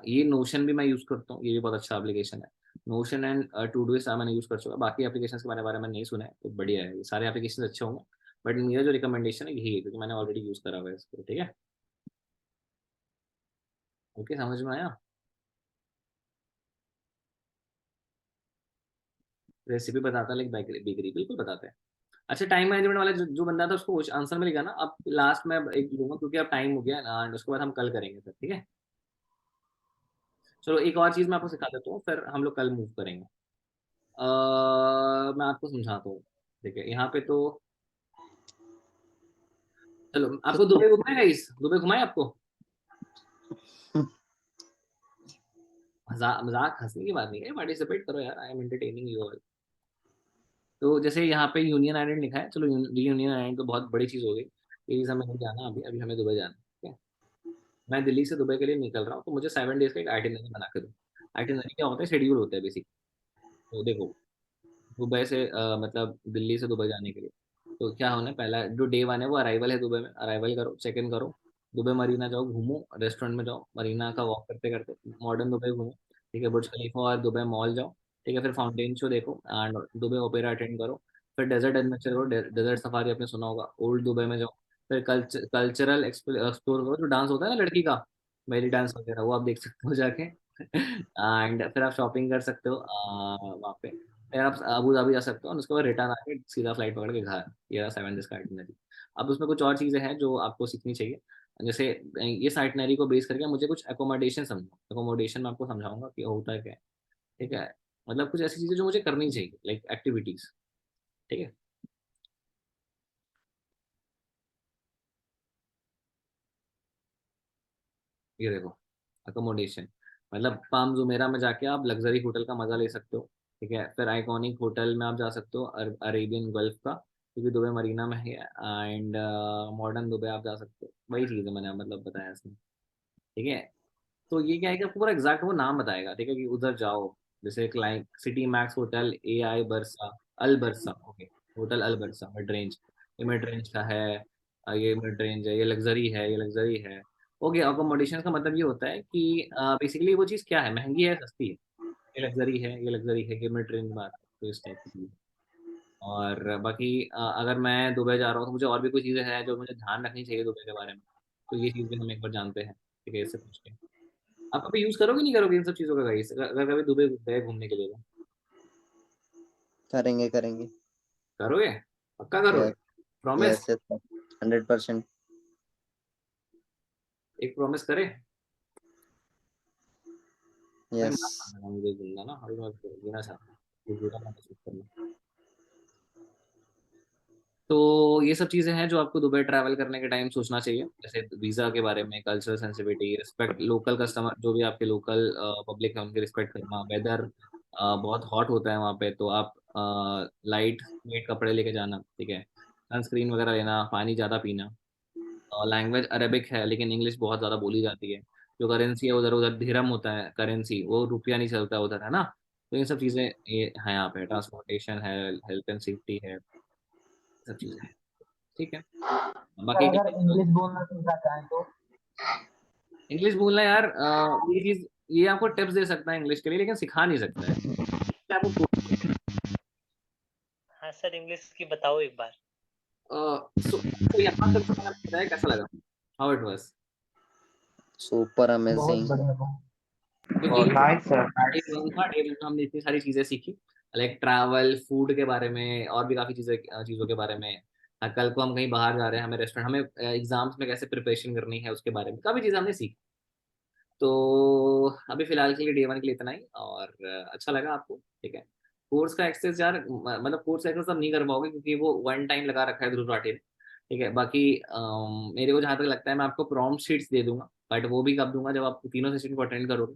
A: ये नोशन भी मैं यूज करता हूँ, ये भी बहुत अच्छा एप्लीकेशन है। नोशन एंड टू डूइस्ट मैंने यूज कर चुका। बाकी एप्लीकेशन के बारे में नहीं सुना है, तो बढ़िया है, ये सारे एप्लीकेशन अच्छे होंगे, बट मेरा जो रिकमेंडेशन है यही है, क्योंकि मैंने ऑलरेडी यूज करा हुआ है इसको, ठीक है? ओके, समझ में आया? रेसिपी बताता है, लाइक बेकरी बेकरी बिल्कुल बताते हैं। अच्छा टाइम मैनेजमेंट वाला जो बंदा था उसको आंसर मिलेगा ना? अब लास्ट में एक दूंगा क्योंकि अब टाइम हो गया ना, एंड उसके बाद हम कल करेंगे सर, ठीक है? चलो एक और चीज मैं आपको सिखा देता हूँ, फिर हम लोग कल मूव करेंगे। मैं आपको समझाता हूँ। देखिए यहाँ पे तो, चलो आपको दुबई घुमाएगा, इस दुबई घुमाए आपको? मजाक मजाक हंसने की बात नहीं है, पार्टिसिपेट करो यार, I am entertaining you all. तो जैसे यहाँ पे यूनियन आइलैंड लिखा है, चलो यूनियन आइलैंड तो बहुत बड़ी चीज हो गई, ये चीज हमें नहीं जाना अभी, अभी हमें दुबई जाना है, ठीक है? मैं दिल्ली से दुबई के लिए निकल रहा हूँ, तो मुझे 7 डेज का एक आइटिनरी बना के दो। आइटिनरी क्या होता है? शेड्यूल होता है बेसिक। तो देखो दुबई से मतलब दिल्ली से दुबई जाने के लिए तो क्या होना है, पहला जो डे वन है वो अराइवल है दुबई में। अराइवल करो, चेक इन करो, दुबई मरीना जाओ, घूमो, रेस्टोरेंट में जाओ, मरीना का वॉक करते करते मॉडर्न दुबई घूमो, ठीक है? बुर्ज खलीफा और दुबई मॉल जाओ, ठीक है? फिर फाउंटेन शो देखो एंड दुबई ओपेरा अटेंड करो, फिर डेजर्ट एडवेंचर करो, डेजर्ट सफारी आपने सुना होगा, ओल्ड दुबई में जाओ। फिर कल्चरल एक्सप्लोर करो, जो डांस होता है ना लड़की का, बेली डांस वगैरह, वो आप देख सकते हो जाके। एंड फिर आप शॉपिंग कर सकते हो वहाँ पे। फिर आप अबू धाबी जा सकते हो और उसके बाद रिटर्न आके सीधा फ्लाइट पकड़ के घर। ये रहा 7 डेज का आइटनरी। अब उसमें कुछ और चीज़ें हैं जो आपको सीखनी चाहिए। जैसे ये आइटनरी को बेस करके मुझे कुछ एकोमोडेशन समझो, एकोमोडेशन में आपको समझाऊंगा कि होता है क्या है, ठीक है। मतलब कुछ ऐसी चीज़ें जो मुझे करनी चाहिए, लाइक एक्टिविटीज, ठीक है। ये देखो अकोमोडेशन, मतलब पाम जुमेरा में जाके आप लग्जरी होटल का मजा ले सकते हो, ठीक है। फिर आइकॉनिक होटल में आप जा सकते हो अरेबियन गल्फ का, क्योंकि दुबई मरीना में है। एंड मॉडर्न दुबई आप जा सकते हो, वही चीज़ है मैंने मतलब बताया इसमें, ठीक है। तो ये क्या है कि आपको पूरा एग्जैक्ट वो नाम बताएगा, ठीक है, कि उधर जाओ। जैसे क्लाइंट सिटी मैक्स होटल ए आई बरसा, अल बरसा, ओके, होटल अल बरसा मिड रेंज, ये मिड रेंज का है। ये मिड रेंज है, ये लग्जरी है, ये लग्जरी है। ओके, अकोमोडेशन का मतलब ये होता है कि बेसिकली वो चीज़ क्या है, महंगी है सस्ती है, ये लग्जरी है, ये लग्जरी है, ये मिड रेंज में आता है, तो इस टाइप की चीज़। और बाकी अगर मैं दुबई जा रहा हूँ तो मुझे और भी कुछ चीज़ें हैं जो मुझे ध्यान रखनी चाहिए दुबई के बारे में, तो ये चीज़ भी हम एक बार जानते हैं, ठीक है, इससे पूछ के। आप कभी यूज करोगे नहीं करोगे इन सब चीजों का गाइस, अगर कभी दुबई गए घूमने के लिए तो
G: करेंगे करेंगे।
A: करोगे? पक्का करोगे? प्रॉमिस?
G: Yes yes 100%।
A: एक प्रॉमिस करे भाई,
G: यस।
A: माफ करना मुझे बोलना ना, अभी मैं जीना चाहता हूँ, ये बुरा ना महसूस करना। तो ये सब चीजें हैं जो आपको दुबई ट्रैवल करने के टाइम सोचना चाहिए, जैसे वीजा के बारे में, cultural sensitivity, respect local customer, जो भी आपके लोकल पब्लिक है उनकी रिस्पेक्ट करना। वेदर बहुत हॉट होता है वहाँ पे, तो आप लाइट वेट कपड़े लेके जाना, ठीक है। सनस्क्रीन वगैरह लेना, पानी ज़्यादा पीना। लैंग्वेज अरेबिक है लेकिन इंग्लिश बहुत ज़्यादा बोली जाती है। जो करेंसी है उधर, उधर दिरहम होता है करेंसी, वो रुपया नहीं चलता उधर, है ना। तो ये सब चीज़ें ये हैं यहाँ पे, ट्रांसपोर्टेशन है, हेल्थ एंड सेफ्टी है, सब चीज़ें हैं, ठीक है।
F: सर
A: बाकी
F: अगर इंग्लिश बोलना सीखना चाहें तो?
A: इंग्लिश बोलना यार, ये चीज़, ये आपको टिप्स दे सकता है इंग्लिश के लिए, लेकिन सिखा नहीं सकता है, ये आपको
K: हाँ सर, इंग्लिश की बताओ एक बार।
A: तो यहाँ तक तो मैंने आपको बताया, कैसा लगा, हाउ इट वाज?
G: सुपर
F: बहुत
G: अमेजिंग।
F: बढ़िया बहुत।
A: क्योंकि
C: नाइस सर,
A: डे वन था, डे वन में हमने इतनी सारी चीजें सीखी, लाइक ट्रैवल, फूड के बारे में, और भी काफी चीजों के बारे में। कल को हम कहीं बाहर जा रहे हैं, हमें रेस्टोरेंट, हमें एग्जाम्स में कैसे प्रिपरेशन करनी है उसके बारे में काफी चीजें हमने सीखी। तो अभी फिलहाल के लिए डे वन के लिए इतना ही, और अच्छा लगा आपको, ठीक है। कोर्स का एक्सेस यार, मतलब कोर्स एक्सेस अब नहीं कर पाओगे क्योंकि वो वन टाइम लगा रखा है ध्रुव राठी ने, ठीक है। बाकी मेरे को जहाँ तक लगता है मैं आपको प्रॉम्प्ट शीट्स दे दूंगा, बट वो भी कब दूंगा, जब आप तीनों सेशन को अटेंड करोगे,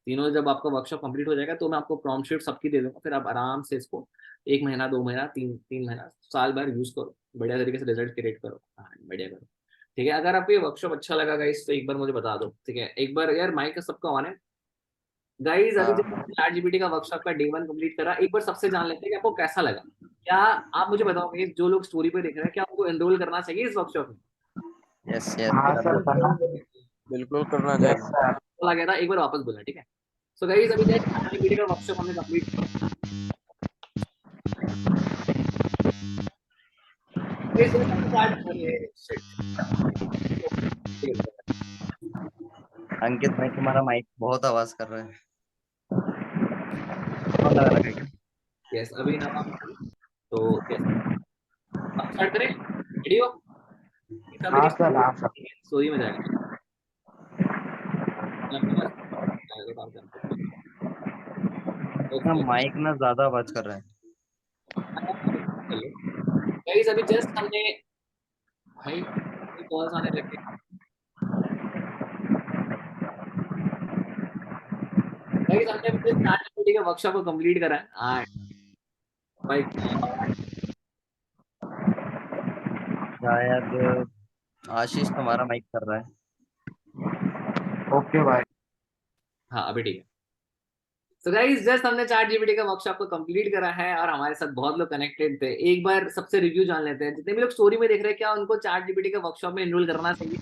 A: तीनों जब आपका वर्कशॉप कंप्लीट हो जाएगा तो मैं आपको प्रॉम्प्ट शीट सबकी दे दूंगा। फिर आप आराम से इसको 1 महीना, 2 महीना, तीन तीन महीना, साल भर यूज करो, बढ़िया तरीके से रिजल्ट क्रिएट करो, हाँ बढ़िया करो, ठीक है। अगर आपको ये वर्कशॉप अच्छा लगा गाइस तो एक बार मुझे बता दो, ठीक है। एक बार यार माइक सबका ऑन है गाइस, अभी जब
G: हाँ
A: चैट जीपीटी का वर्कशॉप का डे वन कंप्लीट करा, एक बार सबसे जान लेते हैं कि आपको कैसा लगा। क्या आप मुझे बताओगे, जो लोग स्टोरी पे देख रहे हैं, क्या आपको एनरोल करना चाहिए इस वर्कशॉप में?
G: यस
C: हाँ
G: यस।
C: सर करना,
J: बिल्कुल करना
C: यस
J: चाहिए।
C: सर।
A: बोला गया था, एक बार वापस बोलना, ठीक है। सो गाइस अभी जस्ट चैट जीपीटी का वर्कशॉप हमने कंप्लीट
G: अंकित भाई तुम्हारा माइक बहुत आवाज कर रहा है, कौन लगा रखा है क्या?
A: यस अभी ना तो यस अब स्टार्ट करें वीडियो,
C: हाँ सर, हाँ सर।
A: स्टोरी में जाएगा, मैं आपके पास आएगा काम करते हैं।
G: ना
A: ओके
G: माइक ना ज्यादा आवाज कर रहा है।
A: चलो गाइस अभी जस्ट हमने, भाई कॉल्स आने लगे गाइस, हमने अभी जस्ट चैट जीपीटी के वर्कशॉप को कंप्लीट करा है। भाई
G: शायद आशीष तुम्हारा माइक कर रहा है।
C: ओके भाई।
A: हाँ अभी ठीक है। तो गाइस जस्ट हमने चैट जीपीटी का वर्कशॉप को कंप्लीट करा है और हमारे साथ बहुत लोग कनेक्टेड थे। एक बार सबसे रिव्यू जान लेते हैं, जितने भी लोग स्टोरी में देख रहे हैं, क्या उनको चैट जीपीटी के वर्कशॉप में एनरोल करना चाहिए?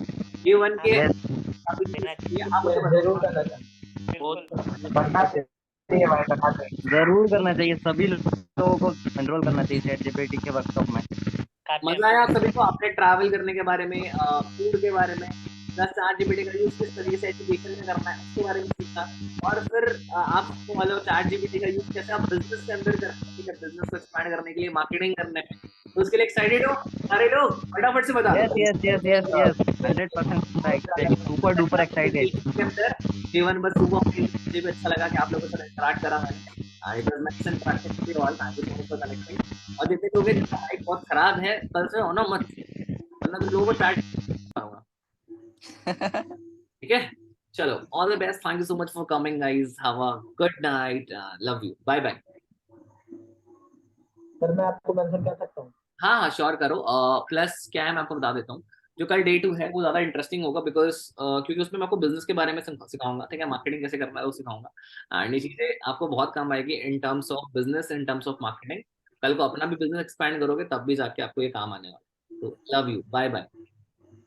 A: ये वन के
C: यस,
A: आप
K: देना
A: मुझे
F: जरूर
A: बताओ।
F: करना चाहिए।
K: बिल्कुल।
C: करना चाहिए। है भाई, बताते हैं।
G: जरूर करना चाहिए, सभी लोगों को एनरोल करना चाहिए चैट जीपीटी के वर्कशॉप में।
K: काफी
A: मजा आया आप सभी को? आपने ट्रैवल करने के बारे में, फूड के बारे में, प्लस चैट जीपीटी का यूज किस तरीके से एजुकेशन में करना है उसके बारे में सीखा, और फिर आप सबको मालूम चैट जीपीटी का यूज कैसे आप बिजनेस के अंदर कर सकते हैं, बिजनेस को एक्सपैंड करने के लिए, मार्केटिंग करने में। तो उसके लिए एक्साइटेड हो सारे लोग? फटाफट से बता
G: यस
A: दो।
G: Yes yes yes yes 100% excited, super duper excited.
A: के अंदर जीवन बस सुबह मुझे भी अच्छा लगा कि आप लोगों से इंटरेक्ट करा मैंने। It was nice interaction with you all, thank you so much for connecting. और जितने लोग जिनका माइक बहुत खराब है कल से होना मत, वरना तो लोगों को चैट होगा। ठीक है, चलो, all the best, thank you so much for coming guys, have a good night, love you, bye bye.
F: Sir मैं आपको मेंशन कर सकता हूँ?
A: हाँ हाँ श्योर करो। प्लस क्या है मैं आपको बता देता हूँ, जो कल डे 2 है वो ज्यादा इंटरेस्टिंग होगा, बिकॉज क्योंकि उसमें मैं आपको बिजनेस के बारे में सिखाऊंगा, ठीक है, मार्केटिंग कैसे करना है वो सिखाऊंगा। एंड ये चीजें आपको बहुत काम आएगी इन terms of business, in terms of marketing. कल को अपना भी बिजनेस एक्सपैंड करोगे तब भी जाके आपको ये काम आने वाला है। तो लव यू, बाय बाय।